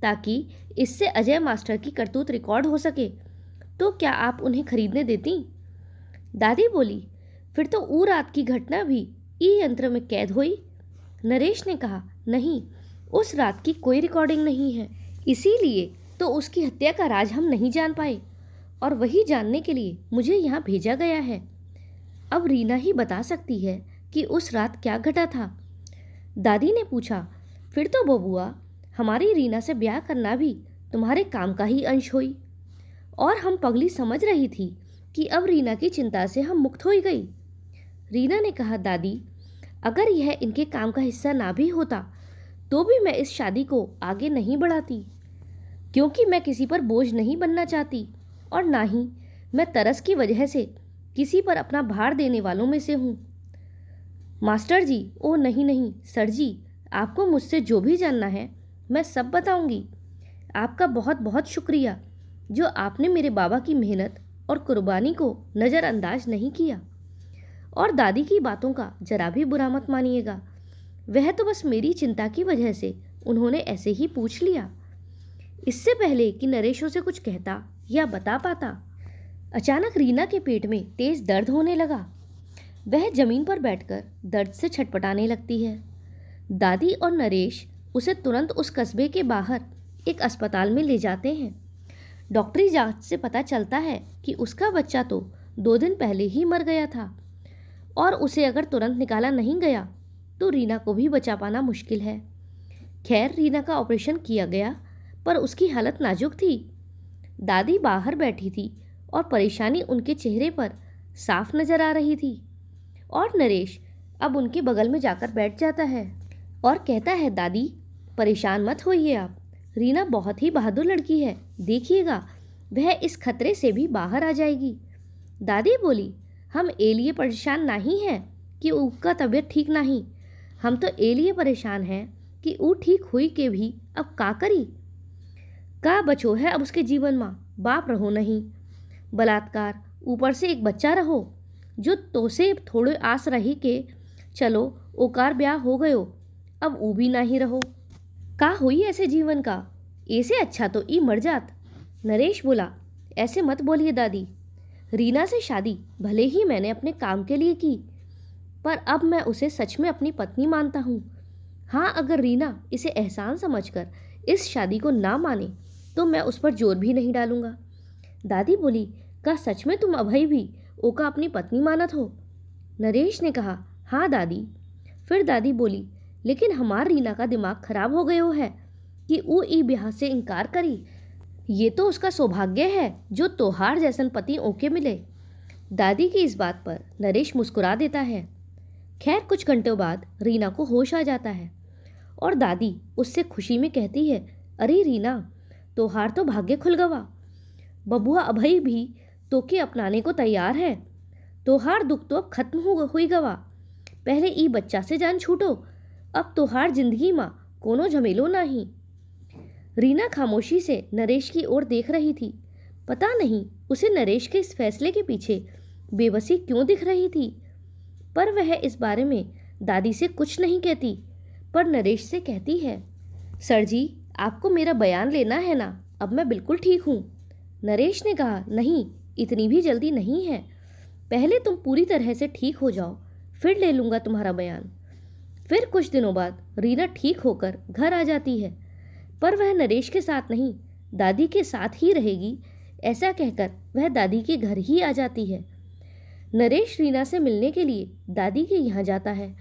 ताकि इससे अजय मास्टर की करतूत रिकॉर्ड हो सके, तो क्या आप उन्हें खरीदने देती? दादी बोली, फिर तो ऊ रात की घटना भी ई यंत्र में कैद हुई। नरेश ने कहा, नहीं, उस रात की कोई रिकॉर्डिंग नहीं है, इसीलिए तो उसकी हत्या का राज हम नहीं जान पाए और वही जानने के लिए मुझे यहाँ भेजा गया है। अब रीना ही बता सकती है कि उस रात क्या घटा था। दादी ने पूछा, फिर तो बबुआ हमारी रीना से ब्याह करना भी तुम्हारे काम का ही अंश हुई। और हम पगली समझ रही थी कि अब रीना की चिंता से हम मुक्त हो ही गई। रीना ने कहा, दादी अगर यह इनके काम का हिस्सा ना भी होता तो भी मैं इस शादी को आगे नहीं बढ़ाती, क्योंकि मैं किसी पर बोझ नहीं बनना चाहती और ना ही मैं तरस की वजह से किसी पर अपना भार देने वालों में से हूँ। मास्टर जी, ओ नहीं नहीं सर जी, आपको मुझसे जो भी जानना है मैं सब बताऊंगी। आपका बहुत बहुत शुक्रिया जो आपने मेरे बाबा की मेहनत और कुर्बानी को नज़रअंदाज नहीं किया। और दादी की बातों का जरा भी बुरा मत मानिएगा, वह तो बस मेरी चिंता की वजह से उन्होंने ऐसे ही पूछ लिया। इससे पहले कि नरेश उसे कुछ कहता या बता पाता, अचानक रीना के पेट में तेज दर्द होने लगा। वह जमीन पर बैठकर दर्द से छटपटाने लगती है। दादी और नरेश उसे तुरंत उस कस्बे के बाहर एक अस्पताल में ले जाते हैं। डॉक्टरी जांच से पता चलता है कि उसका बच्चा तो 2 दिन पहले ही मर गया था और उसे अगर तुरंत निकाला नहीं गया तो रीना को भी बचा पाना मुश्किल है। खैर, रीना का ऑपरेशन किया गया, पर उसकी हालत नाजुक थी। दादी बाहर बैठी थी और परेशानी उनके चेहरे पर साफ नजर आ रही थी। और नरेश अब उनके बगल में जाकर बैठ जाता है और कहता है, दादी परेशान मत होइए आप, रीना बहुत ही बहादुर लड़की है, देखिएगा वह इस खतरे से भी बाहर आ जाएगी। दादी बोली, हम ए लिए परेशान नहीं हैं कि उसका तबीयत ठीक नहीं, हम तो ए लिए परेशान हैं कि वो ठीक हुई के भी अब का करी। का बचो है अब उसके जीवन में, बाप रहो नहीं, बलात्कार, ऊपर से एक बच्चा रहो जो तो से थोड़े आस रही के चलो ओकार ब्याह हो गयो, अब वो भी नहीं रहो। का हुई ऐसे जीवन का, ऐसे अच्छा तो ई मर जात। नरेश बोला, ऐसे मत बोलिए दादी, रीना से शादी भले ही मैंने अपने काम के लिए की, पर अब मैं उसे सच में अपनी पत्नी मानता हूँ। हाँ, अगर रीना इसे एहसान समझकर इस शादी को ना माने तो मैं उस पर जोर भी नहीं डालूंगा। दादी बोली, का सच में तुम अभय भी ओका अपनी पत्नी मानत हो? नरेश ने कहा, हाँ दादी। फिर दादी बोली, लेकिन हमार रीना का दिमाग खराब हो गयो है कि वो ई ब्याह से इनकार करी। ये तो उसका सौभाग्य है जो तोहार जैसन पति ओके मिले। दादी की इस बात पर नरेश मुस्कुरा देता है। खैर कुछ घंटों बाद रीना को होश आ जाता है और दादी उससे खुशी में कहती है, अरे रीना, तोहार तो भाग्य खुल गवा। बबुआ अभय भी तोके अपनाने को तैयार है। तोहार दुख तो अब खत्म हुई गवा। पहले ई बच्चा से जान छूटो, अब तोहार जिंदगी माँ कोनो झमेलो नहीं। रीना खामोशी से नरेश की ओर देख रही थी। पता नहीं उसे नरेश के इस फैसले के पीछे बेबसी क्यों दिख रही थी, पर वह इस बारे में दादी से कुछ नहीं कहती, पर नरेश से कहती है, सर जी, आपको मेरा बयान लेना है ना? अब मैं बिल्कुल ठीक हूँ। नरेश ने कहा, नहीं, इतनी भी जल्दी नहीं है। पहले तुम पूरी तरह से ठीक हो जाओ, फिर ले लूँगा तुम्हारा बयान। फिर कुछ दिनों बाद रीना ठीक होकर घर आ जाती है, पर वह नरेश के साथ नहीं, दादी के साथ ही रहेगी, ऐसा कहकर वह दादी के घर ही आ जाती है। नरेश रीना से मिलने के लिए दादी के यहाँ जाता है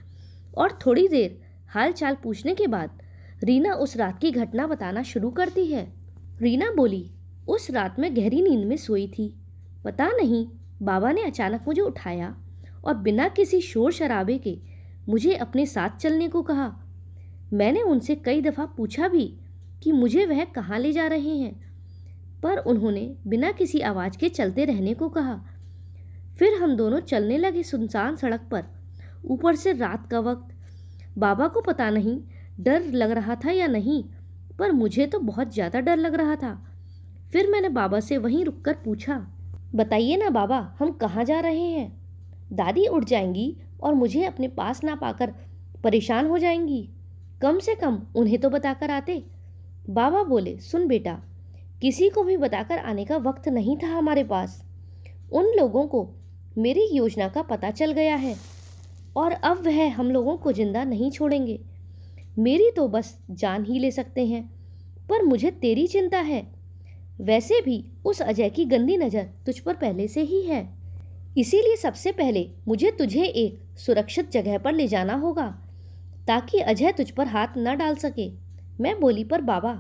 और थोड़ी देर हाल चाल पूछने के बाद रीना उस रात की घटना बताना शुरू करती है। रीना बोली, उस रात मैं गहरी नींद में सोई थी। पता नहीं बाबा ने अचानक मुझे उठाया और बिना किसी शोर शराबे के मुझे अपने साथ चलने को कहा। मैंने उनसे कई दफ़ा पूछा भी कि मुझे वह कहाँ ले जा रहे हैं, पर उन्होंने बिना किसी आवाज़ के चलते रहने को कहा। फिर हम दोनों चलने लगे सुनसान सड़क पर। ऊपर से रात का वक्त। बाबा को पता नहीं डर लग रहा था या नहीं, पर मुझे तो बहुत ज़्यादा डर लग रहा था। फिर मैंने बाबा से वहीं रुककर पूछा, बताइए ना बाबा, हम कहाँ जा रहे हैं? दादी उठ जाएंगी और मुझे अपने पास ना पाकर परेशान हो जाएंगी। कम से कम उन्हें तो बताकर आते। बाबा बोले, सुन बेटा, किसी को भी बताकर आने का वक्त नहीं था हमारे पास। उन लोगों को मेरी योजना का पता चल गया है और अब वह हम लोगों को जिंदा नहीं छोड़ेंगे। मेरी तो बस जान ही ले सकते हैं, पर मुझे तेरी चिंता है। वैसे भी उस अजय की गंदी नज़र तुझ पर पहले से ही है, इसीलिए सबसे पहले मुझे तुझे एक सुरक्षित जगह पर ले जाना होगा ताकि अजय तुझ पर हाथ न डाल सके। मैं बोली, पर बाबा,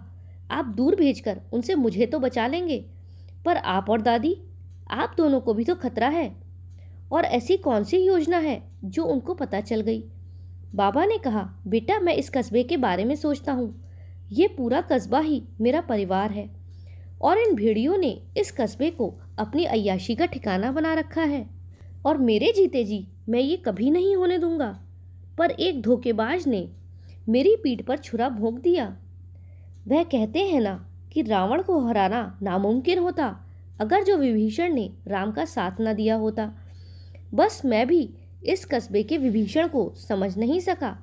आप दूर भेजकर उनसे मुझे तो बचा लेंगे, पर आप और दादी, आप दोनों को भी तो खतरा है। और ऐसी कौन सी योजना है जो उनको पता चल गई? बाबा ने कहा, बेटा, मैं इस कस्बे के बारे में सोचता हूँ। ये पूरा कस्बा ही मेरा परिवार है और इन भेड़ियों ने इस कस्बे को अपनी अय्याशी का ठिकाना बना रखा है और मेरे जीते जी मैं ये कभी नहीं होने दूंगा। पर एक धोखेबाज ने मेरी पीठ पर छुरा भोंक दिया। वह कहते हैं ना कि रावण को हराना नामुमकिन होता अगर जो विभीषण ने राम का साथ न दिया होता। बस मैं भी इस कस्बे के विभीषण को समझ नहीं सका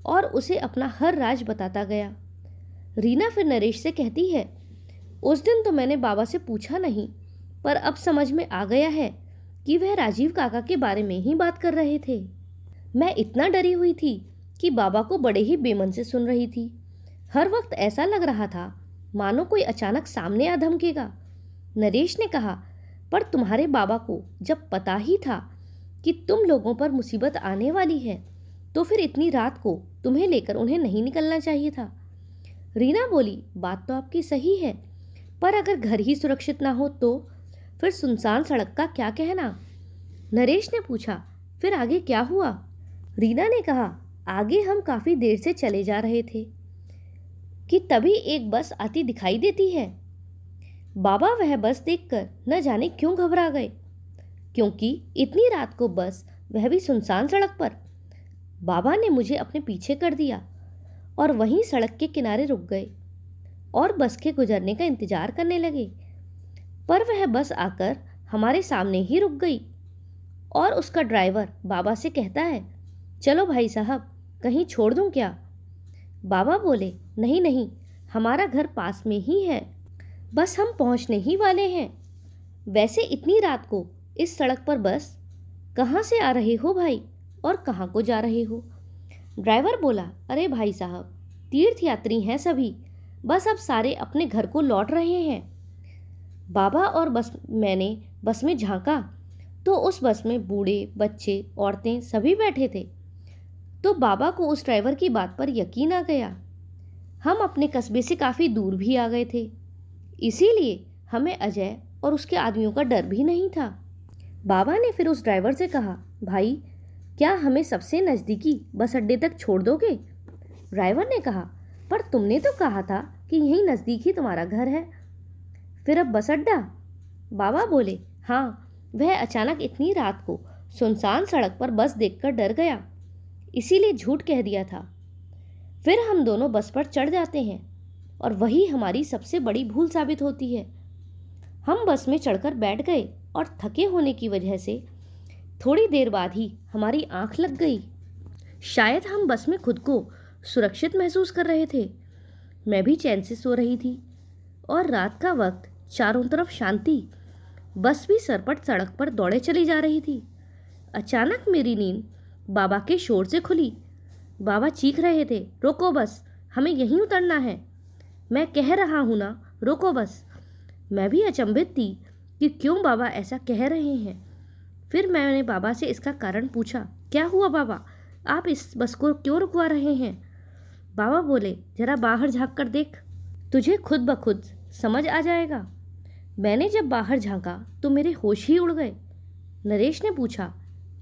और उसे अपना हर राज बताता गया। रीना फिर नरेश से कहती है, उस दिन तो मैंने बाबा से पूछा नहीं, पर अब समझ में आ गया है कि वह राजीव काका के बारे में ही बात कर रहे थे। मैं इतना डरी हुई थी कि बाबा को बड़े ही बेमन से सुन रही थी। हर वक्त ऐसा लग रहा था मानो कोई अचानक सामने आ धमकेगा। नरेश ने कहा, पर तुम्हारे बाबा को जब पता ही था कि तुम लोगों पर मुसीबत आने वाली है, तो फिर इतनी रात को तुम्हें लेकर उन्हें नहीं निकलना चाहिए था। रीना बोली, बात तो आपकी सही है, पर अगर घर ही सुरक्षित ना हो तो फिर सुनसान सड़क का क्या कहना? नरेश ने पूछा, फिर आगे क्या हुआ? रीना ने कहा, आगे हम काफ़ी देर से चले जा रहे थे कि तभी एक बस आती दिखाई देती है। बाबा वह बस देखकर न जाने क्यों घबरा गए, क्योंकि इतनी रात को बस, वह भी सुनसान सड़क पर। बाबा ने मुझे अपने पीछे कर दिया और वहीं सड़क के किनारे रुक गए और बस के गुजरने का इंतजार करने लगे। पर वह बस आकर हमारे सामने ही रुक गई और उसका ड्राइवर बाबा से कहता है, चलो भाई साहब, कहीं छोड़ दूं क्या? बाबा बोले, नहीं नहीं, हमारा घर पास में ही है, बस हम पहुंचने ही वाले हैं। वैसे इतनी रात को इस सड़क पर बस, कहाँ से आ रहे हो भाई और कहाँ को जा रहे हो? ड्राइवर बोला, अरे भाई साहब, तीर्थ यात्री हैं सभी, बस अब सारे अपने घर को लौट रहे हैं। बाबा और मैंने बस में झांका तो उस बस में बूढ़े, बच्चे, औरतें सभी बैठे थे। तो बाबा को उस ड्राइवर की बात पर यकीन आ गया। हम अपने कस्बे से काफ़ी दूर भी आ गए थे, इसीलिए हमें अजय और उसके आदमियों का डर भी नहीं था। बाबा ने फिर उस ड्राइवर से कहा, भाई क्या हमें सबसे नज़दीकी बस अड्डे तक छोड़ दोगे? ड्राइवर ने कहा, पर तुमने तो कहा था कि यहीं नज़दीक ही तुम्हारा घर है, फिर अब बस अड्डा? बाबा बोले, हाँ, वह अचानक इतनी रात को सुनसान सड़क पर बस देखकर डर गया, इसीलिए झूठ कह दिया था। फिर हम दोनों बस पर चढ़ जाते हैं और वही हमारी सबसे बड़ी भूल साबित होती है। हम बस में चढ़कर बैठ गए और थके होने की वजह से थोड़ी देर बाद ही हमारी आंख लग गई। शायद हम बस में खुद को सुरक्षित महसूस कर रहे थे। मैं भी चैन से सो रही थी और रात का वक्त, चारों तरफ शांति, बस भी सरपट सड़क पर दौड़े चली जा रही थी। अचानक मेरी नींद बाबा के शोर से खुली। बाबा चीख रहे थे, रोको बस, हमें यहीं उतरना है। मैं कह रहा हूँ ना, रोको बस। मैं भी अचंभित थी कि क्यों बाबा ऐसा कह रहे हैं। फिर मैंने बाबा से इसका कारण पूछा, क्या हुआ बाबा, आप इस बस को क्यों रुकवा रहे हैं? बाबा बोले, जरा बाहर झांक कर देख, तुझे खुद ब खुद समझ आ जाएगा। मैंने जब बाहर झांका तो मेरे होश ही उड़ गए। नरेश ने पूछा,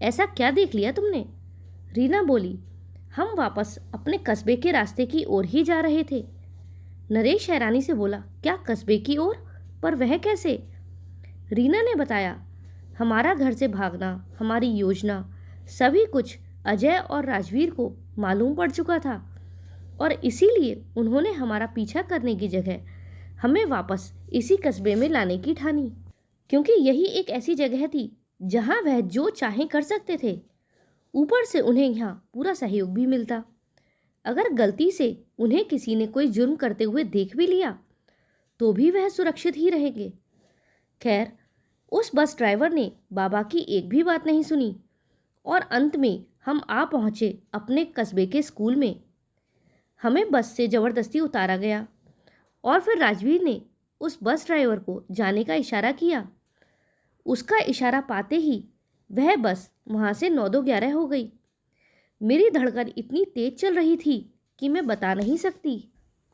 ऐसा क्या देख लिया तुमने? रीना बोली, हम वापस अपने कस्बे के रास्ते की ओर ही जा रहे थे। नरेश हैरानी से बोला, क्या कस्बे की ओर? पर वह कैसे? रीना ने बताया, हमारा घर से भागना, हमारी योजना, सभी कुछ अजय और राजवीर को मालूम पड़ चुका था और इसीलिए उन्होंने हमारा पीछा करने की जगह हमें वापस इसी कस्बे में लाने की ठानी, क्योंकि यही एक ऐसी जगह थी जहां वह जो चाहें कर सकते थे। ऊपर से उन्हें यहाँ पूरा सहयोग भी मिलता। अगर गलती से उन्हें किसी ने कोई जुर्म करते हुए देख भी लिया तो भी वह सुरक्षित ही रहेंगे। खैर, उस बस ड्राइवर ने बाबा की एक भी बात नहीं सुनी और अंत में हम आ पहुँचे अपने कस्बे के स्कूल में। हमें बस से ज़बरदस्ती उतारा गया और फिर राजवीर ने उस बस ड्राइवर को जाने का इशारा किया। उसका इशारा पाते ही वह बस वहाँ से 9-2-11 हो गई। मेरी धड़कन इतनी तेज चल रही थी कि मैं बता नहीं सकती।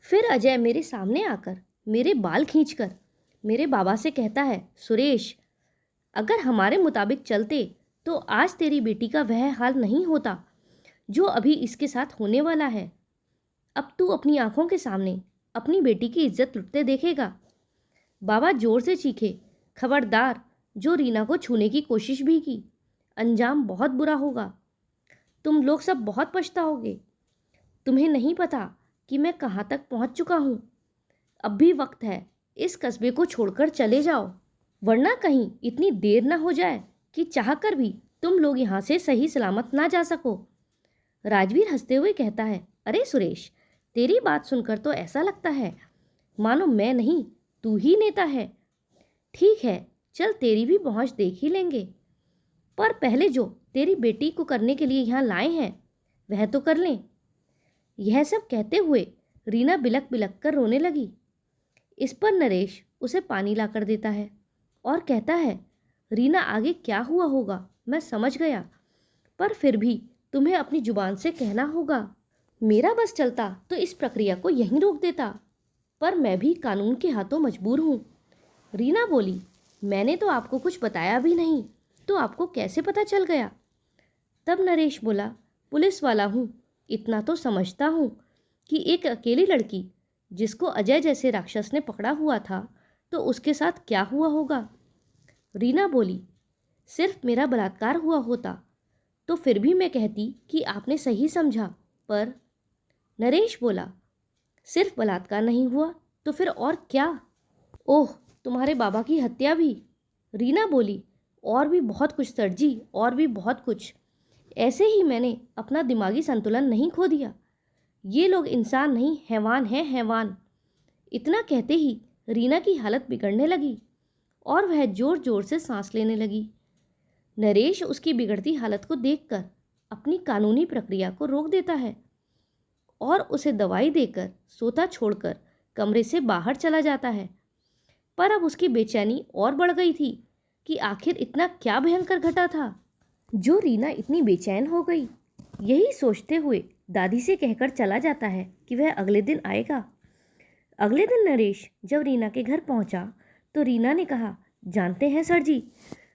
फिर अजय मेरे सामने आकर मेरे बाल खींचकर मेरे बाबा से कहता है, सुरेश, अगर हमारे मुताबिक चलते तो आज तेरी बेटी का वह हाल नहीं होता जो अभी इसके साथ होने वाला है। अब तू अपनी आंखों के सामने अपनी बेटी की इज्जत लुटते देखेगा। बाबा जोर से चीखे, खबरदार, जो रीना को छूने की कोशिश भी की, अंजाम बहुत बुरा होगा। तुम लोग सब बहुत पछताओगे। तुम्हें नहीं पता कि मैं कहाँ तक पहुँच चुका हूँ। अब भी वक्त है, इस कस्बे को छोड़कर चले जाओ, वरना कहीं इतनी देर ना हो जाए कि चाहकर भी तुम लोग यहाँ से सही सलामत ना जा सको। राजवीर हंसते हुए कहता है, अरे सुरेश, तेरी बात सुनकर तो ऐसा लगता है मानो मैं नहीं तू ही नेता है। ठीक है, चल तेरी भी पहुँच देख ही लेंगे, पर पहले जो तेरी बेटी को करने के लिए यहाँ लाए हैं वह तो कर लें। यह सब कहते हुए रीना बिलक बिलक कर रोने लगी। इस पर नरेश उसे पानी ला कर देता है और कहता है, रीना, आगे क्या हुआ होगा मैं समझ गया, पर फिर भी तुम्हें अपनी जुबान से कहना होगा। मेरा बस चलता तो इस प्रक्रिया को यहीं रोक देता, पर मैं भी कानून के हाथों मजबूर हूँ। रीना बोली, मैंने तो आपको कुछ बताया भी नहीं, तो आपको कैसे पता चल गया? तब नरेश बोला, पुलिस वाला हूँ, इतना तो समझता हूँ कि एक अकेली लड़की जिसको अजय जैसे राक्षस ने पकड़ा हुआ था तो उसके साथ क्या हुआ होगा। रीना बोली, सिर्फ मेरा बलात्कार हुआ होता तो फिर भी मैं कहती कि आपने सही समझा, पर नरेश बोला, सिर्फ बलात्कार नहीं हुआ तो फिर और क्या? ओह, तुम्हारे बाबा की हत्या भी? रीना बोली, और भी बहुत कुछ सर जी, और भी बहुत कुछ। ऐसे ही मैंने अपना दिमागी संतुलन नहीं खो दिया। ये लोग इंसान नहीं, हैवान हैं, हैवान। इतना कहते ही रीना की हालत बिगड़ने लगी और वह जोर जोर से सांस लेने लगी। नरेश उसकी बिगड़ती हालत को देखकर अपनी कानूनी प्रक्रिया को रोक देता है और उसे दवाई देकर सोता छोड़कर कमरे से बाहर चला जाता है। पर अब उसकी बेचैनी और बढ़ गई थी कि आखिर इतना क्या भयंकर घटा था जो रीना इतनी बेचैन हो गई। यही सोचते हुए दादी से कहकर चला जाता है कि वह अगले दिन आएगा। अगले दिन नरेश जब रीना के घर पहुंचा तो रीना ने कहा, जानते हैं सर जी,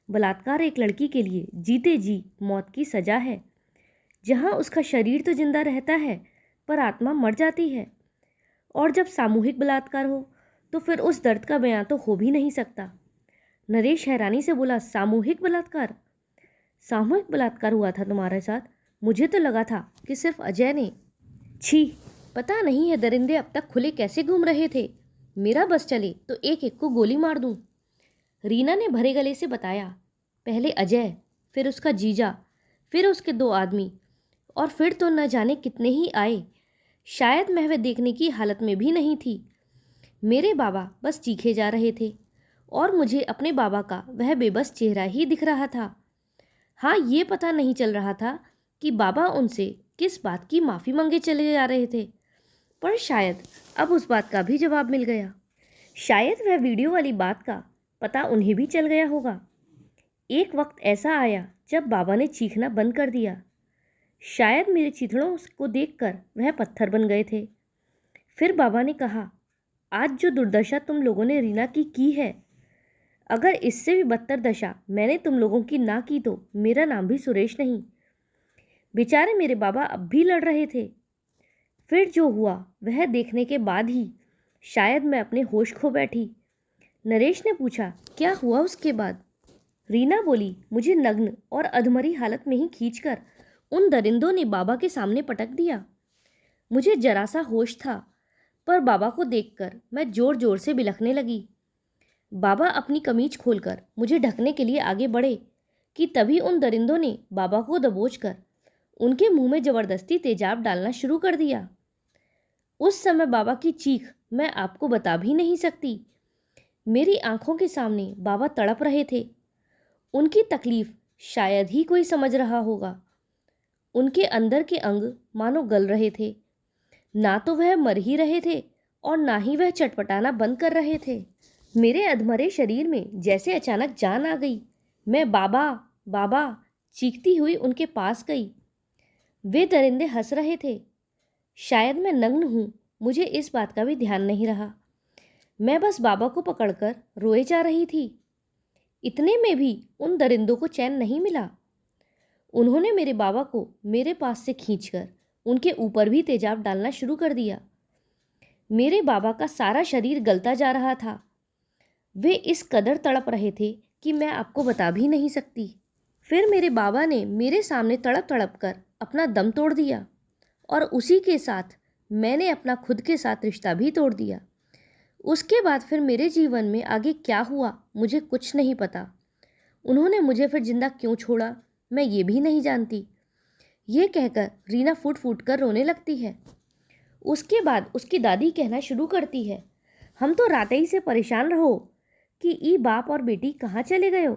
बलात्कार एक लड़की के लिए जीते जी मौत की सजा है। जहां उसका शरीर तो जिंदा रहता है पर आत्मा मर जाती है। और जब सामूहिक बलात्कार हो तो फिर उस दर्द का बयां तो हो भी नहीं सकता। नरेश हैरानी से बोला, सामूहिक बलात्कार? सामूहिक बलात्कार हुआ था तुम्हारे साथ? मुझे तो लगा था कि सिर्फ अजय ने। छी, पता नहीं है दरिंदे अब तक खुले कैसे घूम रहे थे। मेरा बस चले तो एक एक को गोली मार दूं। रीना ने भरे गले से बताया, पहले अजय, फिर उसका जीजा, फिर उसके 2 आदमी, और फिर तो न जाने कितने ही आए। शायद मैं वह देखने की हालत में भी नहीं थी। मेरे बाबा बस चीखे जा रहे थे और मुझे अपने बाबा का वह बेबस चेहरा ही दिख रहा था। हाँ, ये पता नहीं चल रहा था कि बाबा उनसे किस बात की माफ़ी मांगे चले जा रहे थे, पर शायद अब उस बात का भी जवाब मिल गया। शायद वह वीडियो वाली बात का पता उन्हें भी चल गया होगा। एक वक्त ऐसा आया जब बाबा ने चीखना बंद कर दिया। शायद मेरे चिथड़ों को देखकर वह पत्थर बन गए थे। फिर बाबा ने कहा, आज जो दुर्दशा तुम लोगों ने रीना की है, अगर इससे भी बदतर दशा मैंने तुम लोगों की ना की तो मेरा नाम भी सुरेश नहीं। बेचारे मेरे बाबा अब भी लड़ रहे थे। फिर जो हुआ वह देखने के बाद ही शायद मैं अपने होश खो बैठी। नरेश ने पूछा, क्या हुआ उसके बाद? रीना बोली, मुझे नग्न और अधमरी हालत में ही खींचकर उन दरिंदों ने बाबा के सामने पटक दिया। मुझे जरा सा होश था, पर बाबा को देखकर मैं जोर जोर से बिलखने लगी। बाबा अपनी कमीज खोलकर मुझे ढकने के लिए आगे बढ़े कि तभी उन दरिंदों ने बाबा को दबोचकर उनके मुंह में जबरदस्ती तेजाब डालना शुरू कर दिया। उस समय बाबा की चीख मैं आपको बता भी नहीं सकती। मेरी आंखों के सामने बाबा तड़प रहे थे। उनकी तकलीफ शायद ही कोई समझ रहा होगा। उनके अंदर के अंग मानो गल रहे थे। ना तो वह मर ही रहे थे और ना ही वह चटपटाना बंद कर रहे थे। मेरे अधमरे शरीर में जैसे अचानक जान आ गई। मैं बाबा बाबा चीखती हुई उनके पास गई। वे दरिंदे हंस रहे थे। शायद मैं नग्न हूँ, मुझे इस बात का भी ध्यान नहीं रहा। मैं बस बाबा को पकड़कर रोए जा रही थी। इतने में भी उन दरिंदों को चैन नहीं मिला। उन्होंने मेरे बाबा को मेरे पास से खींचकर उनके ऊपर भी तेजाब डालना शुरू कर दिया। मेरे बाबा का सारा शरीर गलता जा रहा था। वे इस कदर तड़प रहे थे कि मैं आपको बता भी नहीं सकती। फिर मेरे बाबा ने मेरे सामने तड़प तड़प कर अपना दम तोड़ दिया और उसी के साथ मैंने अपना खुद के साथ रिश्ता भी तोड़ दिया। उसके बाद फिर मेरे जीवन में आगे क्या हुआ मुझे कुछ नहीं पता। उन्होंने मुझे फिर जिंदा क्यों छोड़ा मैं ये भी नहीं जानती। ये कहकर रीना फूट फूट कर रोने लगती है। उसके बाद उसकी दादी कहना शुरू करती है, हम तो रात ही से परेशान रहो कि ई बाप और बेटी कहाँ चले गए हो।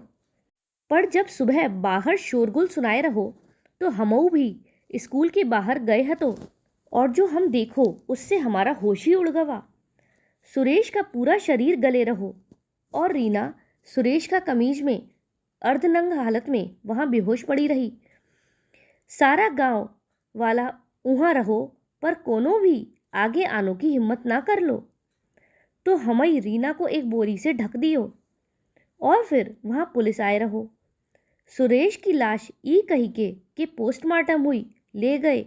पर जब सुबह बाहर शोरगुल सुनाए रहो तो हमऊ भी स्कूल के बाहर गए हतो और जो हम देखो उससे हमारा होश ही उड़ गवा। सुरेश का पूरा शरीर गले रहो और रीना सुरेश का कमीज में अर्धनंग हालत में वहाँ बेहोश पड़ी रही। सारा गांव वाला उहाँ रहो पर कोनो भी आगे आनो की हिम्मत ना कर लो। तो हमई रीना को एक बोरी से ढक दियो और फिर वहाँ पुलिस आए रहो। सुरेश की लाश ई कही के पोस्टमार्टम हुई ले गए।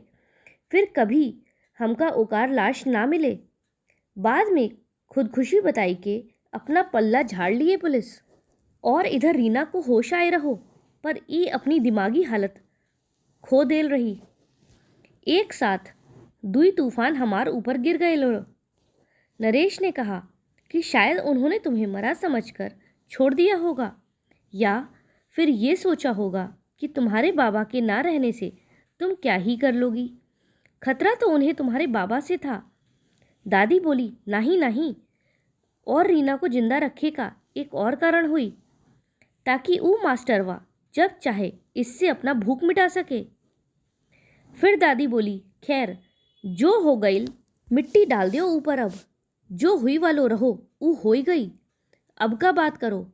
फिर कभी हमका उकार लाश ना मिले। बाद में खुदकुशी बताई के अपना पल्ला झाड़ लिए पुलिस। और इधर रीना को होश आए रहो पर ई अपनी दिमागी हालत खो देल रही। एक साथ दुई तूफान हमार ऊपर गिर गए लो। नरेश ने कहा कि शायद उन्होंने तुम्हें मरा समझकर छोड़ दिया होगा या फिर ये सोचा होगा कि तुम्हारे बाबा के ना रहने से तुम क्या ही कर लोगी। खतरा तो उन्हें तुम्हारे बाबा से था। दादी बोली, नहीं नहीं, और रीना को जिंदा रखे का एक और कारण हुई ताकि वो मास्टरवा जब चाहे इससे अपना भूख मिटा सके। फिर दादी बोली, खैर जो हो गई मिट्टी डाल दियो ऊपर, अब जो हुई वालो रहो वो हो ही गई, अब का बात करो।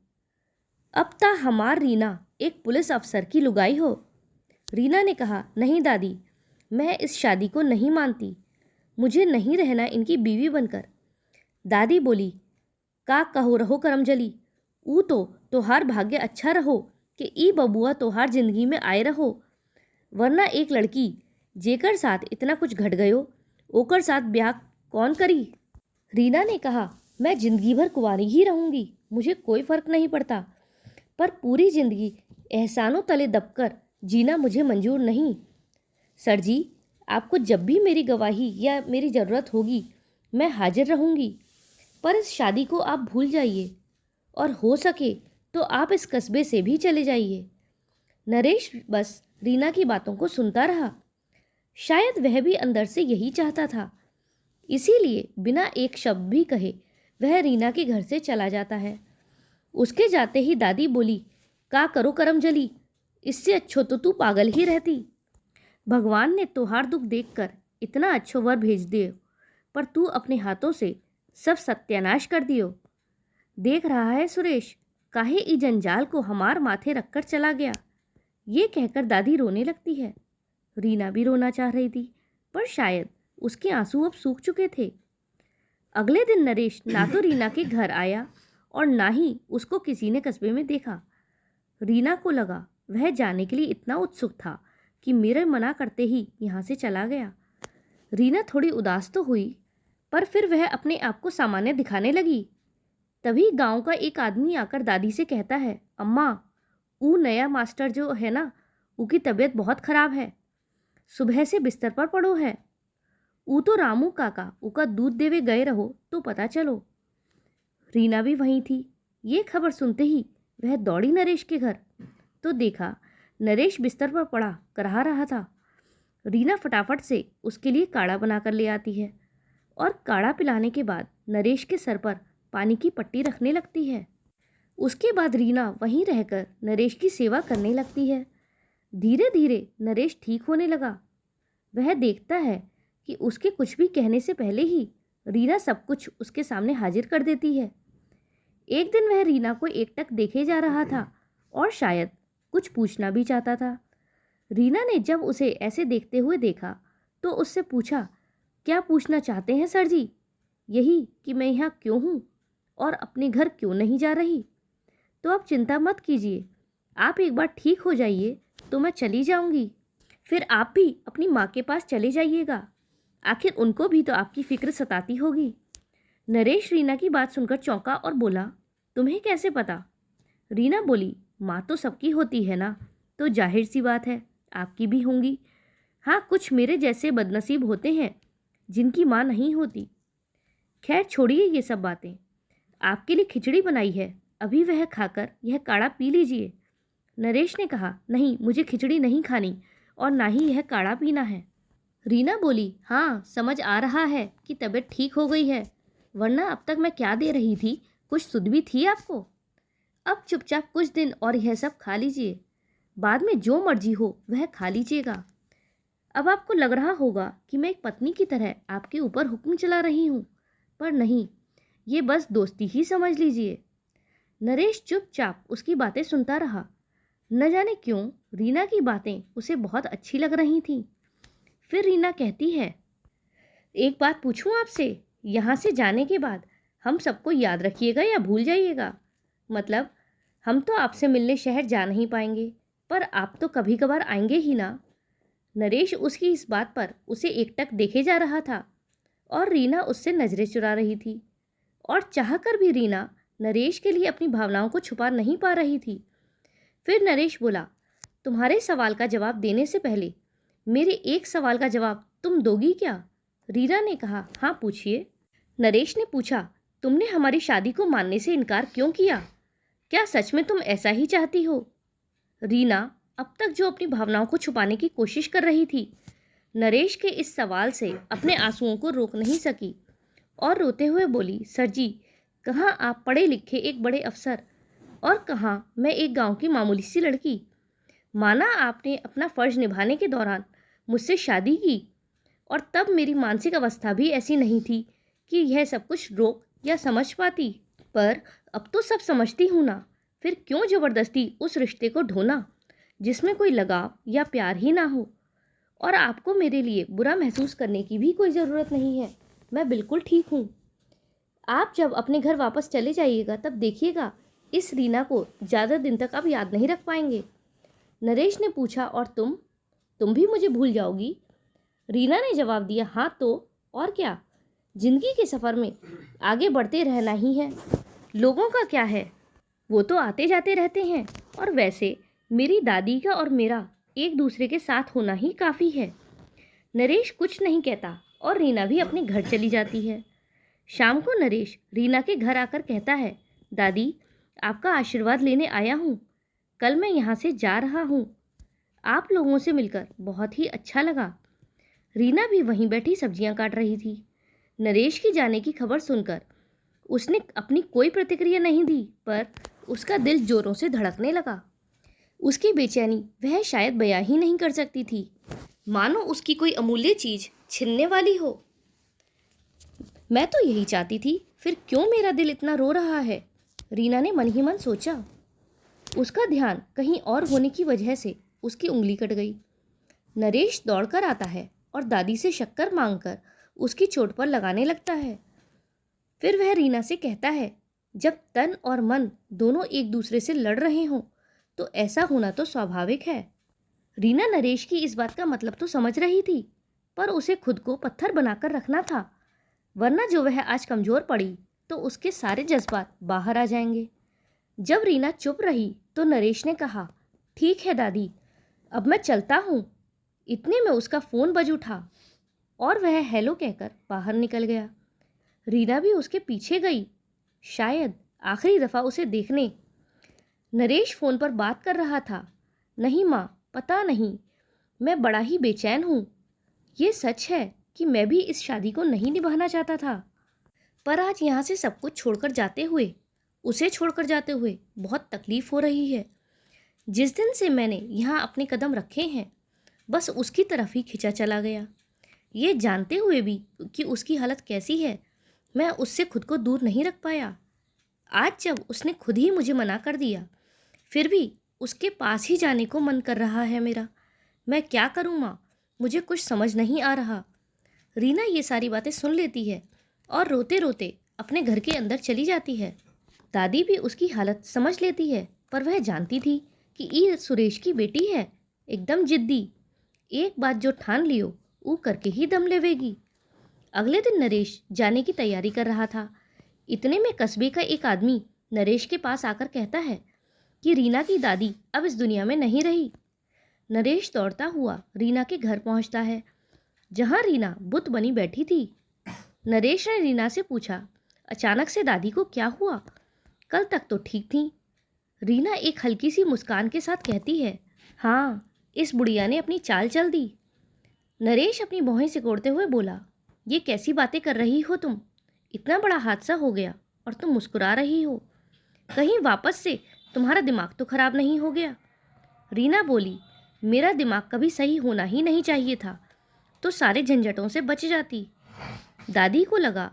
अब ता हमार रीना एक पुलिस अफसर की लुगाई हो। रीना ने कहा, नहीं दादी, मैं इस शादी को नहीं मानती। मुझे नहीं रहना इनकी बीवी बनकर। दादी बोली, का कहो रहो करमजली, ऊ तो तोहार भाग्य अच्छा रहो कि ई बबुआ तोहार जिंदगी में आए रहो, वरना एक लड़की जेकर साथ इतना कुछ घट गयो ओकर साथ ब्याह कौन करी। रीना ने कहा, मैं जिंदगी भर कुंवारी ही रहूंगी, मुझे कोई फर्क नहीं पड़ता, पर पूरी जिंदगी एहसानों तले दबकर जीना मुझे मंजूर नहीं। सर जी, आपको जब भी मेरी गवाही या मेरी ज़रूरत होगी मैं हाजिर रहूंगी, पर इस शादी को आप भूल जाइए और हो सके तो आप इस कस्बे से भी चले जाइए। नरेश बस रीना की बातों को सुनता रहा। शायद वह भी अंदर से यही चाहता था, इसीलिए बिना एक शब्द भी कहे वह रीना के घर से चला जाता है। उसके जाते ही दादी बोली, का करो करमजली, इससे अच्छो तो तू पागल ही रहती। भगवान ने तोहार दुख देखकर इतना अच्छो वर भेज दियो, पर तू अपने हाथों से सब सत्यानाश कर दियो। देख रहा है सुरेश, काहे ई जंजाल को हमार माथे रखकर चला गया। ये कहकर दादी रोने लगती है। रीना भी रोना चाह रही थी, पर शायद उसके आंसू अब सूख चुके थे। अगले दिन नरेश ना तो रीना के घर आया और ना ही उसको किसी ने कस्बे में देखा। रीना को लगा वह जाने के लिए इतना उत्सुक था कि मेरे मना करते ही यहाँ से चला गया। रीना थोड़ी उदास तो हुई, पर फिर वह अपने आप को सामान्य दिखाने लगी। तभी गांव का एक आदमी आकर दादी से कहता है, अम्मा, ऊ नया मास्टर जो है ना, ऊ की तबीयत बहुत खराब है, सुबह से बिस्तर पर पड़ो है। ऊ तो रामू काका ऊका दूध देवे गए रहो तो पता चलो। रीना भी वहीं थी। ये खबर सुनते ही वह दौड़ी नरेश के घर, तो देखा नरेश बिस्तर पर पड़ा कराह रहा था। रीना फटाफट से उसके लिए काढ़ा बनाकर ले आती है और काढ़ा पिलाने के बाद नरेश के सर पर पानी की पट्टी रखने लगती है। उसके बाद रीना वहीं रहकर नरेश की सेवा करने लगती है। धीरे धीरे नरेश ठीक होने लगा। वह देखता है कि उसके कुछ भी कहने से पहले ही रीना सब कुछ उसके सामने हाजिर कर देती है। एक दिन वह रीना को एकटक देखे जा रहा था और शायद कुछ पूछना भी चाहता था। रीना ने जब उसे ऐसे देखते हुए देखा तो उससे पूछा, क्या पूछना चाहते हैं सर जी? यही कि मैं यहाँ क्यों हूँ और अपने घर क्यों नहीं जा रही? तो आप चिंता मत कीजिए, आप एक बार ठीक हो जाइए तो मैं चली जाऊंगी। फिर आप भी अपनी माँ के पास चले जाइएगा, आखिर उनको भी तो आपकी फिक्र सताती होगी। नरेश रीना की बात सुनकर चौंका और बोला, तुम्हें कैसे पता? रीना बोली, माँ तो सबकी होती है ना, तो जाहिर सी बात है आपकी भी होंगी। हाँ, कुछ मेरे जैसे बदनसीब होते हैं जिनकी माँ नहीं होती। खैर छोड़िए ये सब बातें, आपके लिए खिचड़ी बनाई है, अभी वह खाकर यह काढ़ा पी लीजिए। नरेश ने कहा, नहीं, मुझे खिचड़ी नहीं खानी और ना ही यह काढ़ा पीना है। रीना बोली, हाँ समझ आ रहा है कि तबीयत ठीक हो गई है, वरना अब तक मैं क्या दे रही थी, कुछ सुध भी थी आपको? अब चुपचाप कुछ दिन और यह सब खा लीजिए, बाद में जो मर्जी हो वह खा लीजिएगा। अब आपको लग रहा होगा कि मैं एक पत्नी की तरह आपके ऊपर हुक्म चला रही हूँ, पर नहीं, ये बस दोस्ती ही समझ लीजिए। नरेश चुपचाप उसकी बातें सुनता रहा। न जाने क्यों रीना की बातें उसे बहुत अच्छी लग रही थीं। फिर रीना कहती है, एक बात पूछूं आपसे, यहाँ से जाने के बाद हम सबको याद रखिएगा या भूल जाइएगा? मतलब हम तो आपसे मिलने शहर जा नहीं पाएंगे, पर आप तो कभी कभार आएंगे ही ना। नरेश उसकी इस बात पर उसे एकटक देखे जा रहा था और रीना उससे नजरें चुरा रही थी, और चाहकर भी रीना नरेश के लिए अपनी भावनाओं को छुपा नहीं पा रही थी। फिर नरेश बोला, तुम्हारे सवाल का जवाब देने से पहले मेरे एक सवाल का जवाब तुम दोगी क्या? रीना ने कहा, हाँ पूछिए। नरेश ने पूछा, तुमने हमारी शादी को मानने से इनकार क्यों किया? क्या सच में तुम ऐसा ही चाहती हो? रीना अब तक जो अपनी भावनाओं को छुपाने की कोशिश कर रही थी, नरेश के इस सवाल से अपने आंसुओं को रोक नहीं सकी और रोते हुए बोली, सर जी, कहाँ आप पढ़े लिखे एक बड़े अफसर और कहाँ मैं एक गांव की मामूली सी लड़की। माना आपने अपना फर्ज निभाने के दौरान मुझसे शादी की, और तब मेरी मानसिक अवस्था भी ऐसी नहीं थी कि यह सब कुछ रोक या समझ पाती, पर अब तो सब समझती हूँ ना, फिर क्यों ज़बरदस्ती उस रिश्ते को ढोना जिसमें कोई लगाव या प्यार ही ना हो? और आपको मेरे लिए बुरा महसूस करने की भी कोई ज़रूरत नहीं है, मैं बिल्कुल ठीक हूँ। आप जब अपने घर वापस चले जाइएगा तब देखिएगा इस रीना को ज़्यादा दिन तक आप याद नहीं रख पाएंगे। नरेश ने पूछा, और तुम भी मुझे भूल जाओगी? रीना ने जवाब दिया, हाँ तो और क्या, जिंदगी के सफ़र में आगे बढ़ते रहना ही है। लोगों का क्या है, वो तो आते जाते रहते हैं, और वैसे मेरी दादी का और मेरा एक दूसरे के साथ होना ही काफ़ी है। नरेश कुछ नहीं कहता और रीना भी अपने घर चली जाती है। शाम को नरेश रीना के घर आकर कहता है, दादी, आपका आशीर्वाद लेने आया हूँ। कल मैं यहाँ से जा रहा हूँ। आप लोगों से मिलकर बहुत ही अच्छा लगा। रीना भी वहीं बैठी सब्जियाँ काट रही थी। नरेश की जाने की खबर सुनकर उसने अपनी कोई प्रतिक्रिया नहीं दी, पर उसका दिल जोरों से धड़कने लगा। उसकी बेचैनी वह शायद बयां ही नहीं कर सकती थी, मानो उसकी कोई अमूल्य चीज़ छिनने वाली हो। मैं तो यही चाहती थी, फिर क्यों मेरा दिल इतना रो रहा है? रीना ने मन ही मन सोचा। उसका ध्यान कहीं और होने की वजह से उसकी उंगली कट गई। नरेश दौड़कर आता है और दादी से शक्कर मांगकर उसकी चोट पर लगाने लगता है। फिर वह रीना से कहता है, जब तन और मन दोनों एक दूसरे से लड़ रहे हों तो ऐसा होना तो स्वाभाविक है। रीना नरेश की इस बात का मतलब तो समझ रही थी, पर उसे खुद को पत्थर बनाकर रखना था, वरना जो वह आज कमज़ोर पड़ी तो उसके सारे जज्बात बाहर आ जाएंगे। जब रीना चुप रही तो नरेश ने कहा, ठीक है दादी, अब मैं चलता हूँ। इतने में उसका फ़ोन बज उठा और वह हेलो कहकर बाहर निकल गया। रीना भी उसके पीछे गई, शायद आखिरी दफ़ा उसे देखने। नरेश फ़ोन पर बात कर रहा था, नहीं माँ, पता नहीं, मैं बड़ा ही बेचैन हूँ। ये सच है कि मैं भी इस शादी को नहीं निभाना चाहता था, पर आज यहाँ से सब कुछ छोड़कर जाते हुए, उसे छोड़कर जाते हुए बहुत तकलीफ़ हो रही है। जिस दिन से मैंने यहाँ अपने कदम रखे हैं, बस उसकी तरफ ही खिंचा चला गया। ये जानते हुए भी कि उसकी हालत कैसी है, मैं उससे खुद को दूर नहीं रख पाया। आज जब उसने खुद ही मुझे मना कर दिया, फिर भी उसके पास ही जाने को मन कर रहा है मेरा। मैं क्या करूँ माँ, मुझे कुछ समझ नहीं आ रहा। रीना ये सारी बातें सुन लेती है और रोते रोते अपने घर के अंदर चली जाती है। दादी भी उसकी हालत समझ लेती है, पर वह जानती थी कि ये सुरेश की बेटी है, एकदम जिद्दी। एक बात जो ठान लियो वो करके ही दम लेवेगी। अगले दिन नरेश जाने की तैयारी कर रहा था। इतने में कस्बे का एक आदमी नरेश के पास आकर कहता है कि रीना की दादी अब इस दुनिया में नहीं रही। नरेश दौड़ता हुआ रीना के घर पहुंचता है, जहां रीना बुत बनी बैठी थी। नरेश ने रीना से पूछा, अचानक से दादी को क्या हुआ? कल तक तो ठीक थी। रीना एक हल्की सी मुस्कान के साथ कहती है, हाँ, इस बुढ़िया ने अपनी चाल चल दी। नरेश अपनी भौहें सिकोड़ते हुए बोला, ये कैसी बातें कर रही हो तुम? इतना बड़ा हादसा हो गया और तुम मुस्कुरा रही हो। कहीं वापस से तुम्हारा दिमाग तो खराब नहीं हो गया? रीना बोली, मेरा दिमाग कभी सही होना ही नहीं चाहिए था, तो सारे झंझटों से बच जाती। दादी को लगा,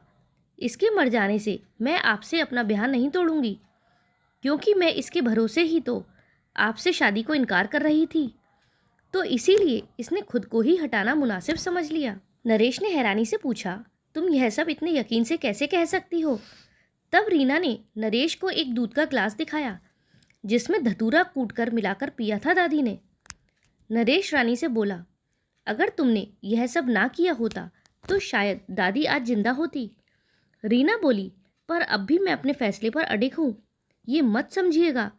इसके मर जाने से मैं आपसे अपना ब्याह नहीं तोड़ूंगी, क्योंकि मैं इसके भरोसे ही तो आपसे शादी को इनकार कर रही थी, तो इसीलिए इसने खुद को ही हटाना मुनासिब समझ लिया। नरेश ने हैरानी से पूछा, तुम यह सब इतने यकीन से कैसे कह सकती हो? तब रीना ने नरेश को एक दूध का ग्लास दिखाया, जिसमें धतूरा कूटकर मिलाकर पिया था दादी ने। नरेश रानी से बोला, अगर तुमने यह सब ना किया होता तो शायद दादी आज जिंदा होती। रीना बोली, पर अब भी मैं अपने फैसले पर अडिग हूँ। ये मत समझिएगा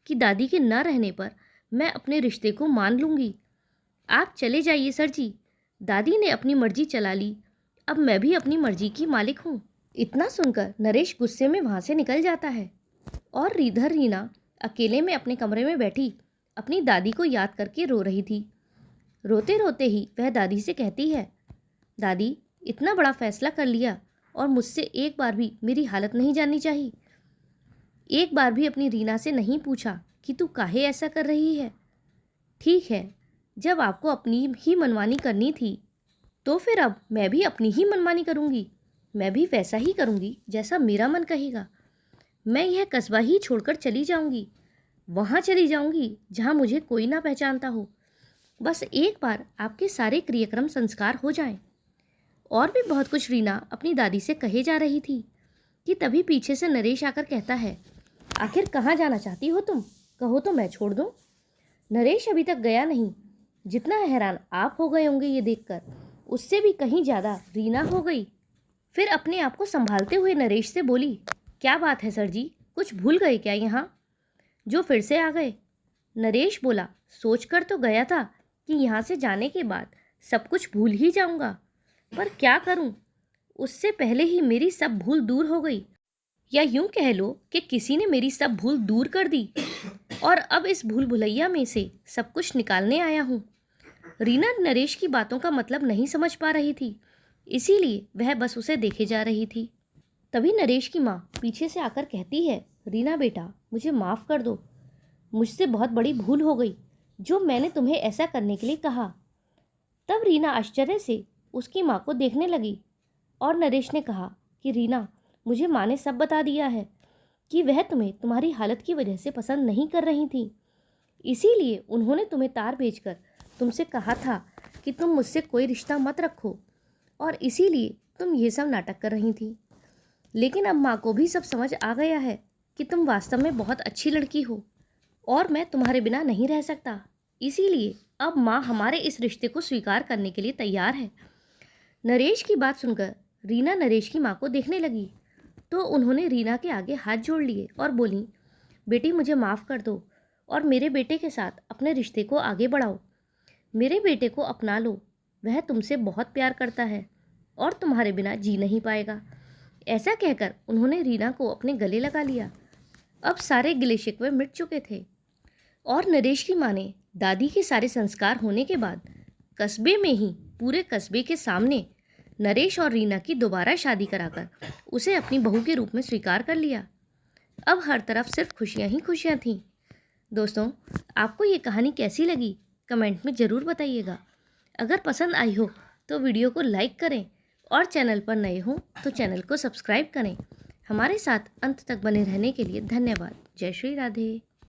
कि दादी के न रहने पर मैं अपने रिश्ते को मान लूँगी। आप चले जाइए सर जी, दादी ने अपनी मर्जी चला ली, अब मैं भी अपनी मर्जी की मालिक हूँ। इतना सुनकर नरेश गुस्से में वहाँ से निकल जाता है और इधर रीना अकेले में अपने कमरे में बैठी अपनी दादी को याद करके रो रही थी। रोते रोते ही वह दादी से कहती है, दादी, इतना बड़ा फैसला कर लिया और मुझसे एक बार भी मेरी हालत नहीं जाननी चाहिए। एक बार भी अपनी रीना से नहीं पूछा कि तू काहे ऐसा कर रही है। ठीक है, जब आपको अपनी ही मनमानी करनी थी तो फिर अब मैं भी अपनी ही मनमानी करूँगी। मैं भी वैसा ही करूँगी जैसा मेरा मन कहेगा। मैं यह कस्बा ही छोड़कर चली जाऊँगी, वहाँ चली जाऊँगी जहाँ मुझे कोई ना पहचानता हो। बस एक बार आपके सारे क्रियाक्रम संस्कार हो जाएं। और भी बहुत कुछ रीना अपनी दादी से कहे जा रही थी। कि तभी पीछे से नरेश आकर कहता है, आखिर कहाँ जाना चाहती हो तुम? कहो तो मैं छोड़ दूं। नरेश अभी तक गया नहीं। जितना हैरान आप हो गए होंगे ये देखकर, उससे भी कहीं ज़्यादा रीना हो गई। फिर अपने आप को संभालते हुए नरेश से बोली, क्या बात है सर जी, कुछ भूल गए क्या यहाँ, जो फिर से आ गए? नरेश बोला, सोच कर तो गया था कि यहाँ से जाने के बाद सब कुछ भूल ही जाऊँगा, पर क्या करूँ, उससे पहले ही मेरी सब भूल दूर हो गई, या यूं कह लो कि किसी ने मेरी सब भूल दूर कर दी और अब इस भूल भुलैया में से सब कुछ निकालने आया हूँ। रीना नरेश की बातों का मतलब नहीं समझ पा रही थी, इसीलिए वह बस उसे देखे जा रही थी। तभी नरेश की माँ पीछे से आकर कहती है, रीना बेटा, मुझे माफ़ कर दो, मुझसे बहुत बड़ी भूल हो गई जो मैंने तुम्हें ऐसा करने के लिए कहा। तब रीना आश्चर्य से उसकी माँ को देखने लगी और नरेश ने कहा कि रीना, मुझे माँ ने सब बता दिया है कि वह तुम्हें तुम्हारी हालत की वजह से पसंद नहीं कर रही थी, इसीलिए उन्होंने तुम्हें तार भेजकर तुमसे कहा था कि तुम मुझसे कोई रिश्ता मत रखो, और इसीलिए तुम ये सब नाटक कर रही थी। लेकिन अब माँ को भी सब समझ आ गया है कि तुम वास्तव में बहुत अच्छी लड़की हो और मैं तुम्हारे बिना नहीं रह सकता, इसीलिए अब माँ हमारे इस रिश्ते को स्वीकार करने के लिए तैयार है। नरेश की बात सुनकर रीना नरेश की माँ को देखने लगी तो उन्होंने रीना के आगे हाथ जोड़ लिए और बोली, बेटी, मुझे माफ़ कर दो और मेरे बेटे के साथ अपने रिश्ते को आगे बढ़ाओ। मेरे बेटे को अपना लो, वह तुमसे बहुत प्यार करता है और तुम्हारे बिना जी नहीं पाएगा। ऐसा कहकर उन्होंने रीना को अपने गले लगा लिया। अब सारे गिले शिकवे मिट चुके थे और नरेश की माँ ने दादी के सारे संस्कार होने के बाद कस्बे में ही पूरे कस्बे के सामने नरेश और रीना की दोबारा शादी कराकर उसे अपनी बहू के रूप में स्वीकार कर लिया। अब हर तरफ सिर्फ खुशियाँ ही खुशियाँ थीं। दोस्तों, आपको ये कहानी कैसी लगी कमेंट में ज़रूर बताइएगा। अगर पसंद आई हो तो वीडियो को लाइक करें और चैनल पर नए हों तो चैनल को सब्सक्राइब करें। हमारे साथ अंत तक बने रहने के लिए धन्यवाद। जय श्री राधे।